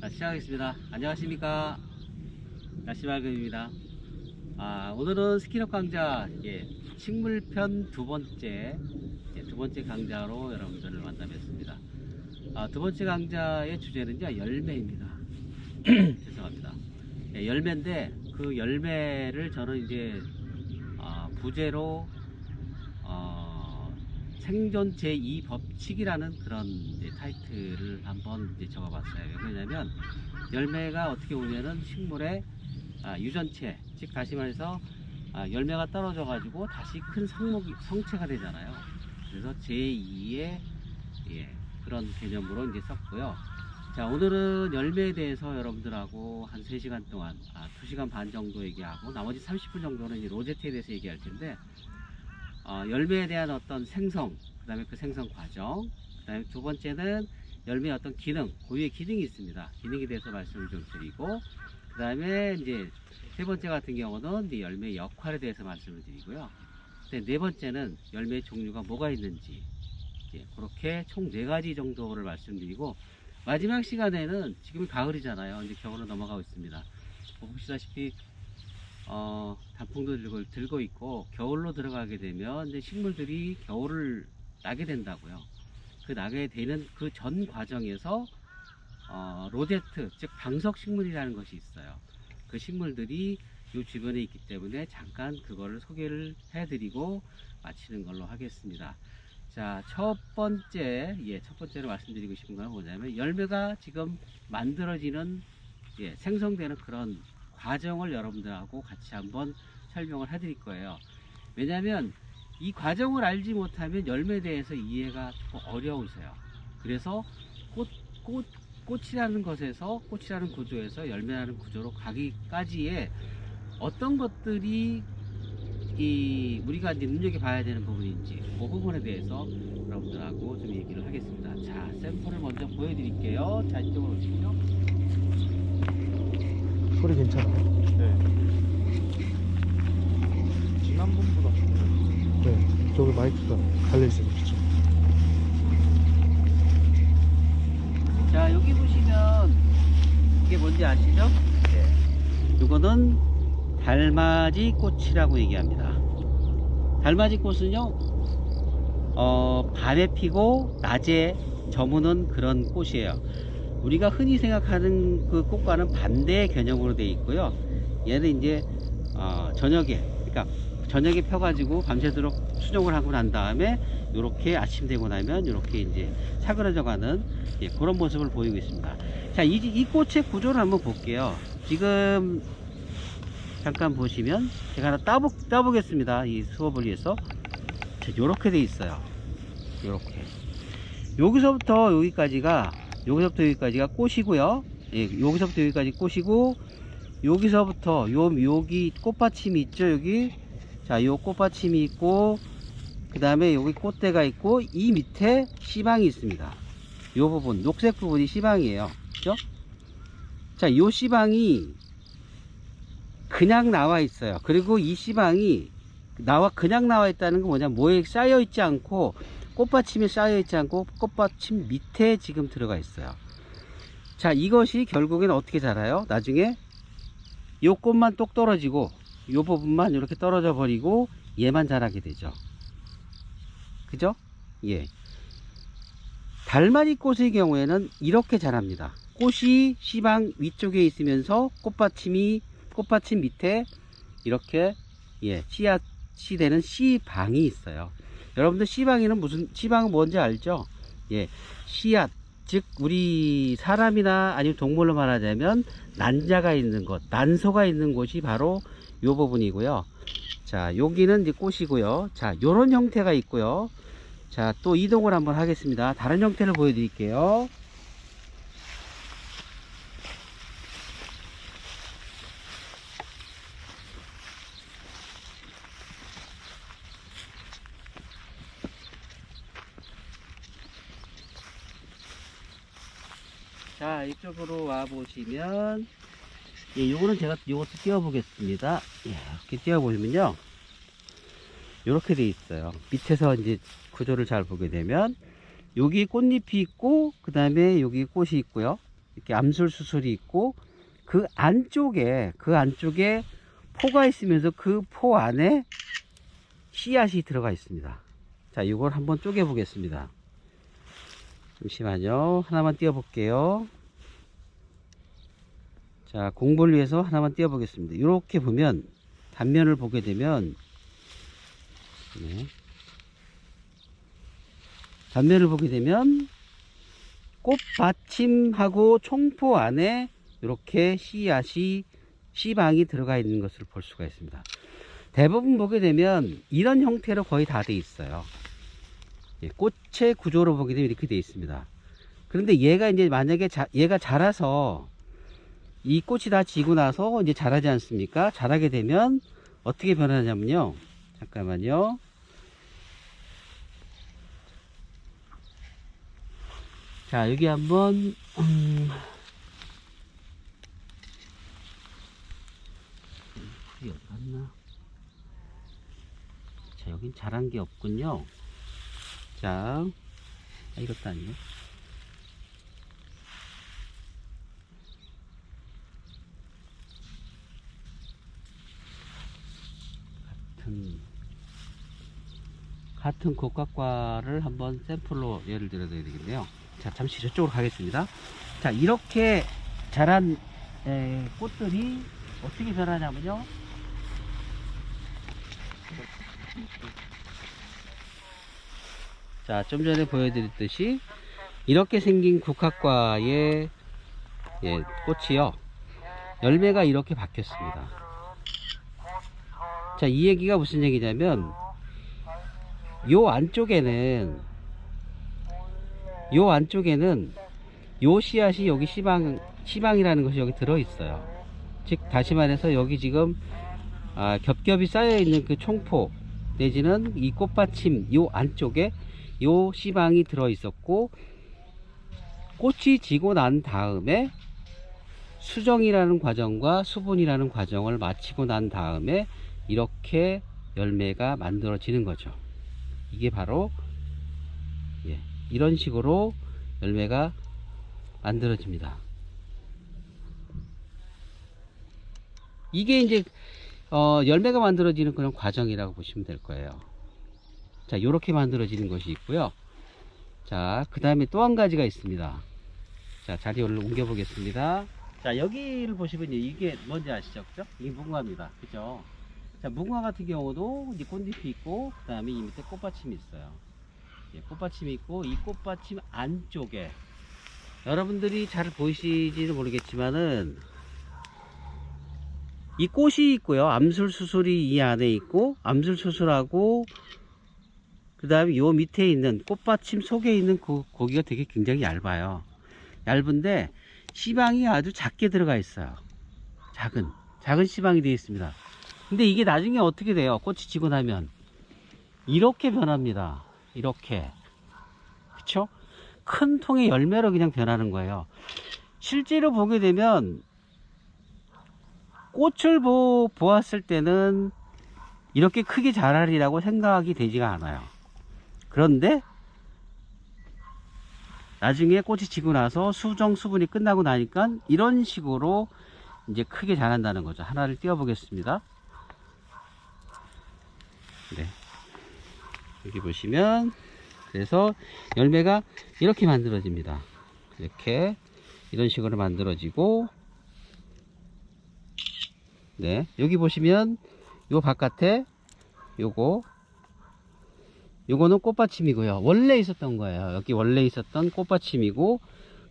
자, 시작하겠습니다. 안녕하십니까. 날씨맑음입니다. 오늘은 스키럽 강좌 식물편 두 번째 강좌로 여러분들을 만나뵙습니다. 두 번째 강좌의 주제는요, 열매입니다. 죄송합니다. 열매인데 그 열매를 저는 이제 부제로 생존 제2법칙이라는 그런 타이틀을 한번 적어봤어요. 왜냐면 열매가 어떻게 보면은 식물의 유전체, 즉 다시 말해서 열매가 떨어져 가지고 다시 큰 성체가 되잖아요. 그래서 제2의 그런 개념으로 이제 썼고요. 자, 오늘은 열매에 대해서 여러분들하고 한 3시간 동안 2시간 반 정도 얘기하고 나머지 30분 정도는 이제 로제트에 대해서 얘기할 텐데, 열매에 대한 어떤 생성, 그 다음에 그 생성 과정, 그 다음에 두 번째는 열매의 어떤 기능, 고유의 기능이 있습니다. 기능에 대해서 말씀을 좀 드리고, 그 다음에 이제 세 번째 같은 경우는 이제 열매의 역할에 대해서 말씀을 드리고요. 네 번째는 열매의 종류가 뭐가 있는지, 그렇게 총 4가지 정도를 말씀드리고, 마지막 시간에는 지금 가을이잖아요. 이제 겨울로 넘어가고 있습니다. 보시다시피 단풍도 들고 있고, 겨울로 들어가게 되면 이제 식물들이 겨울을 나게 된다고요. 그 나게 되는 그 전 과정에서 로제트, 즉 방석 식물이라는 것이 있어요. 그 식물들이 이 주변에 있기 때문에 잠깐 그거를 소개를 해드리고 마치는 걸로 하겠습니다. 자, 첫 번째로 말씀드리고 싶은 건 뭐냐면, 열매가 지금 만들어지는, 생성되는 그런 과정을 여러분들하고 같이 한번 설명을 해드릴 거예요. 왜냐하면 이 과정을 알지 못하면 열매에 대해서 이해가 조금 어려우세요. 그래서 꽃이라는 꽃이라는 구조에서 열매라는 구조로 가기까지의 어떤 것들이 우리가 이제 눈여겨봐야 되는 부분인지, 그 부분에 대해서 여러분들하고 좀 얘기를 하겠습니다. 자, 샘플을 먼저 보여드릴게요. 자, 이쪽으로 오시죠. 소리 괜찮아요? 네. 지난번보다 좋아요. 네. 저기 마이크가 달려있어요. 그렇죠? 자, 여기 보시면 이게 뭔지 아시죠? 네. 이거는 달맞이 꽃이라고 얘기합니다. 달맞이 꽃은요, 밤에 피고 낮에 저무는 그런 꽃이에요. 우리가 흔히 생각하는 그 꽃과는 반대의 개념으로 되어 있고요. 얘는 이제 저녁에 펴가지고 밤새도록 수정을 하고 난 다음에 이렇게 아침 되고 나면 이렇게 이제 사그러져가는 그런 모습을 보이고 있습니다. 자, 이 꽃의 구조를 한번 볼게요. 지금 잠깐 보시면 제가 하나 따보겠습니다. 이 수업을 위해서. 자, 요렇게 돼 있어요. 요렇게. 여기서부터 여기까지가 꽃이고요. 여기서부터 여기까지 꽃이고, 여기서부터 여기 꽃받침이 있죠. 여기. 자, 요 꽃받침이 있고, 그 다음에 여기 꽃대가 있고, 이 밑에 씨방이 있습니다. 요 부분, 녹색 부분이 씨방이에요. 그죠? 자, 요 씨방이 그냥 나와 있어요. 그리고 이 씨방이 그냥 나와 있다는 건 뭐냐, 뭐에 쌓여 있지 않고, 꽃받침이 쌓여 있지 않고 꽃받침 밑에 지금 들어가 있어요. 자, 이것이 결국에는 어떻게 자라요? 나중에 요 꽃만 똑 떨어지고 요 부분만 이렇게 떨어져 버리고 얘만 자라게 되죠. 그죠? 예. 달맞이 꽃의 경우에는 이렇게 자랍니다. 꽃이 씨방 위쪽에 있으면서 꽃받침 밑에 이렇게 씨앗이 되는 씨방이 있어요. 여러분들 씨방은 뭔지 알죠? 씨앗, 즉 우리 사람이나 아니면 동물로 말하자면 난자가 있는 곳, 난소가 있는 곳이 바로 요 부분이고요. 자, 여기는 이제 꽃이고요. 자, 요런 형태가 있고요. 자, 또 이동을 한번 하겠습니다. 다른 형태를 보여드릴게요. 자, 이쪽으로 와 보시면, 요거는 제가 요것도 띄워 보겠습니다. 이렇게 띄워 보시면요, 이렇게 돼 있어요. 밑에서 이제 구조를 잘 보게 되면 여기 꽃잎이 있고, 그 다음에 여기 꽃이 있고요. 이렇게 암술수술이 있고 그 안쪽에 포가 있으면서 그 포 안에 씨앗이 들어가 있습니다. 자, 이걸 한번 쪼개 보겠습니다. 잠시만요. 하나만 띄워 볼게요. 자, 공부를 위해서 하나만 띄워 보겠습니다. 이렇게 보면 단면을 보게 되면 네. 단면을 보게 되면 꽃받침하고 총포 안에 이렇게 씨방이 들어가 있는 것을 볼 수가 있습니다. 대부분 보게 되면 이런 형태로 거의 다 돼 있어요. 예, 꽃의 구조로 보게 되면 이렇게 돼 있습니다. 그런데 얘가 이제 만약에 얘가 자라서 이 꽃이 다 지고 나서 이제 자라지 않습니까? 자라게 되면 어떻게 변하냐면요. 잠깐만요. 자, 여기 한번 어디 갔나? 자, 여긴 자란 게 없군요. 자, 이것도 아니네. 같은 곡각과를 한번 샘플로 예를 들어 드려야 되겠네요. 자, 잠시 저쪽으로 가겠습니다. 자, 이렇게 자란 꽃들이 어떻게 변하냐면요. 자, 좀 전에 보여드렸듯이 이렇게 생긴 국화과의 꽃이요, 열매가 이렇게 바뀌었습니다. 자, 이 얘기가 무슨 얘기냐면 요 안쪽에는 요 씨앗이 여기 씨방이라는 것이 여기 들어있어요. 즉 다시 말해서 여기 지금 겹겹이 쌓여있는 그 총포 내지는 이 꽃받침 요 안쪽에 요 씨방이 들어있었고, 꽃이 지고 난 다음에 수정이라는 과정과 수분이라는 과정을 마치고 난 다음에 이렇게 열매가 만들어지는 거죠. 이게 바로 이런 식으로 열매가 만들어집니다. 이게 이제 열매가 만들어지는 그런 과정이라고 보시면 될 거예요. 자, 이렇게 만들어지는 것이 있고요. 자, 그 다음에 또 한 가지가 있습니다. 자, 자리를 옮겨 보겠습니다. 자, 여기를 보시면 이게 뭔지 아시죠? 그죠? 이게 무궁화입니다. 그죠? 자, 무궁화 같은 경우도 이제 꽃잎이 있고, 그 다음에 이 밑에 꽃받침이 있어요. 꽃받침이 있고, 이 꽃받침 안쪽에 여러분들이 잘 보이시지는 모르겠지만은 이 꽃이 있고요. 암술수술이 이 안에 있고, 암술수술하고 그 다음에 요 밑에 있는 꽃받침 속에 있는 고기가 되게 굉장히 얇아요. 얇은데 씨방이 아주 작게 들어가 있어요. 작은 씨방이 되어 있습니다. 근데 이게 나중에 어떻게 돼요? 꽃이 지고 나면 이렇게 변합니다. 이렇게, 그쵸? 큰 통의 열매로 그냥 변하는 거예요. 실제로 보게 되면 꽃을 보았을 때는 이렇게 크게 자라리라고 생각이 되지가 않아요. 그런데 나중에 꽃이 지고 나서 수정 수분이 끝나고 나니까 이런 식으로 이제 크게 자란다는 거죠. 하나를 띄워 보겠습니다. 네, 여기 보시면 그래서 열매가 이렇게 만들어집니다. 이렇게 이런 식으로 만들어지고, 네, 여기 보시면 요 바깥에 요거는 꽃받침이고요. 원래 있었던 거예요. 여기 원래 있었던 꽃받침이고,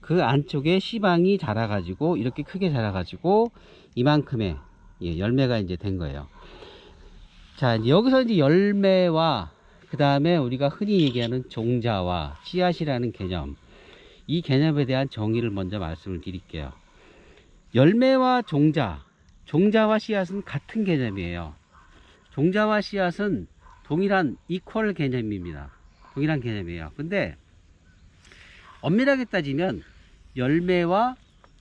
그 안쪽에 씨방이 자라가지고 이렇게 크게 자라가지고 이만큼의 열매가 이제 된 거예요. 자, 이제 여기서 이제 열매와 그 다음에 우리가 흔히 얘기하는 종자와 씨앗이라는 개념, 이 개념에 대한 정의를 먼저 말씀을 드릴게요. 열매와 종자와 씨앗은 같은 개념이에요. 종자와 씨앗은 동일한 이퀄 개념입니다. 동일한 개념이에요. 근데 엄밀하게 따지면 열매와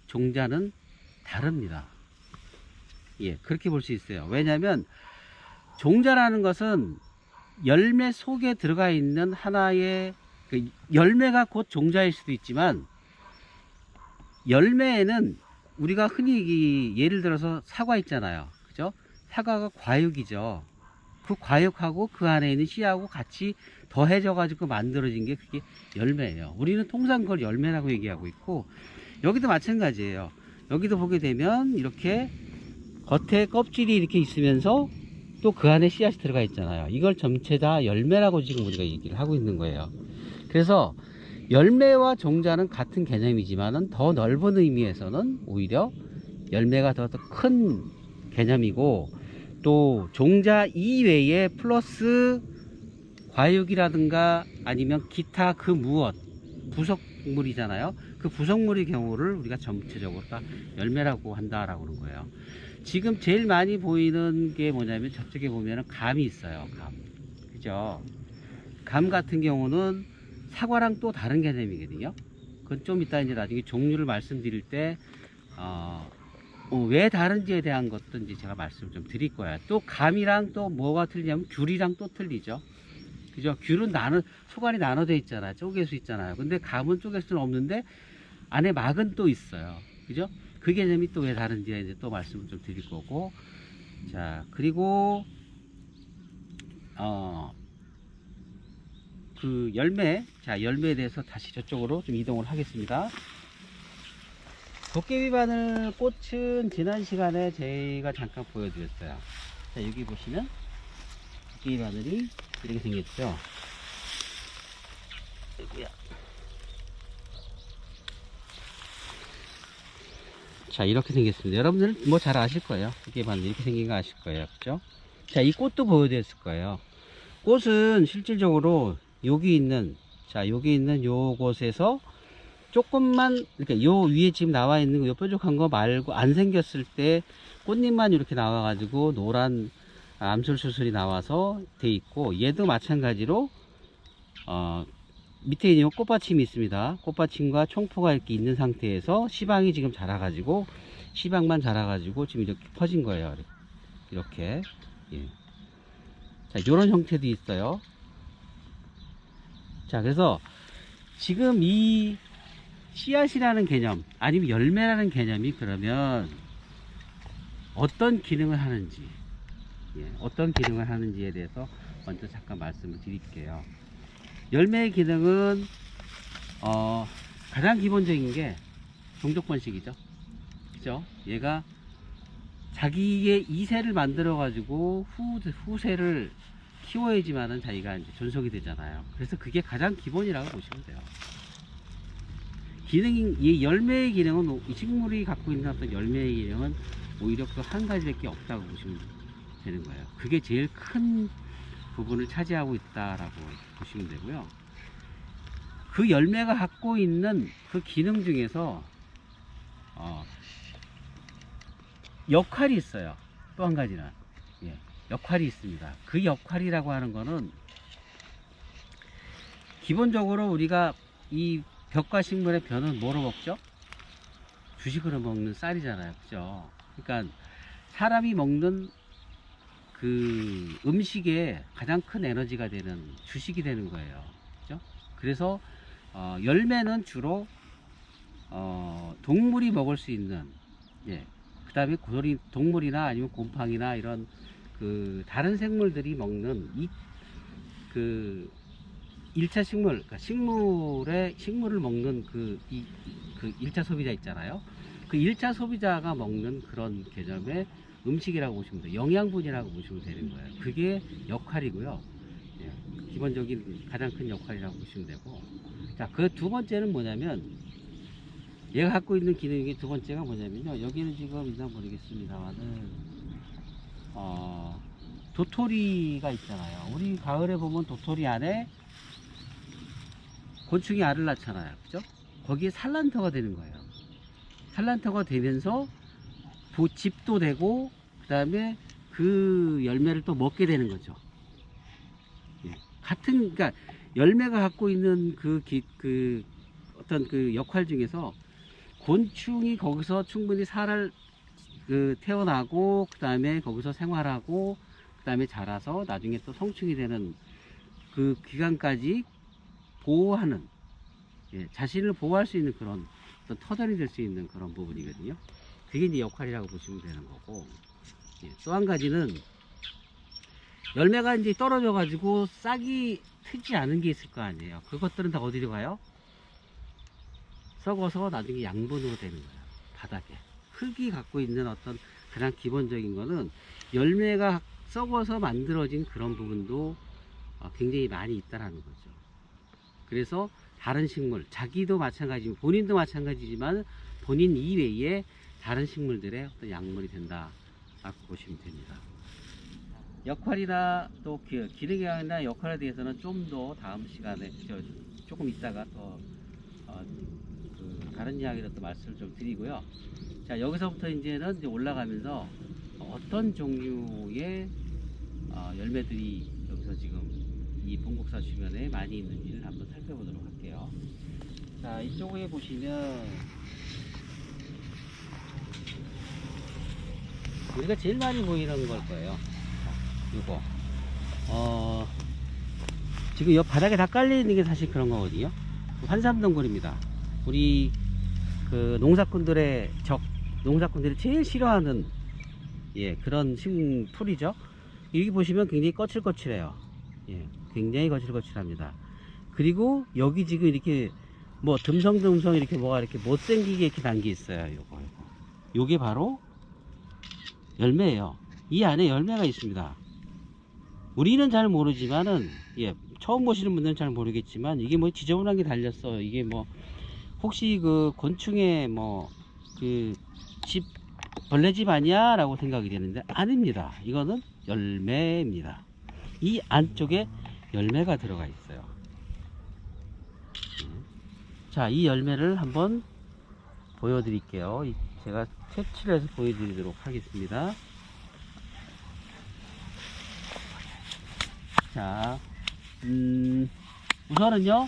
종자는 다릅니다. 그렇게 볼 수 있어요. 왜냐하면 종자라는 것은 열매 속에 들어가 있는 하나의 열매가 곧 종자일 수도 있지만, 열매에는 우리가 흔히 예를 들어서 사과 있잖아요. 그죠? 사과가 과육이죠. 그 과육하고 그 안에 있는 씨하고 같이 더해져 가지고 만들어진 게 그게 열매예요. 우리는 통상 그걸 열매라고 얘기하고 있고, 여기도 마찬가지예요. 여기도 보게 되면 이렇게 겉에 껍질이 이렇게 있으면서 또 그 안에 씨앗이 들어가 있잖아요. 이걸 전체 다 열매라고 지금 우리가 얘기를 하고 있는 거예요. 그래서 열매와 종자는 같은 개념이지만은 더 넓은 의미에서는 오히려 열매가 더 큰 개념이고, 또 종자 이외에 플러스 과육이라든가 아니면 기타 그 무엇 부속물이잖아요. 그 부속물의 경우를 우리가 전체적으로 다 열매라고 한다라고 하는 거예요. 지금 제일 많이 보이는 게 뭐냐면 저쪽에 보면은 감이 있어요. 감. 그죠? 감 같은 경우는 사과랑 또 다른 개념이거든요. 그건 좀 이따 이제 나중에 종류를 말씀드릴 때, 왜 다른지에 대한 것도 이제 제가 말씀을 좀 드릴 거예요. 또 감이랑 또 뭐가 틀리냐면 귤이랑 또 틀리죠. 그죠? 귤은 소관이 나눠져 있잖아요. 쪼갤 수 있잖아요. 근데 감은 쪼갤 수는 없는데 안에 막은 또 있어요. 그죠? 그 개념이 또 왜 다른지에 이제 또 말씀을 좀 드릴 거고. 자, 그리고, 그 열매, 자, 열매에 대해서 다시 저쪽으로 좀 이동을 하겠습니다. 도깨비 바늘 꽃은 지난 시간에 제가 잠깐 보여드렸어요. 자, 여기 보시면 도깨비 바늘이 이렇게 생겼죠. 여기야. 자, 이렇게 생겼습니다. 여러분들은 뭐 잘 아실 거예요. 도깨비 바늘 이렇게 생긴 거 아실 거예요. 그죠? 자, 이 꽃도 보여드렸을 거예요. 꽃은 실질적으로 여기 있는, 자, 여기 있는 요곳에서 조금만, 이렇게 요 위에 지금 나와 있는 요 뾰족한 거 말고 안 생겼을 때 꽃잎만 이렇게 나와 가지고 노란 암술수술이 나와서 돼 있고, 얘도 마찬가지로 밑에 있는 꽃받침이 있습니다. 꽃받침과 총포가 이렇게 있는 상태에서 시방이 지금 자라 가지고, 시방만 자라 가지고 지금 이렇게 퍼진 거예요. 이렇게. 예. 자, 요런 형태도 있어요. 자, 그래서 지금 이 씨앗이라는 개념, 아니면 열매라는 개념이 그러면 어떤 기능을 하는지, 어떤 기능을 하는지에 대해서 먼저 잠깐 말씀을 드릴게요. 열매의 기능은 가장 기본적인 게 종족 번식이죠. 그죠? 얘가 자기의 이세를 만들어 가지고 후세를 키워야지만은 자기가 이제 존속이 되잖아요. 그래서 그게 가장 기본이라고 보시면 돼요. 이 열매의 기능은, 이 식물이 갖고 있는 어떤 열매의 기능은 오히려 그 한 가지밖에 없다고 보시면 되는 거예요. 그게 제일 큰 부분을 차지하고 있다라고 보시면 되고요. 그 열매가 갖고 있는 그 기능 중에서 역할이 있어요. 또 한 가지는, 역할이 있습니다. 그 역할이라고 하는 거는 기본적으로 우리가 이 벽과 식물의 벼는 뭐로 먹죠? 주식으로 먹는 쌀이잖아요. 그죠? 그러니까 사람이 먹는 그 음식에 가장 큰 에너지가 되는 주식이 되는 거예요. 그죠? 그래서 열매는 주로 동물이 먹을 수 있는, 그 다음에 동물이나 아니면 곰팡이나 이런 그 다른 생물들이 먹는 그 1차 식물, 그러니까 식물을 먹는 그 1차 소비자 있잖아요. 그 1차 소비자가 먹는 그런 개념의 음식이라고 보시면 돼요. 영양분이라고 보시면 되는 거예요. 그게 역할이고요. 기본적인 가장 큰 역할이라고 보시면 되고. 자, 그 두 번째는 뭐냐면, 얘가 갖고 있는 기능이 두 번째가 뭐냐면요. 여기는 지금 있나 모르겠습니다만은, 도토리가 있잖아요. 우리 가을에 보면 도토리 안에 곤충이 알을 낳잖아요. 그죠? 거기에 산란터가 되는 거예요. 산란터가 되면서 집도 되고, 그 다음에 그 열매를 또 먹게 되는 거죠. 그러니까 열매가 갖고 있는 어떤 그 역할 중에서 곤충이 거기서 충분히 태어나고, 그 다음에 거기서 생활하고, 그 다음에 자라서 나중에 또 성충이 되는 그 기간까지 보호하는, 자신을 보호할 수 있는 그런 어떤 터전이 될 수 있는 그런 부분이거든요. 그게 이제 역할이라고 보시면 되는 거고, 예, 또 한 가지는 열매가 이제 떨어져 가지고 싹이 트지 않은 게 있을 거 아니에요. 그것들은 다 어디로 가요? 썩어서 나중에 양분으로 되는 거예요. 바닥에 흙이 갖고 있는 어떤 가장 기본적인 거는 열매가 썩어서 만들어진 그런 부분도 굉장히 많이 있다라는 거죠. 그래서 다른 식물, 자기도 마찬가지고 본인도 마찬가지지만 본인 이외에 다른 식물들의 어떤 약물이 된다라고 보시면 됩니다. 역할이나 또 기능이나 역할에 대해서는 좀 더 다음 시간에 조금 있다가 더 다른 이야기를 또 말씀을 좀 드리고요. 자, 여기서부터 이제는 이제 올라가면서 어떤 종류의 열매들이 여기서 지금 이 본국사 주변에 많이 있는지를 한번 살펴보도록 할게요. 자, 이쪽에 보시면 우리가 제일 많이 보이는 걸 거예요. 요거 지금 이 바닥에 다 깔려 있는 게 사실 그런 거거든요. 환삼덩굴입니다. 우리 그 농사꾼들의 농사꾼들이 제일 싫어하는 그런 풀이죠. 여기 보시면 굉장히 거칠거칠해요. 굉장히 거칠거칠합니다. 그리고 여기 지금 이렇게 뭐 듬성듬성 이렇게 뭐가 이렇게 못생기게 이렇게 단 게 있어요. 요게 바로 열매예요. 이 안에 열매가 있습니다. 우리는 잘 모르지만은 처음 보시는 분들은 잘 모르겠지만 이게 뭐 지저분한 게 달렸어. 이게 뭐 혹시 그 곤충의 뭐 그 집 벌레집 아니야? 라고 생각이 되는데 아닙니다. 이거는 열매입니다. 이 안쪽에 열매가 들어가 있어요. 자, 이 열매를 한번 보여드릴게요. 제가 채취를 해서 보여드리도록 하겠습니다. 자, 우선은요,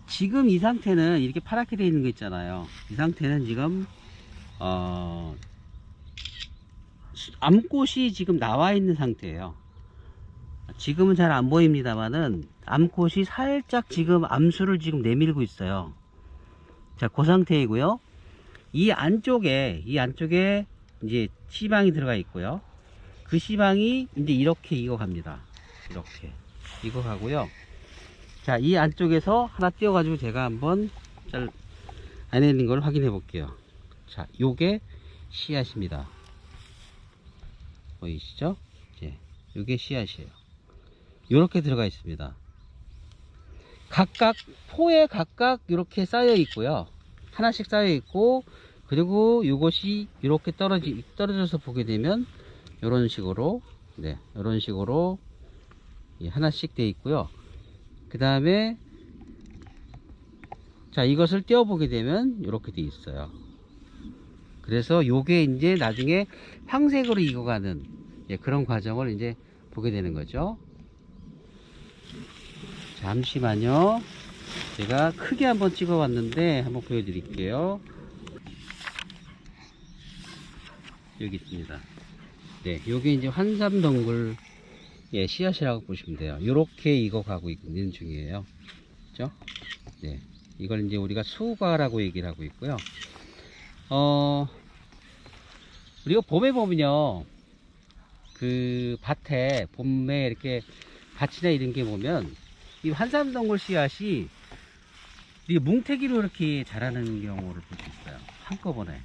지금 이 상태는 이렇게 파랗게 되어 있는 거 있잖아요. 이 상태는 지금 암꽃이 지금 나와 있는 상태예요. 지금은 잘 안 보입니다만은 암꽃이 살짝 지금 암수를 지금 내밀고 있어요. 자, 그 상태이고요. 이 안쪽에 이제 씨방이 들어가 있고요. 그 씨방이 이제 이렇게 익어갑니다. 이렇게 익어가고요. 자, 이 안쪽에서 하나 띄워가지고 제가 한번 안에 있는 걸 확인해 볼게요. 자, 요게 씨앗입니다. 보이시죠? 요게 씨앗이에요. 요렇게 들어가 있습니다. 각각 포에 각각 이렇게 쌓여 있고요. 하나씩 쌓여 있고, 그리고 요것이 이렇게 떨어져서 보게 되면 요런 식으로 요런 식으로 하나씩 되어 있고요. 그 다음에 자, 이것을 떼어 보게 되면 이렇게 되어 있어요. 그래서 요게 이제 나중에 황색으로 익어가는 그런 과정을 이제 보게 되는 거죠. 잠시만요. 제가 크게 한번 찍어 봤는데 한번 보여드릴게요. 여기 있습니다. 요게 이제 환삼덩굴 씨앗이라고 보시면 돼요. 요렇게 익어가고 있는 중이에요. 그죠? 이걸 이제 우리가 수과라고 얘기를 하고 있고요. 우리가 봄에 보면요, 그 밭에 봄에 이렇게 밭이나 이런 게 보면 이 환삼덩굴 씨앗이 이게 뭉태기로 이렇게 자라는 경우를 볼 수 있어요. 한꺼번에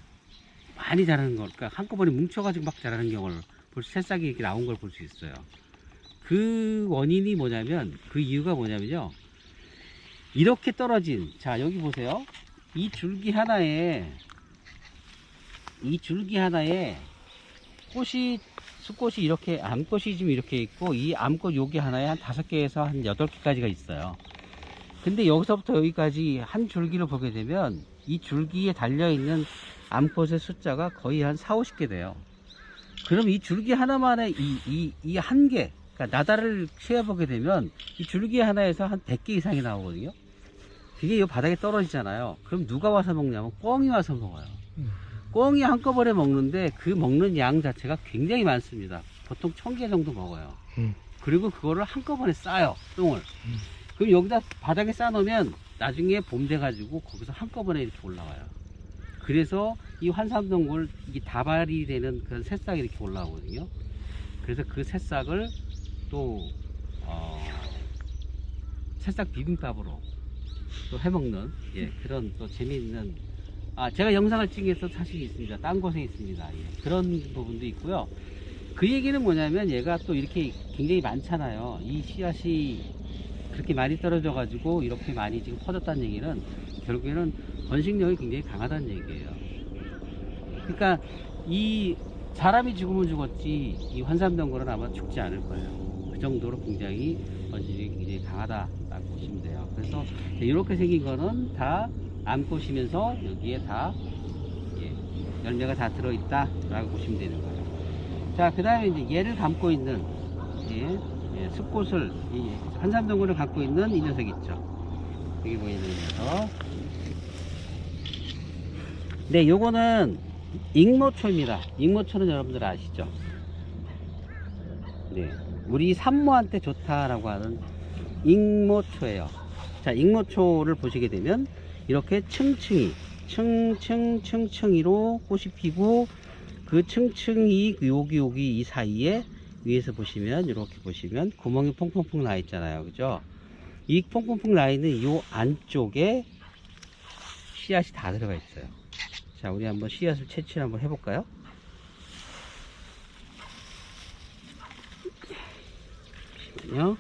많이 자라는 걸, 그러니까 한꺼번에 뭉쳐가지고 막 자라는 경우를 새싹이 이렇게 나온 걸 볼 수 있어요. 그 원인이 뭐냐면, 그 이유가 뭐냐면요, 이렇게 떨어진, 자, 여기 보세요. 이 줄기 하나에 수꽃이 이렇게, 암꽃이 지금 이렇게 있고, 이 암꽃 여기 하나에 한 5개에서 한 8개까지가 있어요. 근데 여기서부터 여기까지 한 줄기를 보게 되면 이 줄기에 달려있는 암꽃의 숫자가 거의 한 40-50개 돼요. 그럼 이 줄기 하나만에 이 한 개, 그러니까 나달을 세어보게 되면 이 줄기 하나에서 한 100개 이상이 나오거든요. 그게 이 바닥에 떨어지잖아요. 그럼 누가 와서 먹냐면 꿩이 와서 먹어요. 꿩이 한꺼번에 먹는데 그 먹는 양 자체가 굉장히 많습니다. 보통 1000개 정도 먹어요. 그리고 그거를 한꺼번에 싸요, 똥을. 그럼 여기다 바닥에 쌓아놓으면 나중에 봄 돼가지고 거기서 한꺼번에 이렇게 올라와요. 그래서 이 환삼동굴 이 다발이 되는 그런 새싹이 이렇게 올라오거든요. 그래서 그 새싹을 또 새싹 비빔밥으로 또 해먹는 그런 또 재미있는 제가 영상을 찍어서 사실이 있습니다. 딴 곳에 있습니다. 그런 부분도 있고요. 그 얘기는 뭐냐면 얘가 또 이렇게 굉장히 많잖아요. 이 씨앗이 그렇게 많이 떨어져 가지고 이렇게 많이 지금 퍼졌다는 얘기는 결국에는 번식력이 굉장히 강하다는 얘기예요. 그러니까 이 사람이 죽으면 죽었지 이 환삼동굴은 아마 죽지 않을 거예요. 그 정도로 굉장히 번식력이 굉장히 강하다라고 보시면 돼요. 그래서 이렇게 생긴 거는 다 암꽃이면서 여기에 다 열매가 다 들어있다 라고 보시면 되는 거예요. 자, 그 다음에 이제 얘를 감고 있는 숲꽃을 환삼동굴을 갖고 있는 이 녀석 있죠. 여기 보이는 녀석. 네, 요거는 익모초입니다. 익모초는 여러분들 아시죠? 네, 우리 산모한테 좋다라고 하는 익모초예요. 자, 익모초를 보시게 되면 이렇게 층층이 층층이로 꽃이 피고 그 층층이 여기 이 사이에 위에서 보시면 이렇게 보시면 구멍이 퐁퐁퐁 나 있잖아요. 그죠? 이 퐁퐁퐁 나 있는 이 안쪽에 씨앗이 다 들어가 있어요. 자, 우리 한번 씨앗을 채취를 한번 해볼까요? 잠시만요.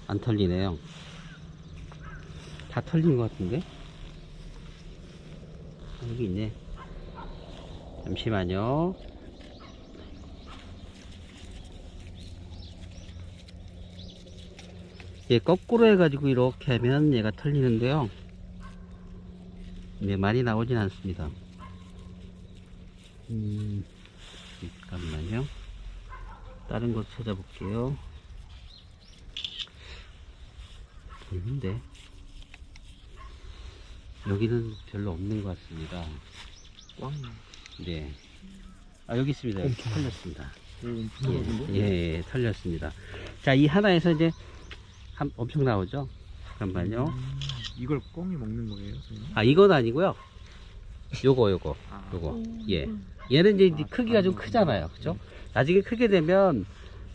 안 털리네요. 다 털린 것 같은데? 여기 있네. 잠시만요. 얘 거꾸로 해가지고 이렇게 하면 얘가 털리는데요. 네, 많이 나오진 않습니다. 잠깐만요. 다른 거 찾아볼게요. 있는데 여기는 별로 없는 것 같습니다. 네. 여기 있습니다. 여기 털렸습니다. 예, 털렸습니다. 자, 이 하나에서 이제 엄청 나오죠? 잠깐만요. 이걸 꽁이 먹는 거예요, 선생님? 이건 아니고요. 요거. 예. 얘는 이제 크기가 좀 크잖아요. 그죠? 나중에 크게 되면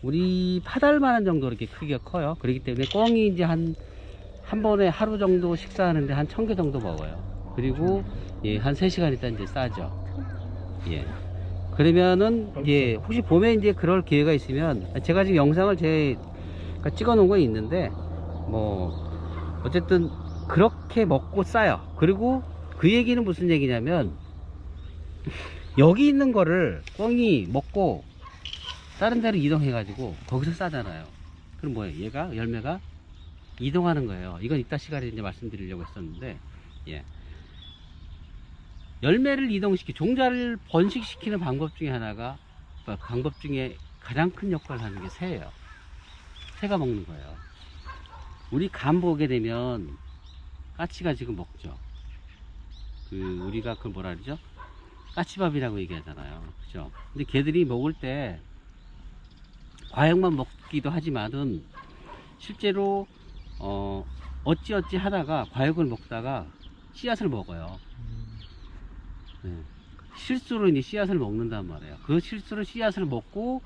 우리 파달만한 정도 이렇게 크기가 커요. 그렇기 때문에 꽁이 이제 한 번에 하루 정도 식사하는데 한 1000개 정도 먹어요. 그리고 한 3시간 있다 이제 싸죠. 예. 그러면은 혹시 봄에 이제 그럴 기회가 있으면 제가 지금 영상을 제가 찍어 놓은 건 있는데 뭐 어쨌든 그렇게 먹고 싸요. 그리고 그 얘기는 무슨 얘기냐면 여기 있는 거를 꽁이 먹고 다른 데로 이동해 가지고 거기서 싸잖아요. 그럼 뭐예요? 얘가 열매가 이동하는 거예요. 이건 이따 시간에 이제 말씀드리려고 했었는데, 열매를 종자를 번식시키는 방법 중에 하나가, 방법 중에 가장 큰 역할을 하는 게 새예요. 새가 먹는 거예요. 우리 감 보게 되면 까치가 지금 먹죠. 우리가 그걸 뭐라 그러죠? 까치밥이라고 얘기하잖아요. 그죠? 근데 걔들이 먹을 때 과육만 먹기도 하지만은 실제로 어찌어찌 하다가 과육을 먹다가 씨앗을 먹어요. 네. 실수로 이제 씨앗을 먹는단 말이에요. 그 실수로 씨앗을 먹고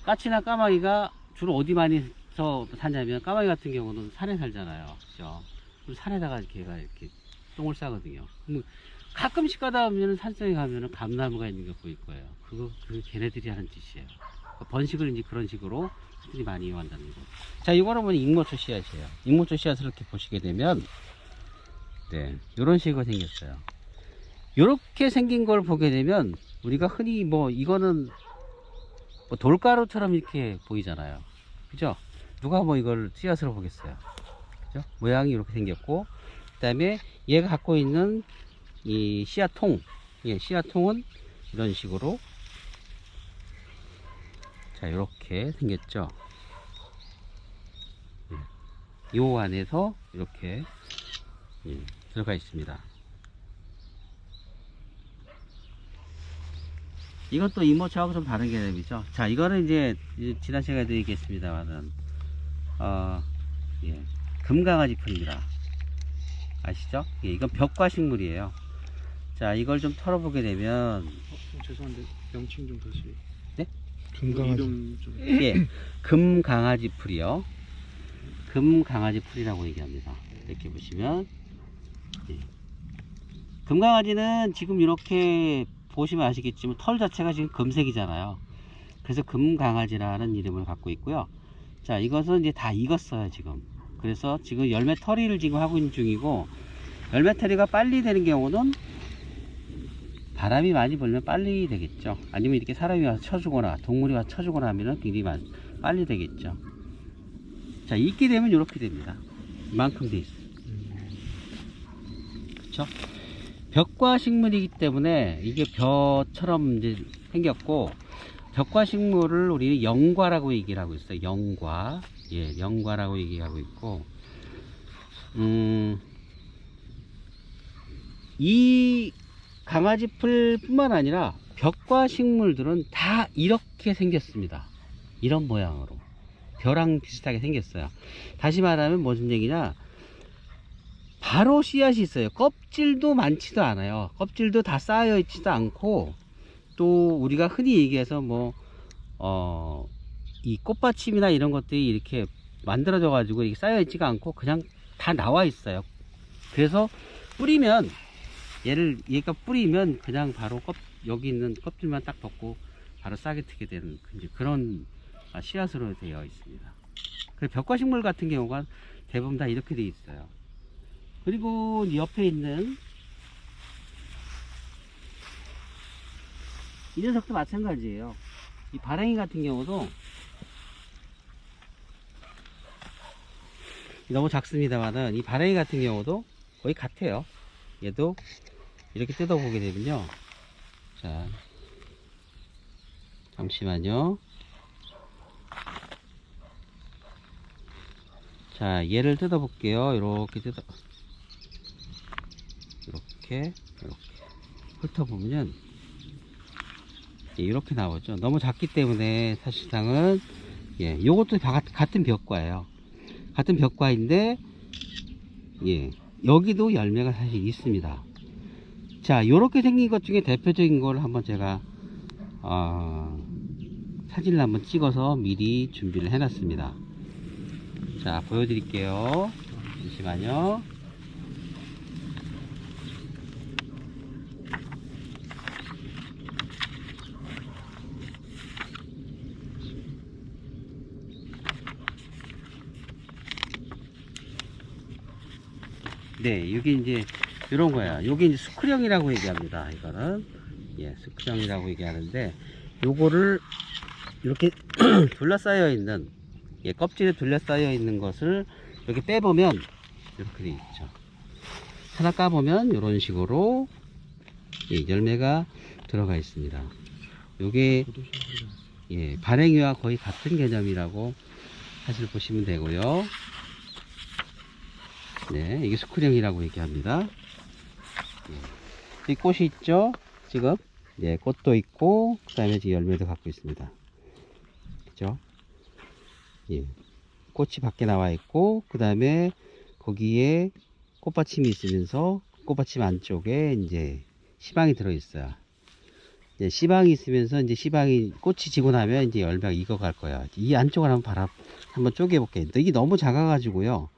까치나 까마귀가 주로 어디 많이 사냐면 까마귀 같은 경우는 산에 살잖아요. 그죠? 그럼 산에다가 걔가 이렇게 똥을 싸거든요. 가끔씩 가다 보면 산속에 가면은 감나무가 있는 게 보일 거예요. 그거 걔네들이 하는 짓이에요. 번식을 이제 그런 식으로 많이 이용한다는 거. 자, 이거는 뭐냐, 익모초 씨앗이에요. 익모초 씨앗을 이렇게 보시게 되면, 이런 식으로 생겼어요. 이렇게 생긴 걸 보게 되면, 우리가 흔히 이거는 돌가루처럼 이렇게 보이잖아요. 그죠? 누가 이걸 씨앗으로 보겠어요. 그죠? 모양이 이렇게 생겼고, 그 다음에 얘가 갖고 있는 이 씨앗통, 씨앗통은 이런 식으로 이렇게 생겼죠. 요 안에서 이렇게 들어가 있습니다. 이건 또 이모차하고 좀 다른 개념이죠. 자, 이거는 이제 지난 시간에 얘기했습니다만은 예, 금강아지 풀입니다. 아시죠? 예, 이건 벽과식물이에요. 자, 이걸 좀 털어보게 되면 죄송한데 명칭 좀 다시. 네? 금강아지. 이름 좀. 예, 금강아지 풀이요. 금강아지 풀이라고 얘기합니다. 이렇게 보시면 예. 금강아지는 지금 이렇게 보시면 아시겠지만 털 자체가 지금 금색이잖아요. 그래서 금강아지라는 이름을 갖고 있고요. 자, 이것은 이제 다 익었어요 지금. 그래서 지금 열매 털이를 지금 하고 있는 중이고, 열매 털이가 빨리 되는 경우는 바람이 많이 불면 빨리 되겠죠. 아니면 이렇게 사람이 와서 쳐주거나 동물이 와서 쳐주거나 하면은 굉장히 빨리 되겠죠. 자, 익게 되면 이렇게 됩니다. 이만큼 돼 있어요. 그쵸? 벽과 식물이기 때문에 이게 벼처럼 이제 생겼고, 벽과 식물을 우리는 영과라고 얘기를 하고 있어요. 영과. 예, 영과라고 얘기하고 있고, 이 강아지 풀뿐만 아니라 벽과 식물들은 다 이렇게 생겼습니다. 이런 모양으로. 벼랑 비슷하게 생겼어요. 다시 말하면 무슨 얘기냐, 바로 씨앗이 있어요. 껍질도 많지도 않아요. 껍질도 다 쌓여 있지도 않고, 또 우리가 흔히 얘기해서 이 꽃받침이나 이런 것들이 이렇게 만들어져 가지고 이렇게 쌓여 있지가 않고 그냥 다 나와 있어요. 그래서 뿌리면 얘가 뿌리면 그냥 바로 여기 있는 껍질만 딱 벗고 바로 싹이 트게 되는 이제 그런 씨앗으로 되어 있습니다. 그리고 벽과식물 같은 경우가 대부분 다 이렇게 되어 있어요. 그리고 옆에 있는 이 녀석도 마찬가지예요. 이 바랭이 같은 경우도 너무 작습니다만은, 이 바랭이 같은 경우도 거의 같아요. 얘도 이렇게 뜯어보게 되면요. 자, 잠시만요. 자, 얘를 뜯어볼게요. 이렇게 훑어보면 이렇게 나오죠. 너무 작기 때문에 사실상은 예, 요것도 같은 벽과예요. 같은 벽과인데 예, 여기도 열매가 사실 있습니다. 자, 요렇게 생긴 것 중에 대표적인 걸 한번 제가 사진을 한번 찍어서 미리 준비를 해 놨습니다. 자, 보여드릴게요. 잠시만요. 네, 이게 이제 이런 거야. 요게 이제 수크령이라고 얘기합니다. 이거는 예, 수크령이라고 얘기하는데, 요거를 이렇게 둘러싸여 있는, 예, 껍질에 둘러싸여 있는 것을 이렇게 빼보면 이렇게 돼 있죠. 하나 까보면 이런 식으로 예, 열매가 들어가 있습니다. 요게 예, 발행이와 거의 같은 개념이라고 사실 보시면 되고요. 네, 이게 수크령이라고 얘기합니다. 예. 이 꽃이 있죠, 지금. 네, 꽃도 있고, 그 다음에 지금 열매도 갖고 있습니다. 그죠? 예. 꽃이 밖에 나와 있고, 그 다음에 거기에 꽃받침이 있으면서, 꽃받침 안쪽에 이제 씨방이 들어있어요. 예, 씨방이 있으면서 이제 꽃이 지고 나면 이제 열매가 익어갈 거예요. 이 안쪽을 한번 쪼개볼게요. 이게 너무 작아가지고요.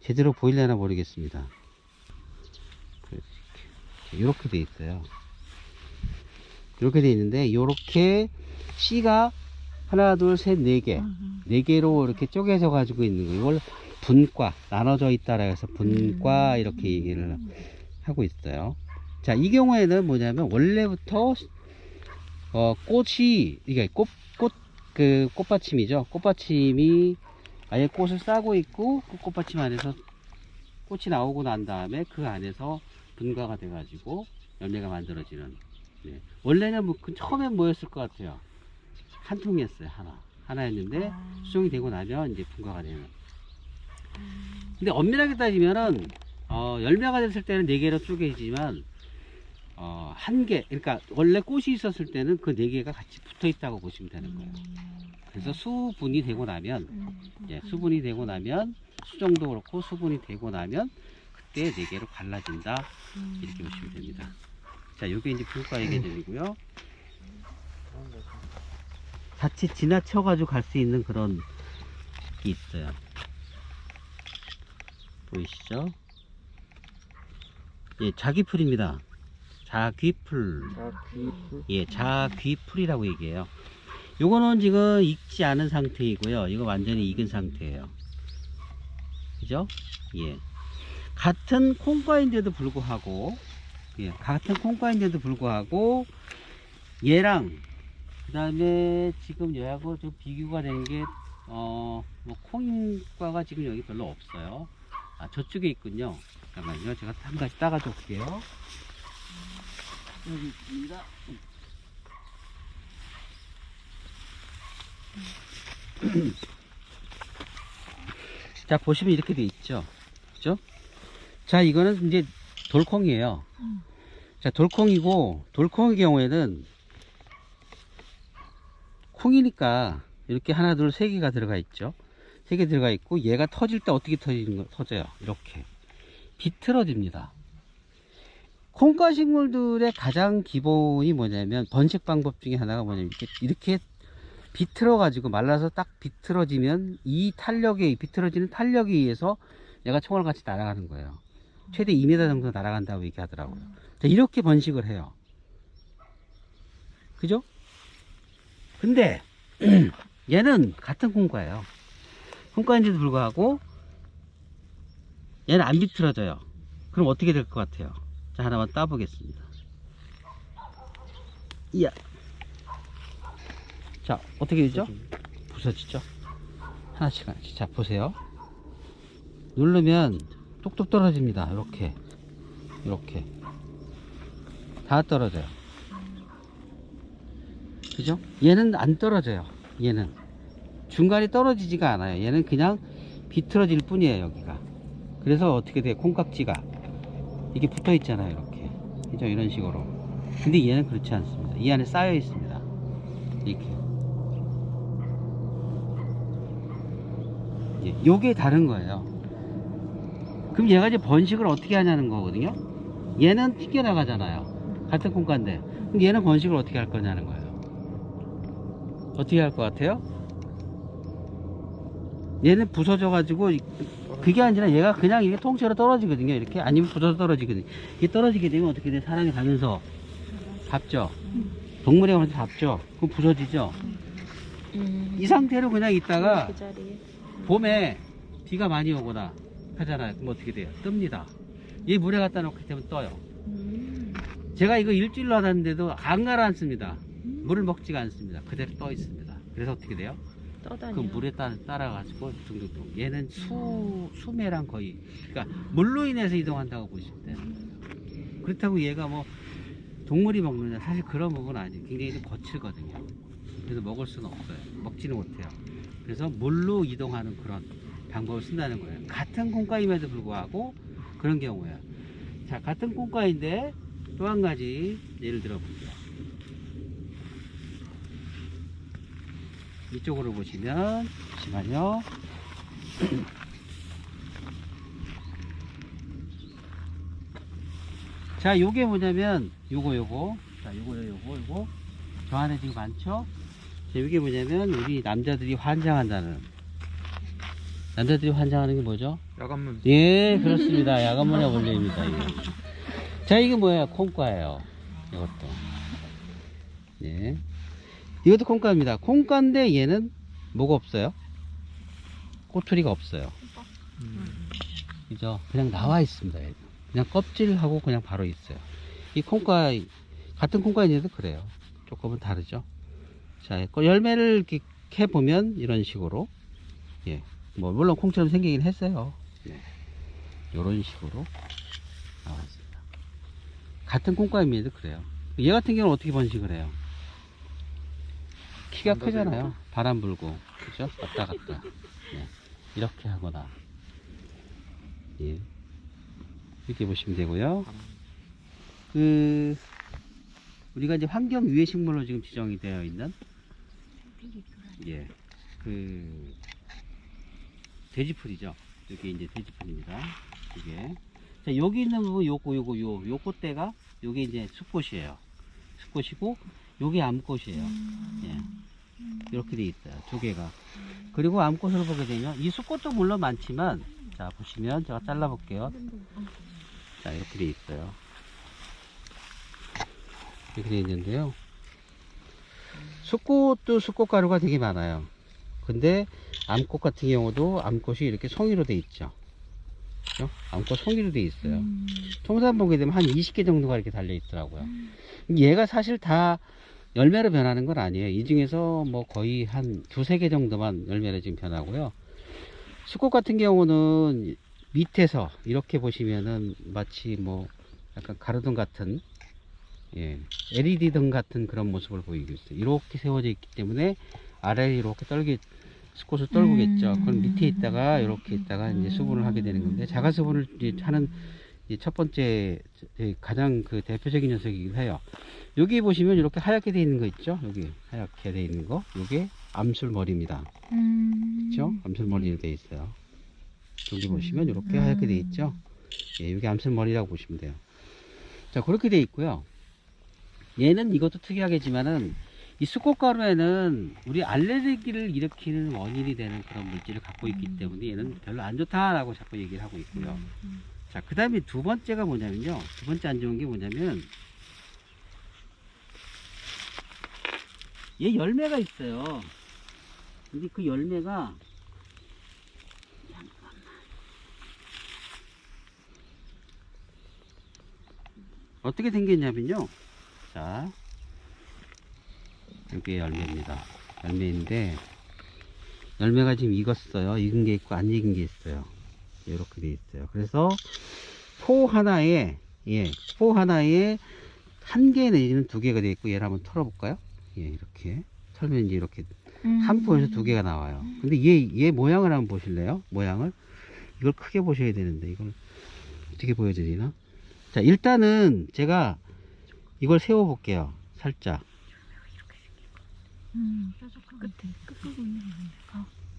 제대로 보이려나 모르겠습니다. 이렇게 돼 있어요. 이렇게 돼 있는데, 이렇게 씨가 하나, 둘, 셋, 네 개로 이렇게 쪼개져 가지고 있는 거. 이걸 분과 나눠져 있다라 해서 분과 이렇게 얘기를 하고 있어요. 자, 이 경우에는 뭐냐면 원래부터 꽃이 이게 꽃받침이죠. 꽃받침이 아예 꽃을 싸고 있고, 그 꽃받침 안에서 꽃이 나오고 난 다음에 그 안에서 분가가 돼 가지고 열매가 만들어지는. 네. 원래는 처음엔 뭐였을 것 같아요? 한 통이었어요. 하나였는데 수정이 되고 나면 이제 분가가 되는. 근데 엄밀하게 따지면은 열매가 됐을 때는 4개로 쪼개지만 한 개, 그러니까 원래 꽃이 있었을 때는 그 네 개가 같이 붙어 있다고 보시면 되는 거예요. 그래서 수분이 되고 나면, 수분이 되고 나면, 수정도 그렇고 수분이 되고 나면 그때 네 개로 갈라진다. 이렇게 보시면 됩니다. 자, 요게 이제 분과의 개념이고요. 자칫 지나쳐가지고 갈 수 있는 그런 게 있어요. 보이시죠? 예, 자귀풀입니다. 자귀풀. 예, 자귀풀이라고 얘기해요. 요거는 지금 익지 않은 상태이고요. 이거 완전히 익은 상태예요. 그죠? 예. 같은 콩과인데도 불구하고, 예, 같은 콩과인데도 불구하고, 얘랑, 그 다음에 지금 얘하고 좀 비교가 되는 게, 뭐 콩과가 지금 여기 별로 없어요. 아, 저쪽에 있군요. 잠깐만요. 제가 한 가지 따가져 올게요. 여기 있습니다. 자, 보시면 이렇게 돼 있죠. 그죠? 자, 이거는 이제 돌콩이에요. 자, 돌콩이고, 돌콩의 경우에는 콩이니까 이렇게 하나, 둘, 세 개가 들어가 있죠. 세 개 들어가 있고, 얘가 터질 때 어떻게 터져요? 이렇게. 비틀어집니다. 콩과 식물들의 가장 기본이 뭐냐면, 번식 방법 중에 하나가 뭐냐면, 이렇게 비틀어 가지고 말라서 딱 비틀어지면 이 탄력에, 비틀어지는 탄력에 의해서 얘가 총알 같이 날아가는 거예요. 최대 2m 정도 날아간다고 얘기하더라고요. 자, 이렇게 번식을 해요. 그죠? 근데 얘는 같은 콩과예요. 콩과인데도 불구하고 얘는 안 비틀어져요. 그럼 어떻게 될 것 같아요? 자, 하나만 따보겠습니다. 이야. 자, 어떻게 되죠? 부서지죠? 하나씩 하나씩. 자, 보세요. 누르면 뚝뚝 떨어집니다. 이렇게. 이렇게. 다 떨어져요. 그죠? 얘는 안 떨어져요. 얘는. 중간에 떨어지지가 않아요. 얘는 그냥 비틀어질 뿐이에요, 여기가. 그래서 어떻게 돼요? 콩깍지가. 이게 붙어 있잖아요, 이렇게. 그죠? 이런 식으로. 근데 얘는 그렇지 않습니다. 이 안에 쌓여 있습니다. 이렇게. 요게 다른 거예요. 그럼 얘가 이제 번식을 어떻게 하냐는 거거든요. 얘는 튀겨나가잖아요. 같은 콩가인데. 그럼 얘는 번식을 어떻게 할 거냐는 거예요. 어떻게 할 것 같아요? 얘는 부서져 가지고 그게 아니라 얘가 그냥 이게 통째로 떨어지거든요. 이렇게. 아니면 부서져 떨어지거든요. 이게 떨어지게 되면 어떻게 돼? 사람이 가면서 밟죠. 동물이 가면서 밟죠. 그럼 부서지죠. 이 상태로 그냥 있다가 그 자리에. 봄에 비가 많이 오거나 하잖아요. 그럼 어떻게 돼요? 뜹니다. 얘 물에 갖다 놓기 때문에 떠요. 제가 이거 일주일 놔뒀는데도 안 가라앉습니다. 물을 먹지가 않습니다. 그대로 떠 있습니다. 그래서 어떻게 돼요? 떠다녀. 그 물에 따라가지고 둥둥둥. 얘는 수매랑 거의, 그러니까 물로 인해서 이동한다고 보시면 돼요. 그렇다고 얘가 뭐 동물이 먹느냐? 사실 그런 먹은 아니에요. 굉장히 좀 거칠거든요. 그래서 먹을 수는 없어요. 먹지는 못해요. 그래서 물로 이동하는 그런 방법을 쓴다는 거예요. 같은 콩가임에도 불구하고 그런 경우에요. 자, 같은 콩가인데 또 한 가지 예를 들어 볼게요. 이쪽으로 보시면, 잠시만요. 자, 요게 뭐냐면, 요거. 자, 요거. 저 안에 지금 많죠? 자, 이게 뭐냐면 우리 남자들이 환장한다는, 남자들이 환장하는 게 뭐죠? 야간문. 예, 그렇습니다. 야간문화 원료입니다. 이게. 자, 이게 뭐예요? 콩과예요. 이것도. 예. 이것도 콩과입니다. 콩과인데 얘는 뭐가 없어요? 꼬투리가 없어요. 그죠? 그냥 나와 있습니다. 얘는. 그냥 껍질하고 그냥 바로 있어요. 이 콩과, 같은 콩과인데도 그래요. 조금은 다르죠. 자, 열매를 이렇게 캐보면 이런 식으로, 예, 뭐 물론 콩처럼 생기긴 했어요. 예, 이런 식으로 나왔습니다. 같은 콩과임에도 그래요. 얘 같은 경우는 어떻게 번식을 해요? 키가 크잖아요. 바람 불고, 그죠? 왔다 갔다. 예, 이렇게 하거나, 예, 이렇게 보시면 되고요. 우리가 이제 환경 유해 식물로 지금 지정이 되어 있는 예, 그 돼지풀이죠. 여기 이제 돼지풀입니다. 이게 자 여기 있는 부분 요거 꽃대가 요게 이제 숫꽃이에요. 숫꽃이고 요게 암꽃이에요. 예, 이렇게 돼 있어요. 두 개가. 그리고 암꽃을 보게 되면 이 숫꽃도 물론 많지만 자 보시면 제가 잘라 볼게요. 자 이렇게 돼 있어요. 이렇게 돼 있는데요. 숫꽃도 숫꽃가루가 되게 많아요. 근데 암꽃 같은 경우도 암꽃이 이렇게 송이로 돼 있죠. 그죠? 암꽃 송이로 돼 있어요. 통산 보게 되면 한 20개 정도가 이렇게 달려 있더라고요. 얘가 사실 다 열매로 변하는 건 아니에요. 이 중에서 뭐 거의 한 두세 개 정도만 열매로 지금 변하고요. 숫꽃 같은 경우는 밑에서 이렇게 보시면은 마치 뭐 약간 가로등 같은 예, LED 등 같은 그런 모습을 보이고 있어요. 이렇게 세워져 있기 때문에 아래에 이렇게 숫꽃을 떨구겠죠. 그럼 밑에 있다가 이렇게 있다가 이제 수분을 하게 되는 건데 자가 수분을 이제 하는 첫 번째 가장 그 대표적인 녀석이기도 해요. 여기 보시면 이렇게 하얗게 되어 있는 거 있죠. 여기 하얗게 되어 있는 거, 이게 암술머리입니다. 그렇죠? 암술머리로 되어 있어요. 여기 보시면 이렇게 하얗게 되어 있죠. 예, 이게 암술머리라고 보시면 돼요. 자, 그렇게 되어 있고요. 얘는 이것도 특이하겠지만은 이 숫꽃가루에는 우리 알레르기를 일으키는 원인이 되는 그런 물질을 갖고 있기 때문에 얘는 별로 안 좋다라고 자꾸 얘기를 하고 있고요. 자, 그 다음에 두 번째가 뭐냐면요. 두 번째 안 좋은 게 뭐냐면 얘 열매가 있어요. 근데 그 열매가 어떻게 생겼냐면요. 자, 이게 열매입니다. 열매인데 열매가 지금 익었어요. 익은 게 있고 안 익은 게 있어요. 이렇게 돼 있어요. 그래서 포 하나에 한 개 내지는 두 개가 돼 있고 얘를 한번 털어볼까요? 예, 이렇게 털면 이제 이렇게 한 포에서 두 개가 나와요. 근데 얘 모양을 한번 보실래요? 모양을 이걸 크게 보셔야 되는데 이걸 어떻게 보여드리나? 자, 일단은 제가 이걸 세워 볼게요. 살짝.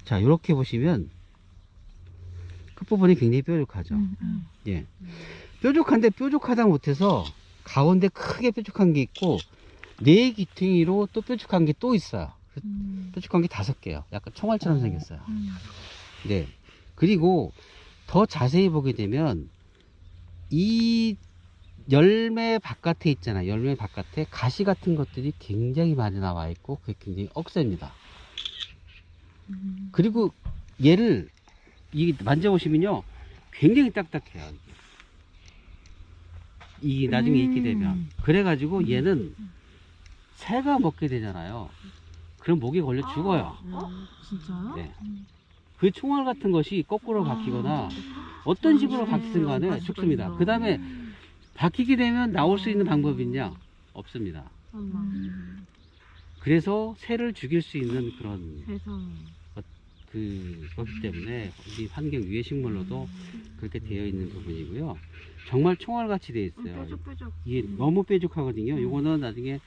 자, 이렇게 보시면 끝부분이 굉장히 뾰족하죠. 예. 뾰족한데 뾰족하다 못해서 가운데 크게 뾰족한 게 있고 네 귀퉁이로 또 뾰족한 게 또 있어요. 뾰족한 게 5개요. 약간 총알처럼 생겼어요. 네. 그리고 더 자세히 보게 되면 이 열매 바깥에 있잖아요. 열매 바깥에 가시 같은 것들이 굉장히 많이 나와 있고 그게 굉장히 억셉니다. 그리고 얘를 만져보시면요 굉장히 딱딱해요. 이게 나중에 익게 되면 그래가지고 얘는 새가 먹게 되잖아요. 그럼 목에 걸려 죽어요. 진짜요? 네. 그 총알 같은 것이 거꾸로 박히거나 어떤 식으로 박히든 간에 죽습니다. 그 다음에 박히게 되면 나올 수 있는 방법이 있냐? 없습니다. 그래서 새를 죽일 수 있는 그런 거기 때문에 이 환경 유해 식물로도 그렇게 되어 있는 부분이고요. 정말 총알같이 되어 있어요. 이게 너무 뾰족하거든요. 이거는 나중에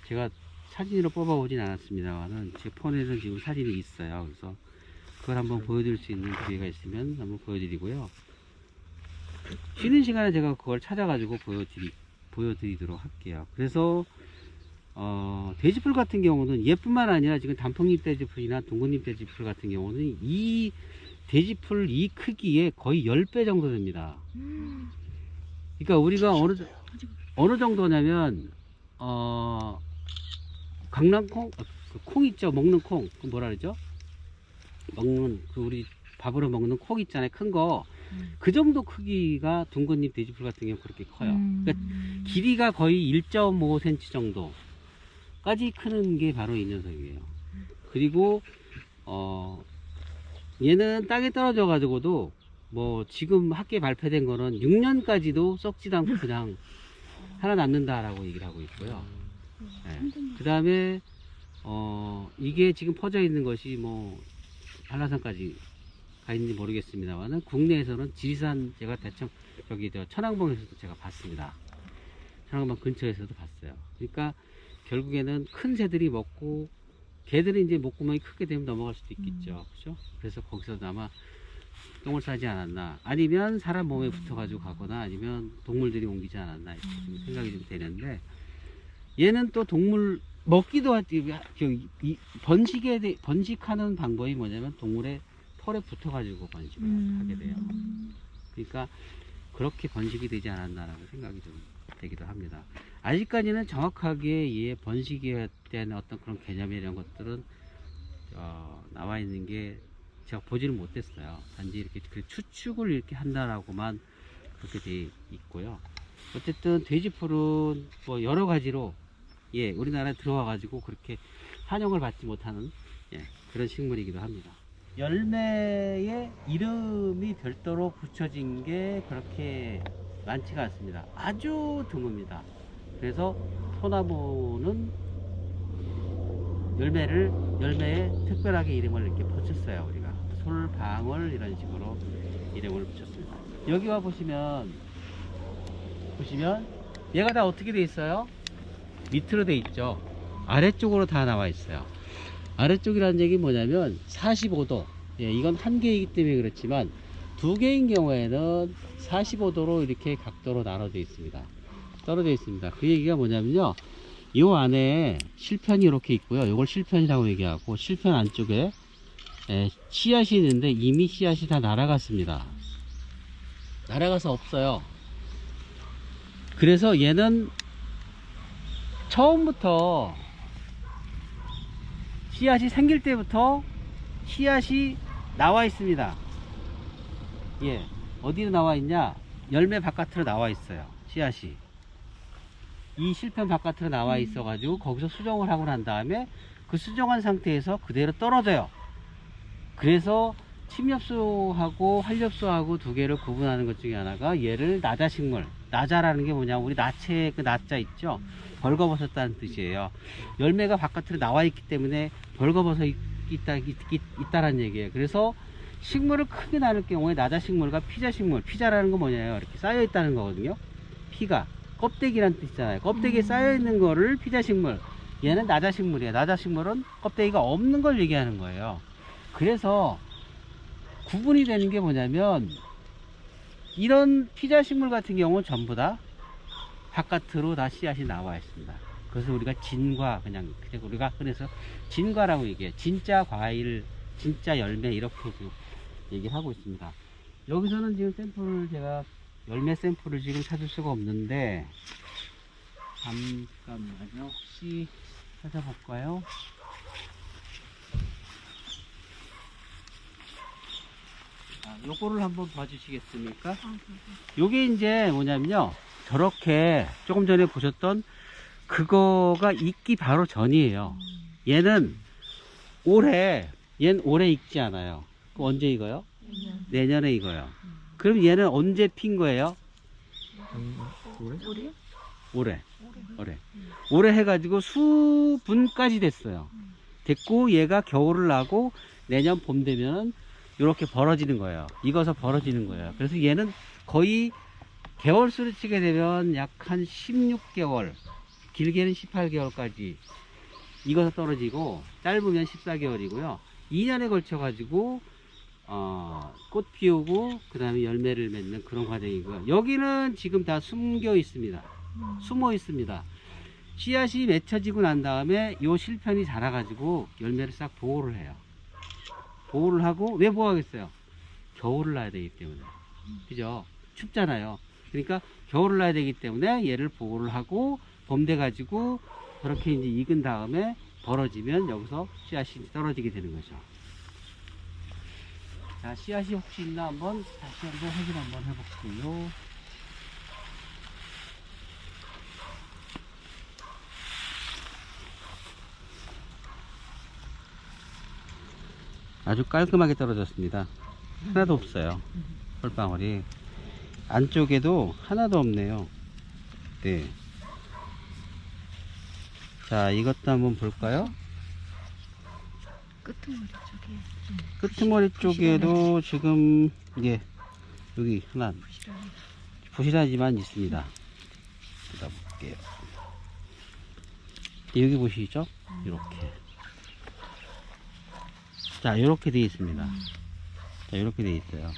제가 사진으로 뽑아 오진 않았습니다만은 제 폰에는 지금 사진이 있어요. 그래서 그걸 한번 보여드릴 수 있는 기회가 있으면 한번 보여드리고요. 쉬는 시간에 제가 그걸 찾아가지고 보여드리도록 할게요. 그래서 돼지풀 같은 경우는 얘뿐만 아니라 지금 단풍잎 돼지풀이나 둥근잎 돼지풀 같은 경우는 이 돼지풀 이 크기에 거의 10배 정도 됩니다. 그러니까 우리가 어느 정도냐면 강낭콩 그 콩 있죠. 먹는 콩 그 뭐라 그러죠? 먹는 그 우리 밥으로 먹는 콩 있잖아요. 큰 거 그 정도 크기가 둥근잎 돼지풀 같은 경우 그렇게 커요. 그러니까 길이가 거의 1.5cm 정도까지 크는 게 바로 이 녀석이에요. 그리고 얘는 땅에 떨어져 가지고도 뭐 지금 학계에 발표된 거는 6년까지도 썩지도 않고 그냥 하나 남는다라고 얘기를 하고 있고요. 네. 그 다음에 이게 지금 퍼져 있는 것이 뭐 한라산까지 가 있는지 모르겠습니다만은 국내에서는 지리산 제가 대청 여기 천왕봉에서도 제가 봤습니다. 창원방 근처에서도 봤어요. 그러니까 결국에는 큰 새들이 먹고 개들이 이제 목구멍이 크게 되면 넘어갈 수도 있겠죠. 그죠? 그래서 거기서 아마 똥을 싸지 않았나, 아니면 사람 몸에 붙어가지고 가거나, 아니면 동물들이 옮기지 않았나 이렇게 좀 생각이 좀 되는데, 얘는 또 동물 먹기도 하지. 번식하는 방법이 뭐냐면 동물의 털에 붙어가지고 번식을 하게 돼요. 그러니까 그렇게 번식이 되지 않았나라고 생각이 좀 되기도 합니다. 아직까지는 정확하게 얘 번식에 대한 어떤 그런 개념 이런 것들은 나와 있는 게 제가 보지를 못했어요. 단지 이렇게 그 추측을 이렇게 한다라고만 그렇게 돼 있고요. 어쨌든 돼지풀은 뭐 여러 가지로 예, 우리나라에 들어와 가지고 그렇게 환영을 받지 못하는 예, 그런 식물이기도 합니다. 열매에 이름이 별도로 붙여진 게 그렇게 많지가 않습니다. 아주 드뭅니다. 그래서 소나무는 열매에 특별하게 이름을 이렇게 붙였어요. 우리가 솔방울 이런 식으로 이름을 붙였습니다. 여기 와 보시면 얘가 다 어떻게 돼 있어요? 밑으로 돼 있죠. 아래쪽으로 다 나와 있어요. 아래쪽이라는 얘기 뭐냐면 45도. 예, 이건 한 개이기 때문에 그렇지만 두 개인 경우에는 45도로 이렇게 각도로 나눠져 있습니다. 떨어져 있습니다. 그 얘기가 뭐냐면요, 이 안에 실편이 이렇게 있고요. 이걸 실편이라고 얘기하고, 실편 안쪽에 씨앗이 있는데 이미 씨앗이 다 날아갔습니다. 날아가서 없어요. 그래서 얘는 처음부터 씨앗이 생길 때부터 씨앗이 나와 있습니다. 예, 어디로 나와 있냐? 열매 바깥으로 나와 있어요. 씨앗이 이 실편 바깥으로 나와 있어 가지고 거기서 수정을 하고 난 다음에 그 수정한 상태에서 그대로 떨어져요. 그래서 침엽수하고 활엽수하고 두 개를 구분하는 것 중에 하나가 얘를 나자식물, 나자라는 게 뭐냐, 우리 나체 그 나자 있죠, 벌거벗었다는 뜻이에요. 열매가 바깥으로 나와 있기 때문에 벌거벗어 있다라는 얘기예요. 그래서 식물을 크게 나눌 경우에 나자식물과 피자식물, 피자라는 건 뭐냐요, 이렇게 쌓여 있다는 거거든요. 피가 껍데기란 뜻이잖아요. 껍데기에 쌓여 있는 거를 피자식물, 얘는 나자식물이에요. 나자식물은 껍데기가 없는 걸 얘기하는 거예요. 그래서 구분이 되는 게 뭐냐면, 이런 피자식물 같은 경우는 전부 다 바깥으로 다 씨앗이 나와 있습니다. 그래서 우리가 진과, 그냥 우리가 그래서 진과라고 얘기해요. 진짜 과일, 진짜 열매, 이렇게 지금 얘기를 하고 있습니다. 여기서는 지금 샘플을 제가 열매 샘플을 지금 찾을 수가 없는데, 잠깐만요. 혹시 찾아볼까요? 요거를 한번 봐주시겠습니까? 요게 이제 뭐냐면요, 저렇게 조금 전에 보셨던 그거가 익기 바로 전이에요. 얘는 얘는 올해 익지 않아요. 그럼 언제 익어요? 내년에 익어요. 그럼 얘는 언제 핀 거예요? 올해 해가지고 수분까지 됐어요. 됐고 얘가 겨울을 나고 내년 봄 되면은 이렇게 벌어지는 거예요. 익어서 벌어지는 거예요. 그래서 얘는 거의 개월수를 치게 되면 약 한 16개월, 길게는 18개월까지 익어서 떨어지고, 짧으면 14개월이고요. 2년에 걸쳐 가지고 꽃 피우고 그 다음에 열매를 맺는 그런 과정이고요. 여기는 지금 다 숨겨 있습니다. 숨어 있습니다. 씨앗이 맺혀지고 난 다음에 요 실편이 자라 가지고 열매를 싹 보호를 해요. 보호를 하고, 왜 보호하겠어요? 겨울을 나야 되기 때문에. 그죠? 춥잖아요. 그러니까 겨울을 나야 되기 때문에 얘를 보호를 하고, 봄 돼 가지고 저렇게 이제 익은 다음에 벌어지면 여기서 씨앗이 떨어지게 되는 거죠. 자, 씨앗이 혹시 있나 한번 다시 한번 확인 한번 해볼게요. 아주 깔끔하게 떨어졌습니다. 하나도 없어요. 솔방울이 안쪽에도 하나도 없네요. 네. 자, 이것도 한번 볼까요? 끄트머리 쪽에도 지금 예, 여기 하나 부실하지만 있습니다. 뜯어볼게요. 여기 보시죠? 이렇게. 자, 이렇게 되어 있습니다. 자, 이렇게 되어 있어요.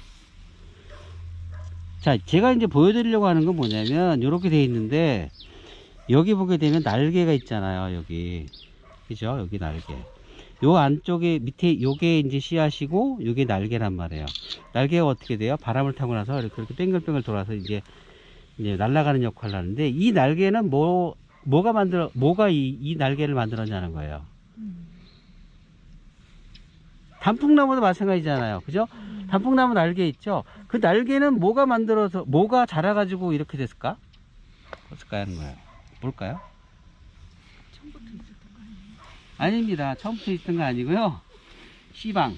자, 제가 이제 보여드리려고 하는 건 뭐냐면, 이렇게 되어 있는데, 여기 보게 되면 날개가 있잖아요, 여기. 그죠? 여기 날개. 요 안쪽에, 밑에, 요게 이제 씨앗이고, 요게 날개란 말이에요. 날개가 어떻게 돼요? 바람을 타고 나서 이렇게 뱅글뱅글 돌아서 이제 날아가는 역할을 하는데, 이 날개는 뭐가 이 날개를 만들었냐는 거예요. 단풍나무도 마찬가지잖아요. 그죠? 단풍나무 날개 있죠? 그 날개는 뭐가 자라가지고 이렇게 됐을까? 어떨까 하는 거예요. 뭘까요? 처음부터 있었던 거 아니에요? 아닙니다. 처음부터 있던 거 아니고요. 시방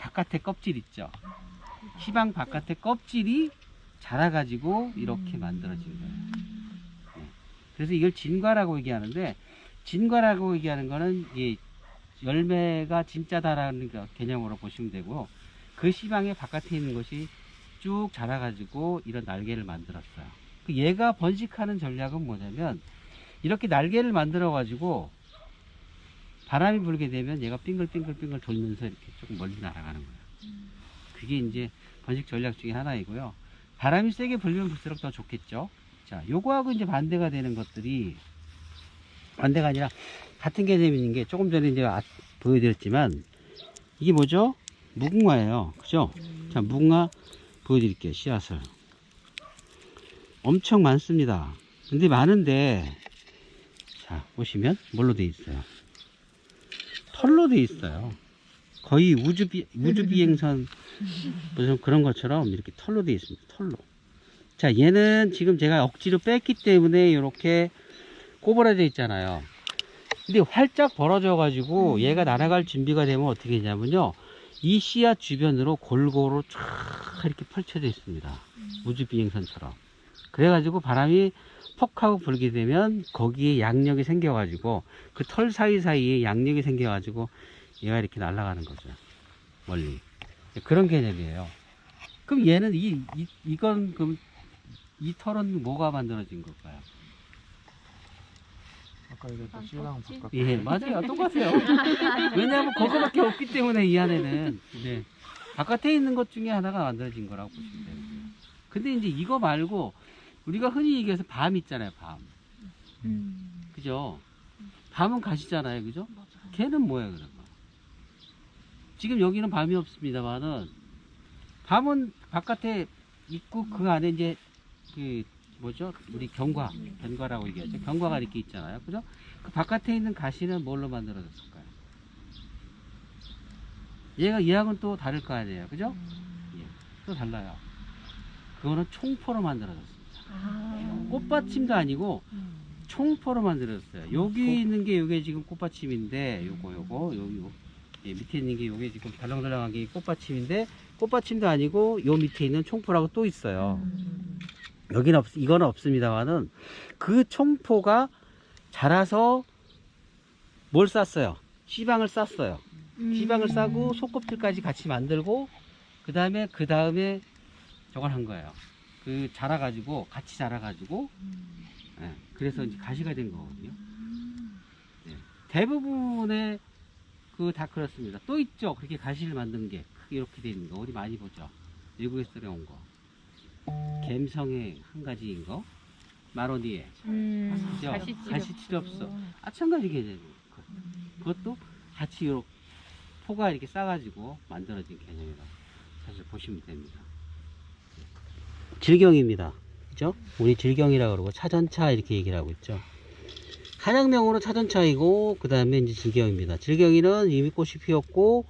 바깥에 껍질 있죠? 시방 바깥에 껍질이 자라가지고 이렇게 만들어진 거예요. 네. 그래서 이걸 진과라고 얘기하는데, 진과라고 얘기하는 거는 이 열매가 진짜다라는 개념으로 보시면 되고, 그 시방의 바깥에 있는 것이 쭉 자라가지고 이런 날개를 만들었어요. 얘가 번식하는 전략은 뭐냐면, 이렇게 날개를 만들어 가지고 바람이 불게 되면 얘가 빙글빙글 돌면서 이렇게 조금 멀리 날아가는 거예요. 그게 이제 번식 전략 중에 하나이고요. 바람이 세게 불면 불수록 더 좋겠죠. 자, 요거하고 이제 반대가 되는 것들이, 반대가 아니라 같은 개념이 있는 게, 조금 전에 이제 보여드렸지만, 이게 뭐죠? 무궁화예요. 그죠? 자, 무궁화 보여드릴게요. 씨앗을. 엄청 많습니다. 근데 많은데, 자, 보시면 뭘로 돼 있어요? 털로 돼 있어요. 거의 우주비행선 무슨 그런 것처럼 이렇게 털로 돼 있습니다. 털로. 자, 얘는 지금 제가 억지로 뺐기 때문에 이렇게 꼬부라져 있잖아요. 근데 활짝 벌어져 가지고 얘가 날아갈 준비가 되면 어떻게 되냐면요, 이 씨앗 주변으로 골고루 쫙 이렇게 펼쳐져 있습니다. 우주비행선처럼. 그래가지고 바람이 퍽 하고 불게 되면 거기에 양력이 생겨가지고, 그 털 사이사이에 양력이 생겨가지고 얘가 이렇게 날아가는 거죠. 멀리. 그런 개념이에요. 그럼 얘는 이건 그럼 이 털은 뭐가 만들어진 걸까요? 아까 얘기했던 씨랑 바깥. 예, 맞아요. 똑같아요. 왜냐하면 그거밖에 없기 때문에 이 안에는. 네. 바깥에 있는 것 중에 하나가 만들어진 거라고 보시면 돼요. 근데 이제 이거 말고 우리가 흔히 얘기해서 밤 있잖아요, 밤. 그죠? 밤은 가시잖아요, 그죠? 걔는 뭐예요, 그런 거? 지금 여기는 밤이 없습니다만은, 밤은 바깥에 있고 그 안에 이제 그 뭐죠? 우리 견과라고 얘기하죠. 견과가 이렇게 있잖아요, 그죠? 그 바깥에 있는 가시는 뭘로 만들어졌을까요? 얘하고는 또 다를 거 아니에요, 그죠? 예, 또 달라요. 그거는 총포로 만들어졌습니다. 꽃받침도 아니고 총포로 만들어졌어요. 여기 있는 게 요게 지금 꽃받침인데, 요거 예, 밑에 있는 게 요게 지금 달랑달랑한 게 꽃받침인데, 꽃받침도 아니고 요 밑에 있는 총포라고 또 있어요. 여기는 이거는 없습니다만은, 그 총포가 자라서 뭘 쌌어요? 씨방을 쌌어요. 씨방을 싸고 속껍질까지 같이 만들고, 그 다음에 저걸 한 거예요. 그 같이 자라가지고, 예, 그래서 이제 가시가 된 거거든요. 예, 대부분의 다 그렇습니다. 또 있죠, 그렇게 가시를 만든 게 크게 이렇게 돼 있는 거. 어디 많이 보죠. 미국에서 들여온 거. 갬성의 한 가지인 거. 마로니에. 그죠? 가시치렵소. 마찬가지 개념이에요. 그것도 같이 이렇게 포가 이렇게 싸가지고 만들어진 개념이라고 사실 보시면 됩니다. 질경입니다. 그죠? 우리 질경이라고 그러고 차전차 이렇게 얘기를 하고 있죠. 한약명으로 차전차이고, 그 다음에 이제 질경입니다. 질경이는 이미 꽃이 피었고,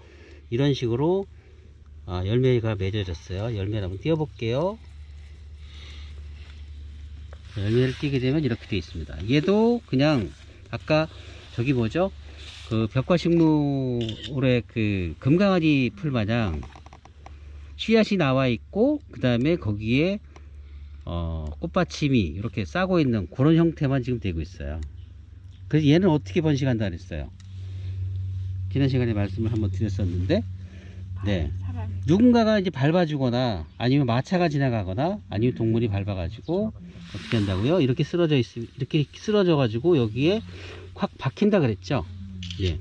이런 식으로 열매가 맺어졌어요. 열매를 한번 띄워볼게요. 열매를 띄게 되면 이렇게 되어 있습니다. 얘도 그냥 아까 저기 뭐죠? 그 벽화식물의 그 금강아지 풀 마냥 씨앗이 나와 있고, 그 다음에 거기에 꽃받침이 이렇게 싸고 있는 그런 형태만 지금 되고 있어요. 그래서 얘는 어떻게 번식한다 그랬어요? 지난 시간에 말씀을 한번 드렸었는데, 네. 사람이. 누군가가 이제 밟아주거나 아니면 마차가 지나가거나 아니면 동물이 밟아가지고 어떻게 한다고요? 이렇게 이렇게 쓰러져 가지고 여기에 확 박힌다 그랬죠. 예.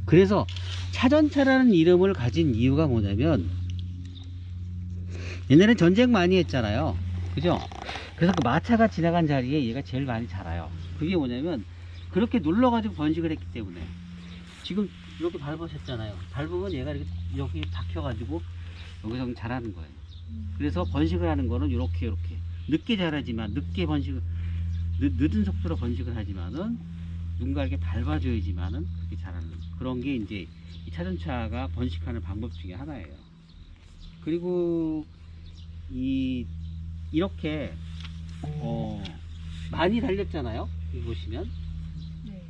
그래서 차전차라는 이름을 가진 이유가 뭐냐면 옛날엔 전쟁 많이 했잖아요. 그죠? 그래서 그 마차가 지나간 자리에 얘가 제일 많이 자라요. 그게 뭐냐면 그렇게 눌러가지고 번식을 했기 때문에. 지금 이렇게 밟으셨잖아요. 밟으면 얘가 이렇게 여기 박혀가지고 여기서 자라는 거예요. 그래서 번식을 하는 거는 이렇게 늦게 자라지만 늦게 번식을 늦은 속도로 번식을 하지만은 누군가 이렇게 밟아줘야지만은 그렇게 자라는 그런 게 이제 이 차전차가 번식하는 방법 중에 하나예요. 그리고 이렇게 많이 달렸잖아요. 여기 보시면 네.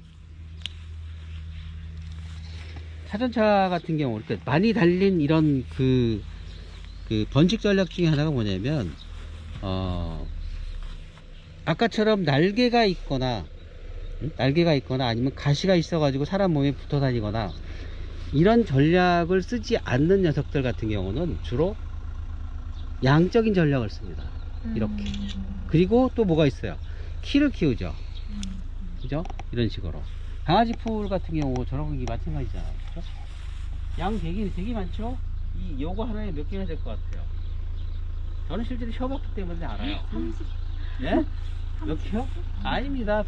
차전차 같은 경우 그러니까 많이 달린 이런 그 번식 전략 중에 하나가 뭐냐면 아까처럼 날개가 있거나 아니면 가시가 있어 가지고 사람 몸에 붙어 다니거나 이런 전략을 쓰지 않는 녀석들 같은 경우는 주로 양적인 전략을 씁니다. 이렇게. 그리고 또 뭐가 있어요? 키를 키우죠. 그죠? 이런 식으로. 강아지 풀 같은 경우 저런 게 마찬가지잖아요. 그죠? 양 되게 많죠? 요거 하나에 몇 개나 될 것 같아요? 저는 실제로 쉬어봤기 때문에 알아요. 30. 네? 몇 개요? 아닙니다.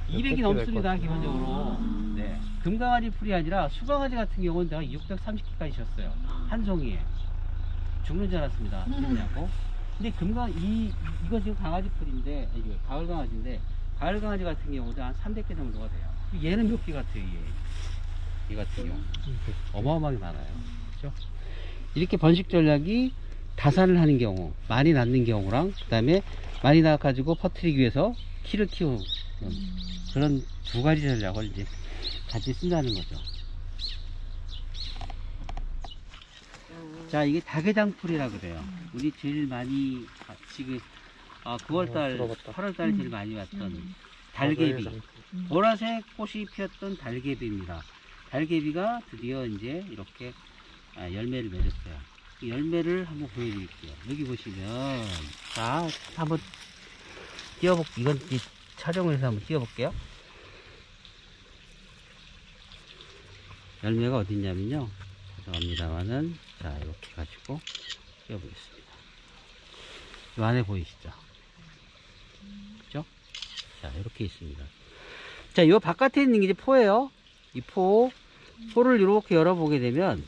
200이 넘습니다, 기본적으로. 네. 금강아지 풀이 아니라 수강아지 같은 경우는 내가 630개까지 쉬었어요. 한 송이에. 죽는 줄 알았습니다. 죽느냐고. 근데 이거 지금 강아지 풀인데, 이거 가을 강아지인데, 가을 강아지 같은 경우도 한 300개 정도가 돼요. 얘는 몇 개 같아요, 얘 같은 경우. 어마어마하게 많아요. 그죠? 이렇게 번식 전략이 다산을 하는 경우, 많이 낳는 경우랑, 그 다음에 많이 낳아가지고 퍼뜨리기 위해서 키를 키우는 그런 두 가지 전략을 이제 같이 쓴다는 거죠. 자, 이게 다개장풀이라 그래요. 우리 제일 많이 지금 9월달, 들어봤다. 8월달에 제일 많이 왔던 달개비. 보라색 꽃이 피었던 달개비입니다. 달개비가 드디어 이제 이렇게 열매를 맺었어요. 이 열매를 한번 보여드릴게요. 여기 보시면, 자, 한번 이건 촬영을 해서 한번 띄워볼게요. 열매가 어디 있냐면요. 죄송합니다만은, 자, 이렇게 가지고 띄워보겠습니다. 이 안에 보이시죠? 그죠? 자, 이렇게 있습니다. 자, 이 바깥에 있는 게 이제 포예요. 이 포를 이렇게 열어보게 되면,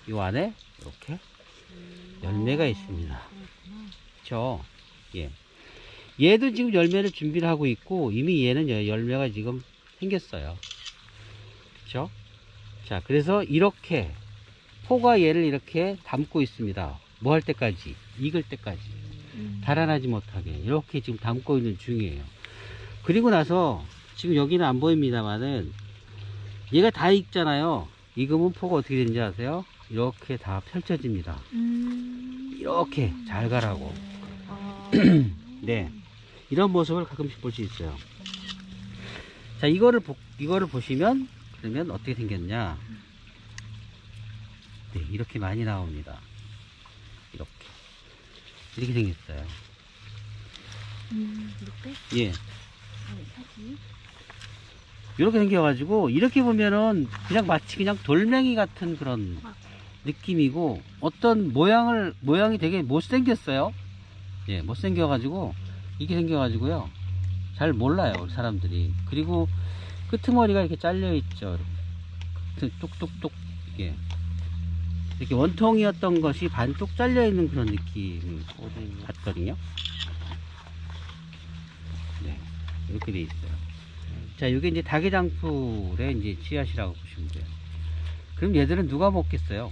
이 안에 이렇게 열매가 있습니다. 그쵸? 예. 얘도 지금 열매를 준비를 하고 있고, 이미 얘는 열매가 지금 생겼어요. 그쵸? 자, 그래서 이렇게, 포가 얘를 이렇게 담고 있습니다. 뭐 할 때까지? 익을 때까지. 달아나지 못하게. 이렇게 지금 담고 있는 중이에요. 그리고 나서, 지금 여기는 안 보입니다만은, 얘가 다 익잖아요. 익으면 포가 어떻게 되는지 아세요? 이렇게 다 펼쳐집니다. 이렇게 잘 가라고. 네. 이런 모습을 가끔씩 볼 수 있어요. 자, 이거를 보시면, 그러면 어떻게 생겼냐. 네, 이렇게 많이 나옵니다. 이렇게 생겼어요. 이렇게? 예. 사진. 이렇게 생겨가지고, 이렇게 보면은, 그냥 마치 그냥 돌멩이 같은 그런 느낌이고, 어떤 모양이 되게 못생겼어요. 예, 못생겨가지고, 이렇게 생겨가지고요. 잘 몰라요, 우리 사람들이. 그리고 끄트머리가 이렇게 잘려있죠. 이렇게 뚝뚝뚝, 이렇게 원통이었던 것이 반뚝 잘려있는 그런 느낌 같거든요. 네, 이렇게 돼 있어요. 자, 이게 이제 다개장풀의 이제 씨앗이라고 보시면 돼요. 그럼 얘들은 누가 먹겠어요?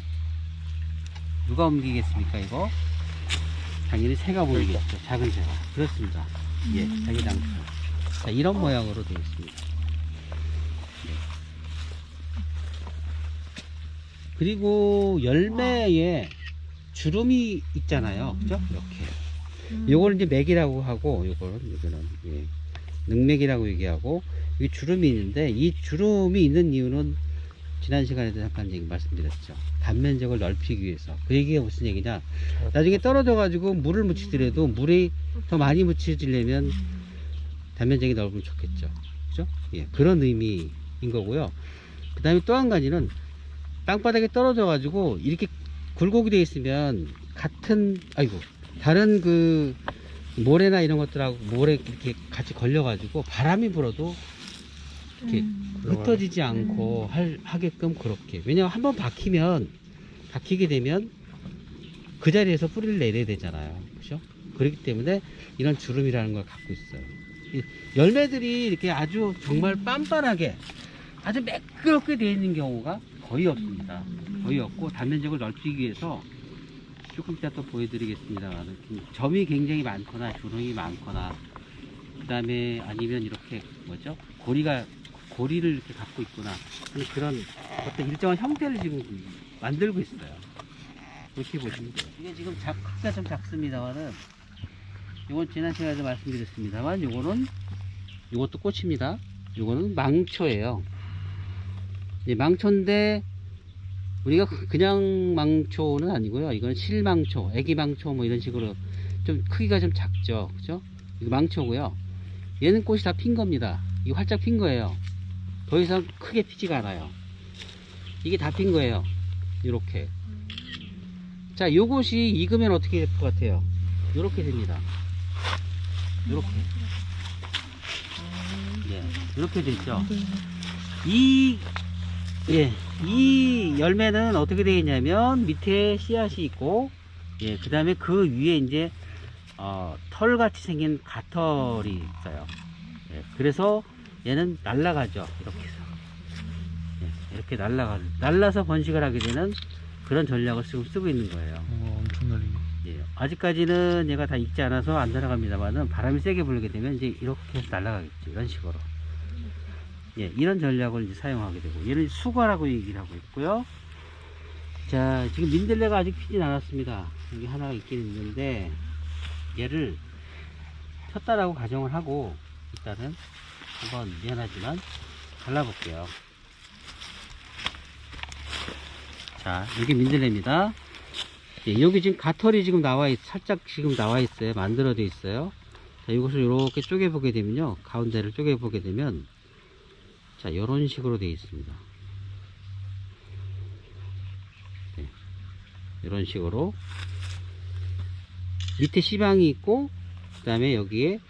누가 옮기겠습니까, 이거? 당연히 새가 보이겠죠. 작은 새가. 그렇습니다. 예, 다개장풀. 자, 이런 모양으로 되어 있습니다. 네. 그리고 열매에 주름이 있잖아요. 그죠? 이렇게. 요거는 이제 맥이라고 하고, 요거는, 예, 능맥이라고 얘기하고, 이 주름이 있는데, 이 주름이 있는 이유는 지난 시간에도 잠깐 얘기 말씀드렸죠. 단면적을 넓히기 위해서. 그 얘기가 무슨 얘기냐? 나중에 떨어져 가지고 물을 묻히더라도 물이 더 많이 묻혀지려면 단면적이 넓으면 좋겠죠. 그죠? 예, 그런 의미인 거고요. 그 다음에 또 한 가지는 땅바닥에 떨어져 가지고 이렇게 굴곡이 되어 있으면 다른 그 모래나 이런 것들하고 모래 이렇게 같이 걸려 가지고 바람이 불어도 이렇게 흩어지지 않고 하게끔 그렇게. 왜냐면 한번 박히게 되면 그 자리에서 뿌리를 내려야 되잖아요. 그죠? 그렇기 때문에 이런 주름이라는 걸 갖고 있어요. 이 열매들이 이렇게 아주 정말 빤빤하게 아주 매끄럽게 되어 있는 경우가 거의 없습니다. 거의 없고, 단면적을 넓히기 위해서 조금 이따 또 보여드리겠습니다. 점이 굉장히 많거나 주름이 많거나, 그 다음에 아니면 이렇게 고리를 이렇게 갖고 있거나 하는 그런 어떤 일정한 형태를 지금 만들고 있어요. 그렇게 보시면 돼요. 이게 지금 크기가 좀 작습니다만은, 이건 지난 시간에도 말씀드렸습니다만, 이것도 꽃입니다. 이거는 망초예요. 이 망초인데 우리가 그냥 망초는 아니고요. 이건 실망초, 애기망초 뭐 이런 식으로 좀 크기가 좀 작죠. 그죠? 이거 망초고요. 얘는 꽃이 다 핀 겁니다. 이거 활짝 핀 거예요. 더 이상 크게 피지가 않아요. 이게 다 핀 거예요. 이렇게. 자, 요것이 익으면 어떻게 될 것 같아요? 이렇게 됩니다. 이렇게. 예, 이렇게 되죠. 이 열매는 어떻게 되어 있냐면 밑에 씨앗이 있고, 예, 그 다음에 그 위에 이제 털같이 생긴 가털이 있어요. 예, 그래서 얘는 날아가죠. 이렇게 해서. 예, 이렇게 날라서 번식을 하게 되는 그런 전략을 지금 쓰고 있는 거예요. 엄청 날리네. 예, 아직까지는 얘가 다 익지 않아서 안 날아갑니다만은, 바람이 세게 불게 되면 이제 이렇게 해서 날아가겠죠. 이런 식으로. 예, 이런 전략을 이제 사용하게 되고, 얘는 수거라고 얘기를 하고 있고요. 자, 지금 민들레가 아직 피진 않았습니다. 여기 하나가 있긴 있는데, 얘를 폈다라고 가정을 하고, 일단은 한번 미안하지만 잘라볼게요. 자, 여기 민들레입니다. 예, 여기 지금 가털이 지금 살짝 지금 나와 있어요. 만들어져 있어요. 자, 이것을 이렇게 쪼개보게 되면요. 가운데를 쪼개보게 되면, 자, 이런 식으로 되어 있습니다. 네, 이런 식으로 밑에 씨방이 있고, 그 다음에 여기에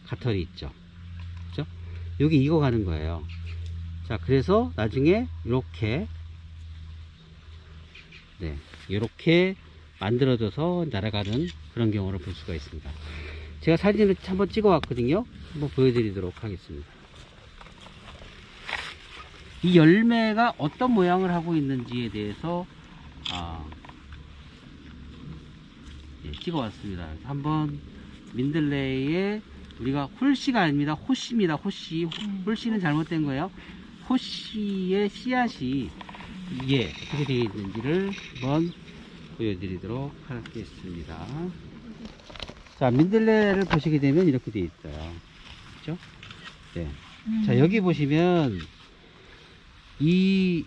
가털이 있죠. 그죠? 여기 익어가는 거예요. 자, 그래서 나중에 이렇게, 네, 이렇게 만들어져서 날아가는 그런 경우를 볼 수가 있습니다. 제가 사진을 한번 찍어 왔거든요. 한번 보여드리도록 하겠습니다. 이 열매가 어떤 모양을 하고 있는지에 대해서 찍어 왔습니다. 한번 민들레의, 우리가 홀씨가 아닙니다. 호씨입니다. 호씨. 홀씨는 잘못된 거예요. 호씨의 씨앗이 이게 어떻게 되어 있는지를 한번 보여드리도록 하겠습니다. 자, 민들레를 보시게 되면 이렇게 되어 있어요. 그렇죠? 네. 자, 여기 보시면 이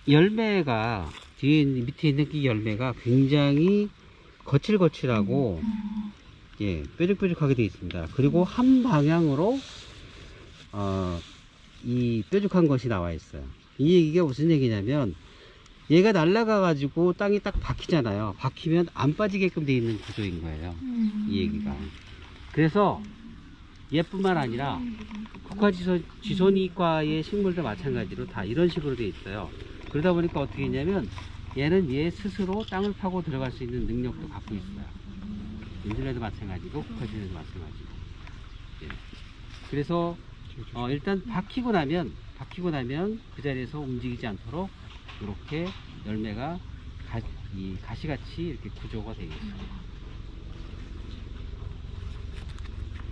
열매가 밑에 있는 이 열매가 굉장히 거칠거칠하고, 예, 뾰족뾰족하게 되어 있습니다. 그리고 한 방향으로 이 뾰족한 것이 나와 있어요. 이 얘기가 무슨 얘기냐면, 얘가 날아가 가지고 땅이 딱 박히잖아요. 박히면 안 빠지게끔 되어 있는 구조인 거예요. 이 얘기가. 그래서 얘뿐만 아니라 국화지손이과의 식물도 마찬가지로 다 이런 식으로 되어 있어요. 그러다 보니까 어떻게 했냐면, 얘는 얘 스스로 땅을 파고 들어갈 수 있는 능력도 갖고 있어요. 민들레도 마찬가지고 국화지손도 마찬가지고. 예. 그래서 일단 박히고 나면 그 자리에서 움직이지 않도록 이렇게 열매가 가시같이 이렇게 구조가 되어 있어요.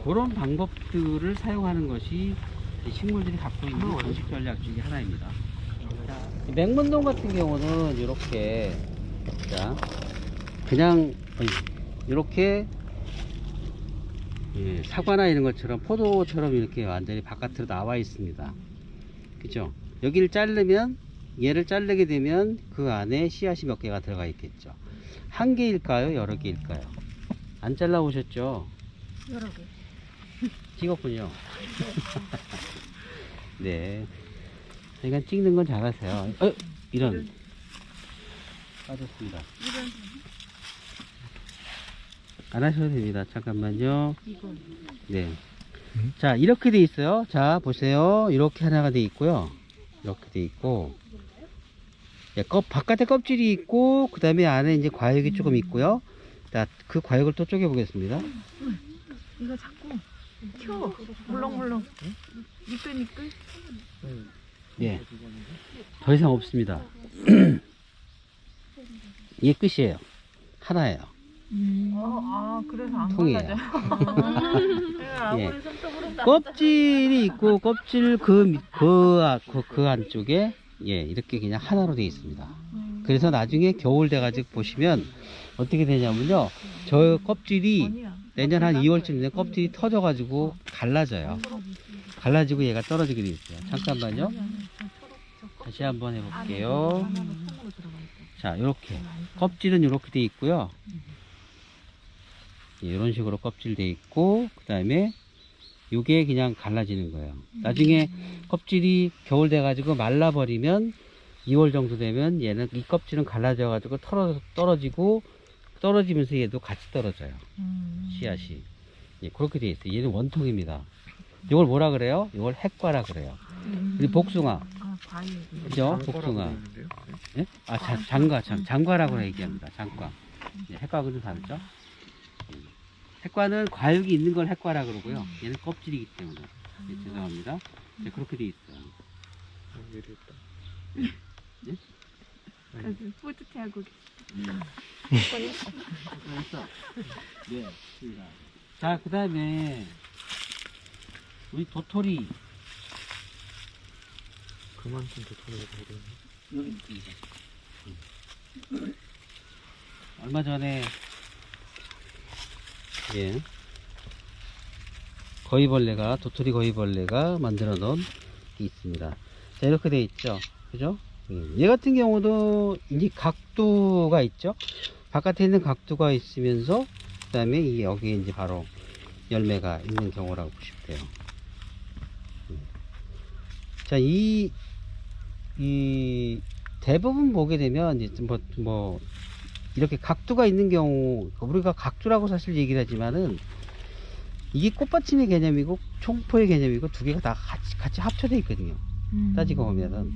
그런 방법들을 사용하는 것이 식물들이 갖고 있는 번식 전략 중에 하나입니다. 자, 맹문동 같은 경우는 이렇게, 자, 그냥 이렇게, 예, 사과나 이런 것처럼 포도처럼 이렇게 완전히 바깥으로 나와 있습니다. 그죠? 여기를 자르면 얘를 자르게 되면 그 안에 씨앗이 몇 개가 들어가 있겠죠. 한 개일까요? 여러 개일까요? 안 잘라 오셨죠? 여러 개. 찍었군요. 네. 그러니까 찍는 건 잘하세요. 이런. 빠졌습니다. 이건 안 하셔도 됩니다. 잠깐만요. 이거. 네. 자, 이렇게 돼 있어요. 자, 보세요. 이렇게 하나가 돼 있고요. 이렇게 돼 있고. 예, 바깥에 껍질이 있고, 그 다음에 안에 이제 과육이 조금 있고요. 자, 그 과육을 또 쪼개보겠습니다. 이거 자꾸 켜. 물렁물렁. 미끌미끌. 예. 더 이상 없습니다. 이게 끝이에요. 하나예요. 그래서 안 통이에요. 예. 아무리 손톱으로 껍질이 있고, 껍질 그 안쪽에, 예, 이렇게 그냥 하나로 되어 있습니다. 그래서 나중에 겨울 돼가지고 보시면 어떻게 되냐면요. 저 껍질이 내년 한 2월쯤 되면 껍질이 터져가지고 갈라져요. 갈라지고 얘가 떨어지게 되어 있어요. 잠깐만요. 다시 한번 해볼게요. 자, 이렇게 껍질은 이렇게 되어 있고요. 예, 이런 식으로 껍질 되어 있고, 그 다음에 요게 그냥 갈라지는 거예요. 나중에 껍질이 겨울 돼가지고 말라버리면 2월 정도 되면 얘는 이 껍질은 갈라져가지고 떨어지고 떨어지면서 얘도 같이 떨어져요. 씨앗이. 예, 그렇게 되어 있어요. 얘는 원통입니다. 이걸 뭐라 그래요? 이걸 핵과라 그래요. 그리고 복숭아. 과일. 그죠? 복숭아. 예? 장과라고 얘기합니다. 장과. 예, 핵과하고 좀 다르죠? 핵과는 과육이 있는 걸 핵과라 그러고요. 얘는 껍질이기 때문에. 예, 죄송합니다. 예, 그렇게 돼 있어요. 뿌듯해하고 그래서 네, 맞습니다. 자, 그 다음에 우리 도토리 그만 좀 도토리가 되겠네. 여기 있습니다. 얼마 전에 예 도토리 거위벌레가 만들어 놓은 게 있습니다. 자, 이렇게 돼 있죠. 그죠? 얘 같은 경우도 이 각두가 있죠. 바깥에 있는 각두가 있으면서 그 다음에 이게 여기에 이제 바로 열매가 있는 경우라고 보시면 돼요. 자, 이 대부분 보게 되면 이제 뭐 이렇게 각두가 있는 경우, 우리가 각두라고 사실 얘기를 하지만은 이게 꽃받침의 개념이고 총포의 개념이고 두 개가 다 같이 합쳐져 있거든요. 따지고 보면은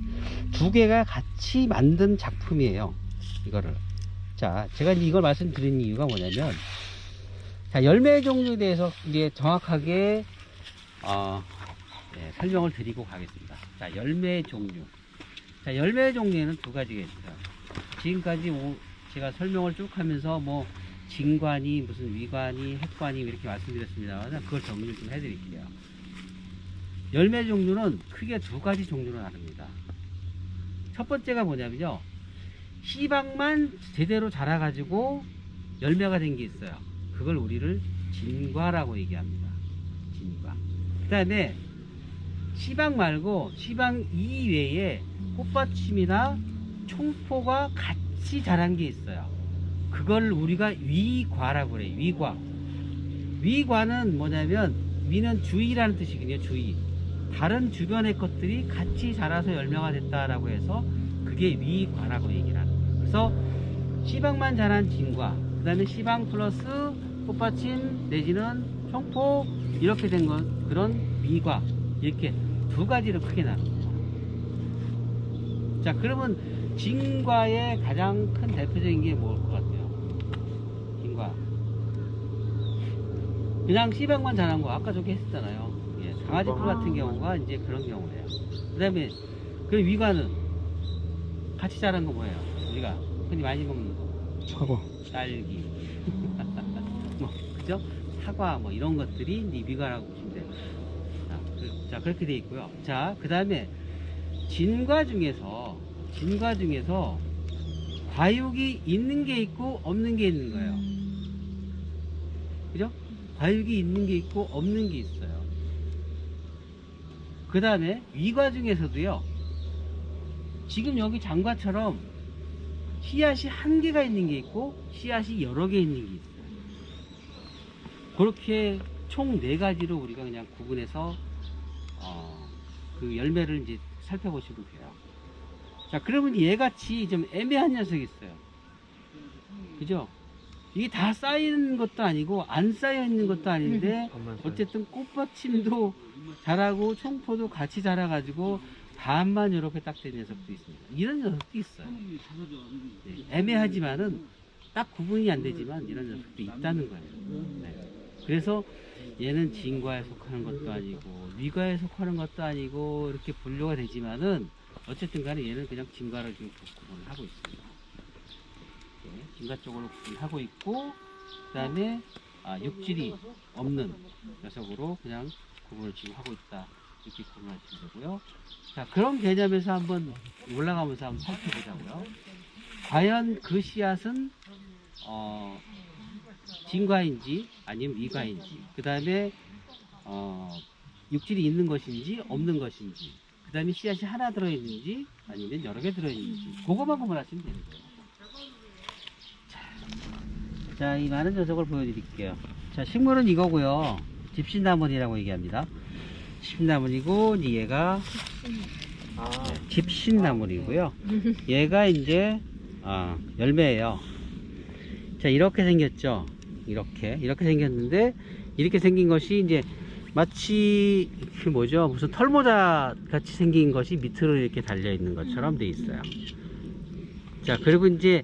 두 개가 같이 만든 작품이에요. 이거를. 자, 제가 이걸 말씀드린 이유가 뭐냐면, 자, 열매 종류에 대해서 이제 정확하게 설명을 드리고 가겠습니다. 자, 열매 종류. 자, 열매 종류에는 두 가지가 있어요. 지금까지 제가 설명을 쭉 하면서 뭐 진관이 무슨 위관이 핵관이 이렇게 말씀드렸습니다만 그걸 정리를 좀 해드릴게요. 열매 종류는 크게 두 가지 종류로 나눕니다. 첫 번째가 뭐냐면요, 씨방만 제대로 자라가지고 열매가 된 게 있어요. 그걸 우리를 진과라고 얘기합니다. 진과. 그 다음에 씨방 말고 씨방 이외에 꽃받침이나 총포가 같이 자란 게 있어요. 그걸 우리가 위과라고 그래요. 위과. 위과는 뭐냐면, 위는 주위라는 뜻이거든요. 주위. 다른 주변의 것들이 같이 자라서 열매가 됐다라고 해서 그게 위과라고 얘기를 하는 거예요. 그래서 씨방만 자란 진과, 그 다음에 씨방 플러스 꽃받침 내지는 총포 이렇게 된 건 그런 위과, 이렇게 두 가지로 크게 나눕니다. 자, 그러면 진과의 가장 큰 대표적인 게 뭘 것 같아요? 진과. 그냥 씨방만 자란 거 아까 저기 했었잖아요. 예, 강아지 풀 같은 경우가 이제 그런 경우예요. 그 다음에 그 위과는 같이 자란 거 뭐예요? 우리가 흔히 많이 먹는 거. 사과. 딸기. 뭐, 그죠? 사과 뭐 이런 것들이 이제 위과라고 보시면 돼요. 자, 그렇게 돼 있고요. 자, 그 다음에 진과 중에서 과육이 있는 게 있고 없는 게 있는 거예요. 그죠? 과육이 있는 게 있고 없는 게 있어요. 그 다음에 위과 중에서도요, 지금 여기 장과처럼 씨앗이 한 개가 있는 게 있고 씨앗이 여러 개 있는 게 있어요. 그렇게 총 4가지로 우리가 그냥 구분해서 그 열매를 이제 살펴보시면 돼요. 자, 그러면 얘같이 좀 애매한 녀석이 있어요. 그죠? 이게 다 쌓이는 것도 아니고 안 쌓여 있는 것도 아닌데 어쨌든 꽃받침도 잘하고 총포도 같이 자라가지고 반만 이렇게 딱 된 녀석도 있습니다. 이런 녀석도 있어요. 네, 애매하지만은 딱 구분이 안 되지만 이런 녀석도 있다는 거예요. 네. 그래서 얘는 진과에 속하는 것도 아니고 위과에 속하는 것도 아니고 이렇게 분류가 되지만은 어쨌든 간에 얘는 그냥 진과를 지금 구분을 하고 있습니다. 네, 진과 쪽으로 구분하고 있고 그 다음에 육질이 없는 녀석으로 그냥 구분을 지금 하고 있다. 이렇게 구분하시면 되고요. 자, 그런 개념에서 한번 올라가면서 한번 살펴보자고요. 과연 그 씨앗은 진과인지 아니면 미과인지, 그 다음에 육질이 있는 것인지 없는 것인지, 그 다음에 씨앗이 하나 들어있는지 아니면 여러 개 들어있는지, 그거만 구분하시면 되는 거예요. 자, 이 많은 녀석을 보여드릴게요. 자, 식물은 이거고요. 집신나물이라고 얘기합니다. 집신나물이고, 얘가 집신나물이고요. 얘가 이제 열매예요. 자, 이렇게 생겼죠. 이렇게 생겼는데, 이렇게 생긴 것이 이제 마치 그 뭐죠? 무슨 털모자 같이 생긴 것이 밑으로 이렇게 달려 있는 것처럼 돼 있어요. 자, 그리고 이제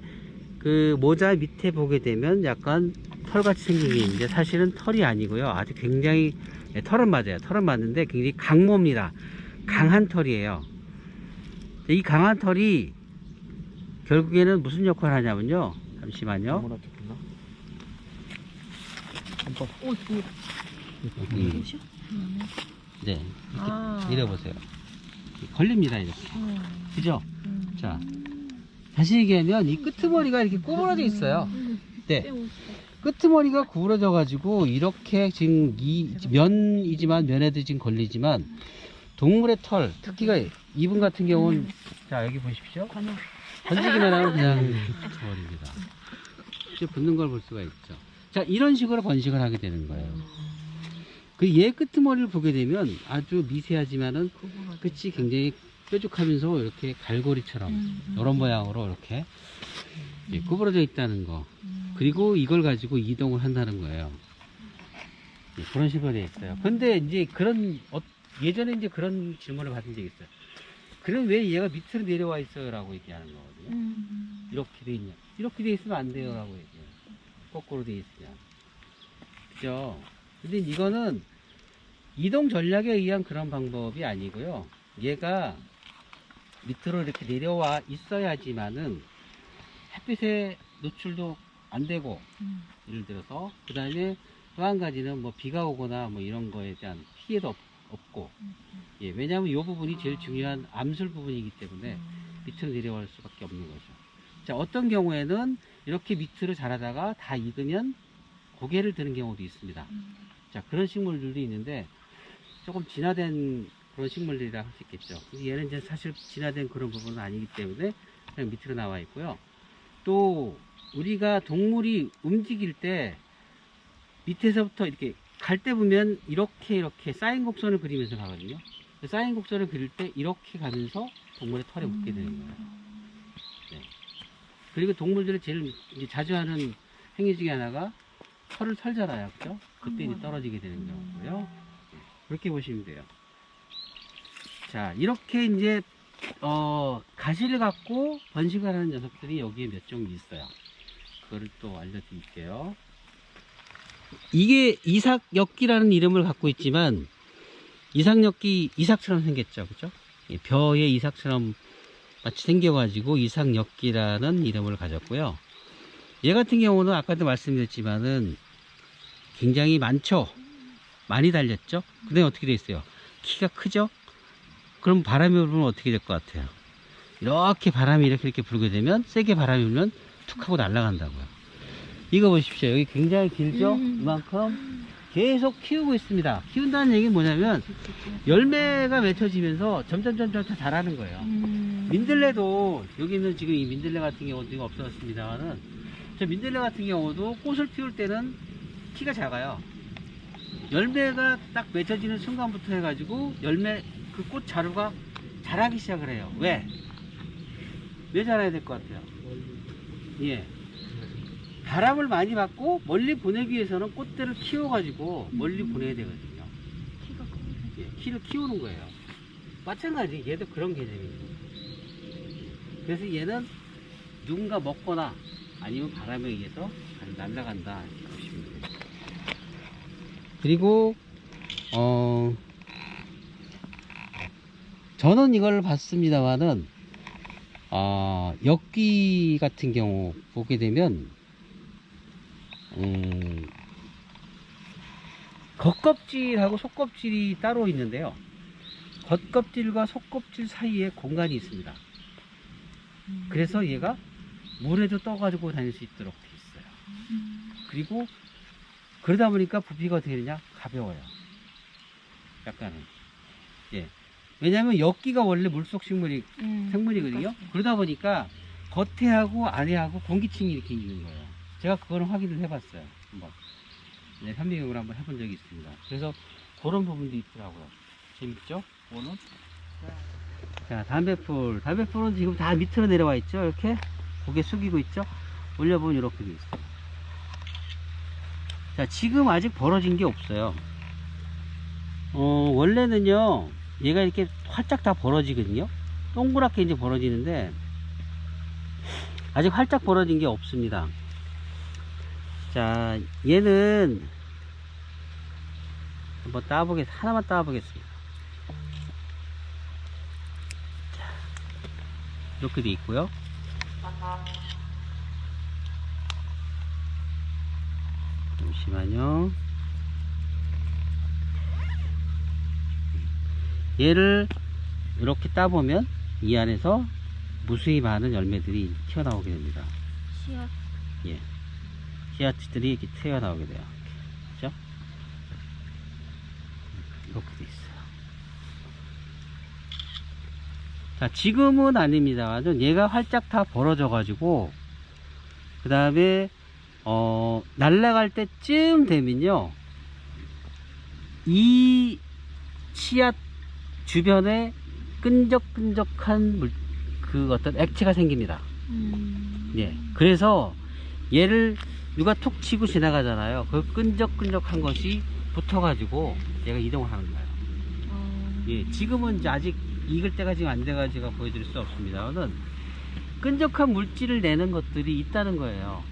그 모자 밑에 보게 되면 약간 털같이 생긴 게 있는데 사실은 털이 아니고요. 아주 굉장히, 털은 맞아요. 털은 맞는데 굉장히 강모입니다. 강한 털이에요. 이 강한 털이 결국에는 무슨 역할을 하냐면요. 잠시만요. 아무렇게 됐나? 한번 여기. 네. 이렇게 내려보세요. 걸립니다, 이렇게. 그죠? 자, 다시 얘기하면 이 끄트머리가 이렇게 구부러져 있어요. 네. 끄트머리가 구부러져 가지고 이렇게 지금 이 면이지만 면에도 지금 걸리지만 동물의 털, 특히가 이분 같은 경우는 자, 여기 보십시오. 던지기만 하면 그냥 버립니다. 붙는 걸 볼 수가 있죠. 자, 이런 식으로 번식을 하게 되는 거예요. 그 얘 끄트머리를 보게 되면 아주 미세하지만은 끝이 굉장히 뾰족하면서 이렇게 갈고리처럼 이런 모양으로 이렇게 구부러져 있다는 거. 그리고 이걸 가지고 이동을 한다는 거예요. 그런 식으로 되어 있어요. 근데 이제 예전에 이제 그런 질문을 받은 적이 있어요. 그럼 왜 얘가 밑으로 내려와 있어요? 라고 얘기하는 거거든요. 이렇게 돼 있냐? 이렇게 돼 있으면 안 돼요. 라고 얘기해요. 거꾸로 돼 있으면. 그죠? 근데 이거는 이동 전략에 의한 그런 방법이 아니고요. 얘가 밑으로 이렇게 내려와 있어야지만은 햇빛에 노출도 안 되고, 예를 들어서, 그 다음에 또 한 가지는 뭐 비가 오거나 뭐 이런 거에 대한 피해도 없고, 예, 왜냐하면 이 부분이 제일 중요한 암술 부분이기 때문에 밑으로 내려갈 수밖에 없는 거죠. 자, 어떤 경우에는 이렇게 밑으로 자라다가 다 익으면 고개를 드는 경우도 있습니다. 자, 그런 식물들도 있는데 조금 진화된 그런 식물들이라 할 수 있겠죠. 얘는 이제 사실 진화된 그런 부분은 아니기 때문에 그냥 밑으로 나와 있고요. 또 우리가 동물이 움직일 때 밑에서부터 이렇게 갈 때 보면 이렇게 쌓인 곡선을 그리면서 가거든요. 쌓인 곡선을 그릴 때 이렇게 가면서 동물의 털에 묻게 되는 거예요. 네. 그리고 동물들이 제일 이제 자주 하는 행위 중에 하나가 털을 털잖아요. 그죠? 그때 이제 떨어지게 되는 경우고요. 네. 그렇게 보시면 돼요. 자, 이렇게 이제 가시를 갖고 번식을 하는 녀석들이 여기에 몇 종이 있어요. 그거를 또 알려드릴게요. 이게 이삭엽기라는 이름을 갖고 있지만 이삭엽기 이삭처럼 생겼죠, 그죠? 벼의 이삭처럼 마치 생겨가지고 이삭엽기라는 이름을 가졌고요. 얘 같은 경우는 아까도 말씀드렸지만은 굉장히 많죠. 많이 달렸죠. 근데 어떻게 돼 있어요? 키가 크죠. 그럼 바람이 불면 어떻게 될 것 같아요? 이렇게 바람이 이렇게 불게 되면 세게 바람이 불면 툭 하고 날아간다고요. 이거 보십시오. 여기 굉장히 길죠? 이만큼 계속 키우고 있습니다. 키운다는 얘기는 뭐냐면 열매가 맺혀지면서 점점 다 자라는 거예요. 민들레도 여기는 지금 이 민들레 같은 경우도 지금 없어졌습니다만은 저 민들레 같은 경우도 꽃을 피울 때는 키가 작아요. 열매가 딱 맺혀지는 순간부터 해가지고 열매 그 꽃 자루가 자라기 시작을 해요. 왜 자라야 될 것 같아요? 예. 바람을 많이 받고 멀리 보내기 위해서는 꽃대를 키워가지고 멀리 보내야 되거든요. 키가 커. 예, 키를 키우는 거예요. 마찬가지 얘도 그런 개념이에요. 그래서 얘는 누군가 먹거나 아니면 바람에 의해서 날아간다 이렇게 보시면 돼요. 그리고 저는 이걸 봤습니다만은 엽기 같은 경우 보게 되면 겉껍질하고 속껍질이 따로 있는데요. 겉껍질과 속껍질 사이에 공간이 있습니다. 그래서 얘가 물에도 떠가지고 다닐 수 있도록 돼 있어요. 그리고 그러다 보니까 부피가 어떻게 되냐? 가벼워요. 약간은. 예. 왜냐하면 엽기가 원래 물속 생물이거든요. 그러니까. 그러다 보니까 겉에하고 안에하고 공기층이 이렇게 있는 거예요. 제가 그거는 확인을 해봤어요. 한번. 네, 현미경으로 한번 해본 적이 있습니다. 그래서 그런 부분도 있더라고요. 재밌죠? 오늘. 자, 담배풀. 담배풀은 지금 다 밑으로 내려와 있죠? 이렇게 고개 숙이고 있죠? 올려보면 이렇게 돼 있어요. 자, 지금 아직 벌어진 게 없어요. 원래는요, 얘가 이렇게 활짝 다 벌어지거든요. 동그랗게 이제 벌어지는데, 아직 활짝 벌어진 게 없습니다. 자, 얘는 한번 하나만 따보겠습니다. 자, 이렇게 돼 있고요. 잠시만요. 얘를 이렇게 따보면 이 안에서 무수히 많은 열매들이 튀어나오게 됩니다. 씨앗. 예. 씨앗들이 이렇게 튀어나오게 돼요. 그죠? 이렇게 돼 있어요. 자, 지금은 아닙니다. 얘가 활짝 다 벌어져 가지고 그 다음에 날아갈 때쯤 되면요, 이 씨앗 주변에 끈적끈적한 그 어떤 액체가 생깁니다. 예. 그래서 얘를 누가 툭 치고 지나가잖아요. 그 끈적끈적한 것이 붙어가지고 얘가 이동을 하는 거예요. 예. 지금은 이제 아직 익을 때가 지금 안 돼가지고 제가 보여드릴 수 없습니다만은 끈적한 물질을 내는 것들이 있다는 거예요.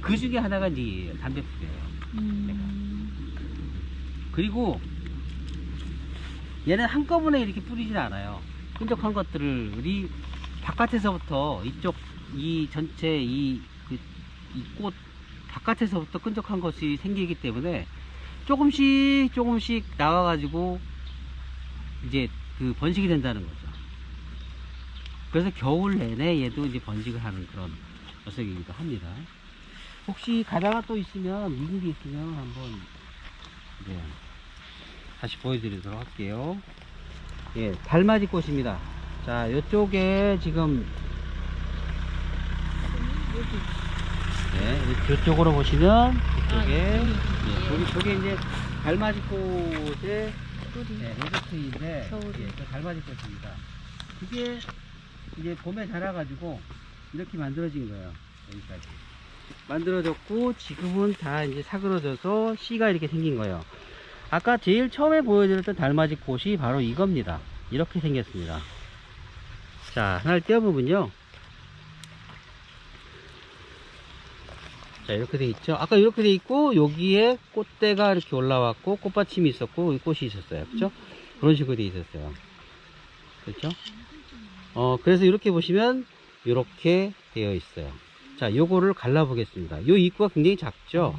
그 중에 하나가 이제 담배풀이에요. 그리고 얘는 한꺼번에 이렇게 뿌리진 않아요. 끈적한 것들이 바깥에서부터 이 전체 이 꽃 바깥에서부터 끈적한 것이 생기기 때문에 조금씩 나와가지고 이제 그 번식이 된다는 거죠. 그래서 겨울 내내 얘도 이제 번식을 하는 그런 녀석이기도 합니다. 혹시 가다가 또 있으면 익은 게 있으면 한번 네, 다시 보여드리도록 할게요. 예, 달맞이 꽃입니다. 자, 이쪽에 지금 네, 이쪽으로 보시면 이쪽에 저게 이제 달맞이 꽃의 로제트인데 예, 달맞이 꽃입니다. 그게 이제 봄에 자라가지고 이렇게 만들어진 거예요. 여기까지 만들어졌고 지금은 다 이제 사그러져서 씨가 이렇게 생긴 거예요. 아까 제일 처음에 보여드렸던 달맞이 꽃이 바로 이겁니다. 이렇게 생겼습니다. 자, 하나를 떼어보면요, 자, 이렇게 돼 있죠. 아까 이렇게 돼 있고 여기에 꽃대가 이렇게 올라왔고 꽃받침이 있었고 여기 꽃이 있었어요. 그렇죠? 그런 식으로 돼 있었어요. 그렇죠? 그래서 이렇게 보시면 이렇게 되어 있어요. 자, 요거를 갈라 보겠습니다. 요 입구가 굉장히 작죠?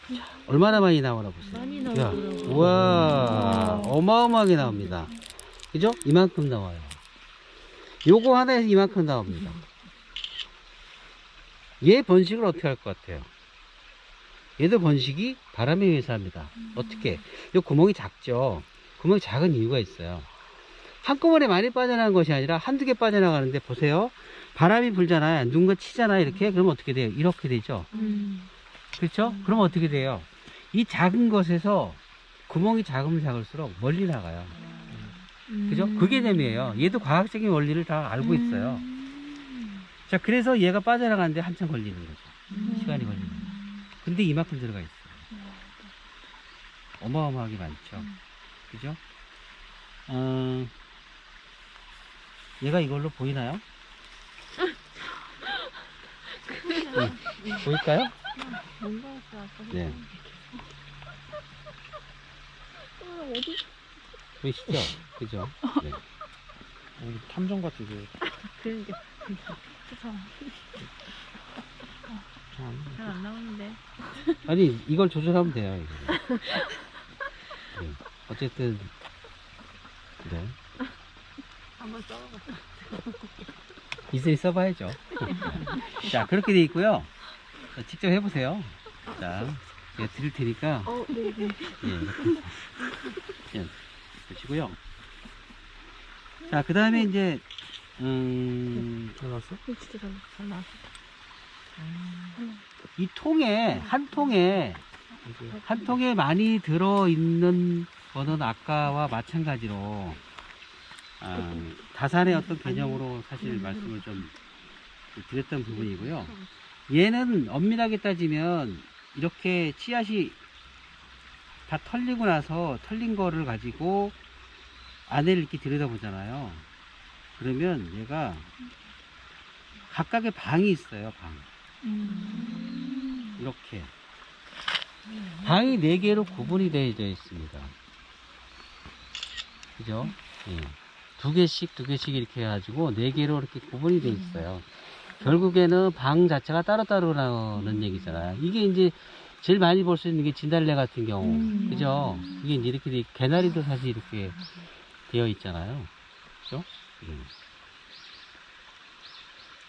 자, 얼마나 많이 나오나 보세요. 많이 야, 나오더라고요. 우와, 어마어마하게 나옵니다. 그죠? 이만큼 나와요. 요거 하나에서 이만큼 나옵니다. 얘 번식을 어떻게 할 것 같아요? 얘도 번식이 바람에 의해서 합니다. 어떻게? 요 구멍이 작죠? 구멍이 작은 이유가 있어요. 한꺼번에 많이 빠져나가는 것이 아니라 한두 개 빠져나가는데 보세요. 바람이 불잖아요. 누군가 치잖아요. 이렇게. 그러면 어떻게 돼요? 이렇게 되죠. 그렇죠? 그러면 어떻게 돼요? 이 작은 것에서 구멍이 작으면 작을수록 멀리 나가요. 그죠? 그 개념이에요. 얘도 과학적인 원리를 다 알고 있어요. 자, 그래서 얘가 빠져나가는데 한참 걸리는 거죠. 시간이 걸리는 거죠. 근데 이만큼 들어가 있어요. 어마어마하게 많죠. 그죠? 얘가 이걸로 보이나요? 네. 보일까요? 뭔가 했어 아까. 네. 어디? 보이시죠? 그죠? 네. 우리 탐정 같지 그. 그러니까. 잘안 나오는데. 아니, 이걸 조절하면 돼요. 이거. 네. 어쨌든, 네. 한번 써봐. 이슬이 써봐야죠. 자, 그렇게 돼 있고요. 자, 직접 해보세요. 자, 제가 드릴 테니까. 네. 예, 이렇게. 예, 보시고요. 자, 그 다음에 이제, 잘 나왔어? 진짜 잘 나왔어. 이 통에, 한 통에 이제 많이 들어있는 거는 아까와 마찬가지로, 다산의 어떤 개념으로 사실 말씀을 좀 드렸던 부분이고요. 얘는 엄밀하게 따지면 이렇게 씨앗이 다 털리고 나서 털린 거를 가지고 안에를 이렇게 들여다보잖아요. 그러면 얘가 각각의 방이 있어요. 방. 이렇게 방이 4개로 구분이 되어 있습니다. 그죠? 예. 2개씩 이렇게 해가지고 4개로 이렇게 구분이 되어 있어요. 결국에는 방 자체가 따로따로 나오는 얘기잖아요. 이게 이제 제일 많이 볼 수 있는 게 진달래 같은 경우. 그죠? 이게 이제 이렇게 개나리도 사실 이렇게 되어 있잖아요. 그죠?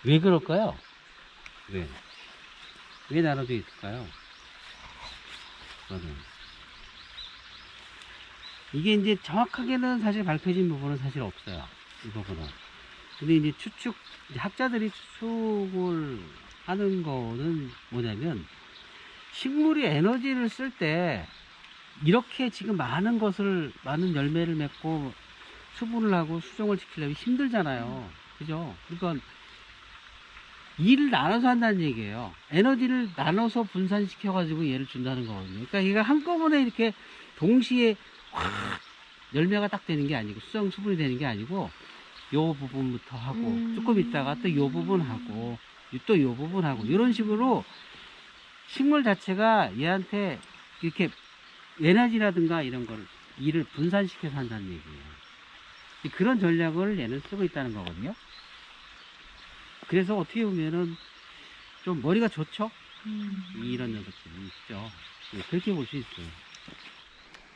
왜 그럴까요? 왜 나눠져 있을까요? 이게 이제 정확하게는 사실 밝혀진 부분은 사실 없어요. 이 부분은. 근데 이제 학자들이 추측을 하는 거는 뭐냐면, 식물이 에너지를 쓸 때, 이렇게 지금 많은 열매를 맺고, 수분을 하고 수종을 지키려면 힘들잖아요. 그죠? 그러니까, 일을 나눠서 한다는 얘기예요. 에너지를 나눠서 분산시켜가지고 얘를 준다는 거거든요. 그러니까 얘가 한꺼번에 이렇게 동시에 확 열매가 딱 되는 게 아니고, 수분이 되는 게 아니고, 요 부분부터 하고, 조금 있다가 또 요 부분 하고, 또 요 부분 하고, 이런 식으로 식물 자체가 얘한테 이렇게 에너지라든가 이런 걸, 일을 분산시켜서 한다는 얘기예요. 그런 전략을 얘는 쓰고 있다는 거거든요. 그래서 어떻게 보면은 좀 머리가 좋죠? 이런 녀석들이 있죠. 그렇게 볼 수 있어요.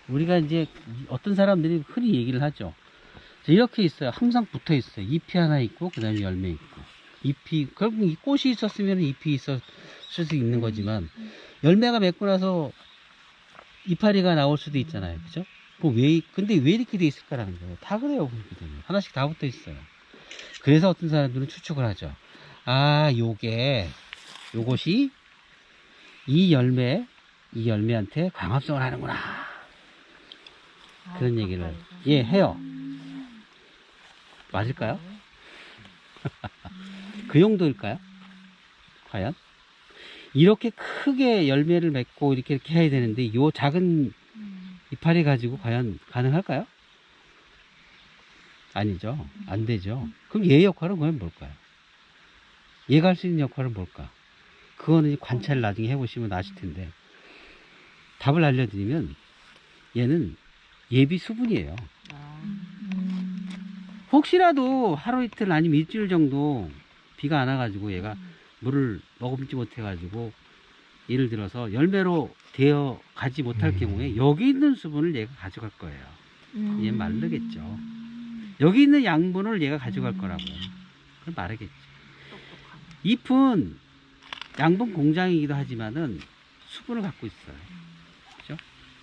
우리가 이제 어떤 사람들이 흔히 얘기를 하죠. 이렇게 있어요. 항상 붙어 있어요. 잎이 하나 있고, 그 다음에 열매 있고. 결국 이 꽃이 있었으면 잎이 있을 수 있는 거지만, 열매가 맺고 나서 이파리가 나올 수도 있잖아요. 그죠? 근데 왜 이렇게 돼 있을까라는 거예요. 다 그래요. 그렇게 되면. 하나씩 다 붙어 있어요. 그래서 어떤 사람들은 추측을 하죠. 요것이 이 열매한테 광합성을 하는구나. 그런 얘기를, 해요. 맞을까요? 그 정도일까요? 과연? 이렇게 크게 열매를 맺고 이렇게 해야 되는데, 요 작은 이파리 가지고 과연 가능할까요? 아니죠. 안 되죠. 그럼 얘 역할은 과연 뭘까요? 얘가 할 수 있는 역할은 뭘까? 그거는 관찰을 나중에 해보시면 아실 텐데, 답을 알려드리면 얘는 예비 수분이에요. 혹시라도 하루 이틀 아니면 일주일 정도 비가 안 와가지고 얘가 물을 머금지 못해가지고, 예를 들어서 열매로 되어 가지 못할 경우에 여기 있는 수분을 얘가 가져갈 거예요. 얘는 마르겠죠. 여기 있는 양분을 얘가 가져갈 거라고요. 그럼 마르겠죠. 잎은 양분 공장이기도 하지만은 수분을 갖고 있어요. 그죠?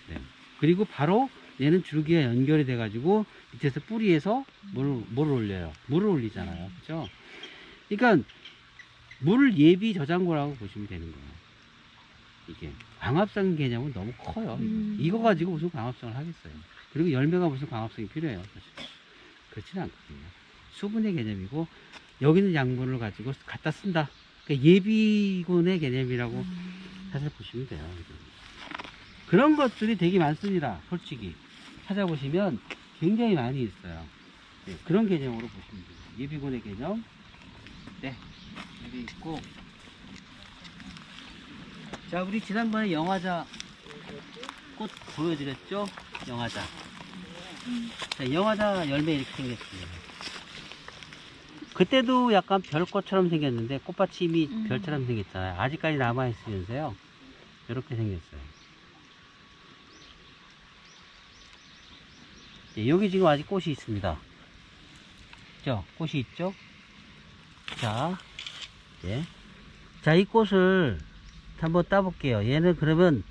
네. 그리고 바로 얘는 줄기가 연결이 돼가지고 밑에서 뿌리에서 뭐를 올려요? 물을 올리잖아요. 그죠? 그러니까 물 예비 저장고라고 보시면 되는 거예요. 이게 광합성 개념은 너무 커요. 이거 가지고 무슨 광합성을 하겠어요. 그리고 열매가 무슨 광합성이 필요해요. 사실. 그렇지는 않거든요. 수분의 개념이고 여기는 양분을 가지고 갖다 쓴다. 그러니까 예비군의 개념이라고 사실 보시면 돼요. 그런 것들이 되게 많습니다. 솔직히 찾아보시면 굉장히 많이 있어요. 네, 그런 개념으로 보시면 돼요. 예비군의 개념. 네, 여기 있고. 자, 우리 지난번에 영화자 꽃 보여드렸죠? 영화자. 자, 영화자 열매 이렇게 생겼습니다. 그때도 약간 별꽃처럼 생겼는데 꽃받침이 별처럼 생겼잖아요. 아직까지 남아있으면서요. 이렇게 생겼어요. 예, 여기 지금 아직 꽃이 있습니다. 그죠? 꽃이 있죠? 자, 예. 자, 이 꽃을 한번 따볼게요. 얘는 그러면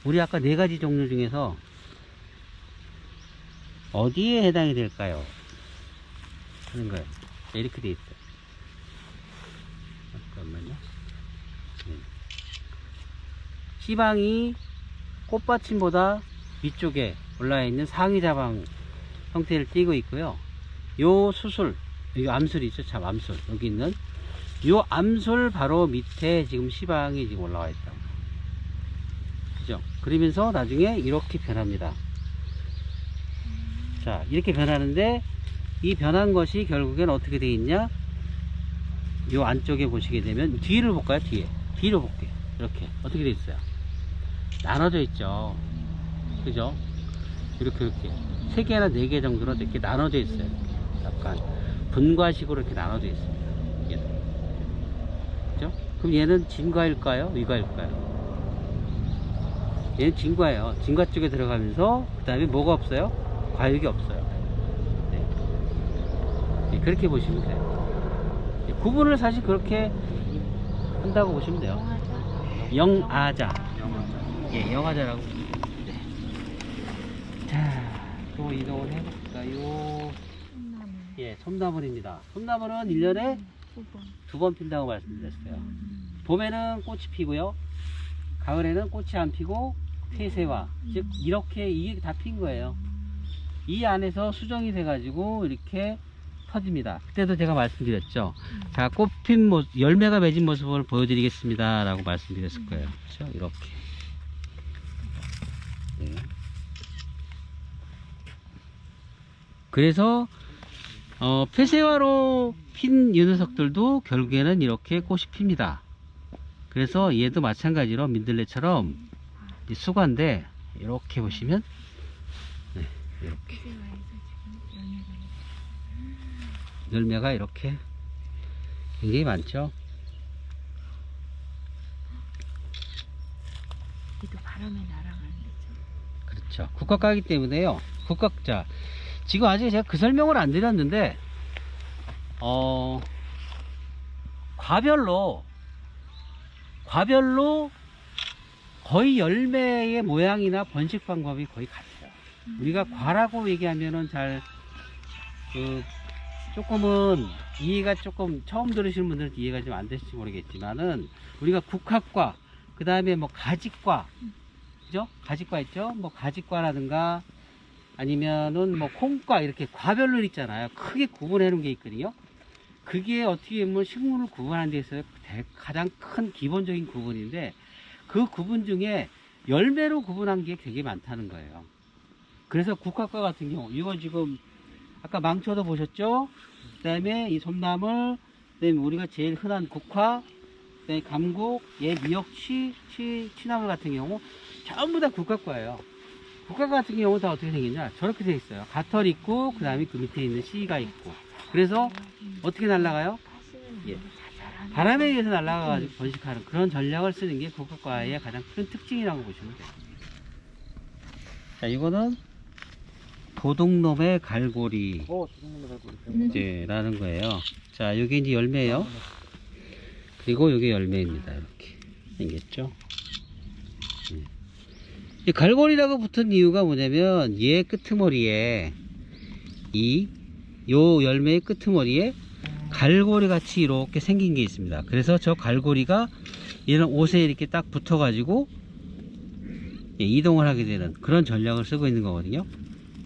우리 아까 4가지 종류 중에서 어디에 해당이 될까요? 하는 거예요. 이렇게 돼 있어요. 잠깐만요. 씨방이 꽃받침보다 위쪽에 올라와 있는 상위자방 형태를 띠고 있고요. 요 수술, 이 암술 있죠? 참 암술. 여기 있는 요 암술 바로 밑에 지금 씨방이 지금 올라와 있다고. 그죠? 그러면서 나중에 이렇게 변합니다. 자, 이렇게 변하는데 이 변한 것이 결국엔 어떻게 되어 있냐? 요 안쪽에 보시게 되면 뒤를 볼까요? 뒤로 볼게요. 이렇게 어떻게 되어 있어요? 나눠져 있죠. 그죠? 이렇게 3개나 4개 정도로 이렇게 나눠져 있어요. 약간 분과식으로 이렇게 나눠져 있습니다. 그죠? 그럼 얘는 진과일까요? 위과일까요? 얘는 진과예요. 진과 쪽에 들어가면서 그 다음에 뭐가 없어요? 과육이 없어요. 네, 그렇게 보시면 돼요. 네, 구분을 사실 그렇게 한다고 보시면 돼요. 영아자. 예, 영아자라고. 네. 자, 또 이동을 해볼까요? 예, 솜나물입니다. 솜나물은 1년에 2번 핀다고 말씀드렸어요. 봄에는 꽃이 피고요. 가을에는 꽃이 안 피고 폐쇄화. 즉, 이렇게 이게 다 핀 거예요. 이 안에서 수정이 돼가지고 이렇게 터집니다. 그때도 제가 말씀드렸죠. 자, 꽃핀 모습, 열매가 맺은 모습을 보여드리겠습니다. 라고 말씀드렸을 거예요. 그렇죠? 이렇게. 네. 그래서, 폐쇄화로 핀 이 녀석들도 결국에는 이렇게 꽃이 핍니다. 그래서 얘도 마찬가지로 민들레처럼 수과인데, 이렇게 보시면, 네, 이렇게. 열매가 이렇게 굉장히 많죠. 얘도 바람에 날아가는 거죠. 그렇죠. 국화가기 때문에요. 국화자. 지금 아직 제가 그 설명을 안 드렸는데, 과별로 거의 열매의 모양이나 번식 방법이 거의 같아요. 우리가 과라고 얘기하면은 잘, 조금은 이해가 조금 처음 들으시는 분들은 이해가 좀 안 되실지 모르겠지만은 우리가 국화과, 그 다음에 뭐 가지과, 그죠? 가지과 있죠? 뭐 가지과라든가 아니면은 뭐 콩과 이렇게 과별로 있잖아요. 크게 구분해 놓은 게 있거든요. 그게 어떻게 보면 식물을 구분하는 데 있어서 가장 큰 기본적인 구분인데 그 구분 중에 열매로 구분한 게 되게 많다는 거예요. 그래서 국화과 같은 경우, 이거 지금 아까 망초도 보셨죠? 그 다음에 이 솜나물, 그 다음에 우리가 제일 흔한 국화, 그 다음에 감국, 미역, 취나물 같은 경우 전부 다 국화과예요. 국화 같은 경우 다 어떻게 생겼냐? 저렇게 돼 있어요. 가털 있고, 그 다음에 그 밑에 있는 씨가 있고. 그래서 어떻게 날아가요? 예. 바람에 의해서 날아가가지고 번식하는 그런 전략을 쓰는 게 국화과의 가장 큰 특징이라고 보시면 돼요. 자, 이거는 도둑놈의 갈고리. 이제 라는 거예요. 자, 여기 이제 열매예요. 그리고 여기 열매입니다. 이렇게 생겼죠. 이 갈고리라고 붙은 이유가 뭐냐면 얘 끄트머리에 요 열매의 끄트머리에 갈고리 같이 이렇게 생긴 게 있습니다. 그래서 저 갈고리가 이런 옷에 이렇게 딱 붙어 가지고 이동을 하게 되는 그런 전략을 쓰고 있는 거거든요.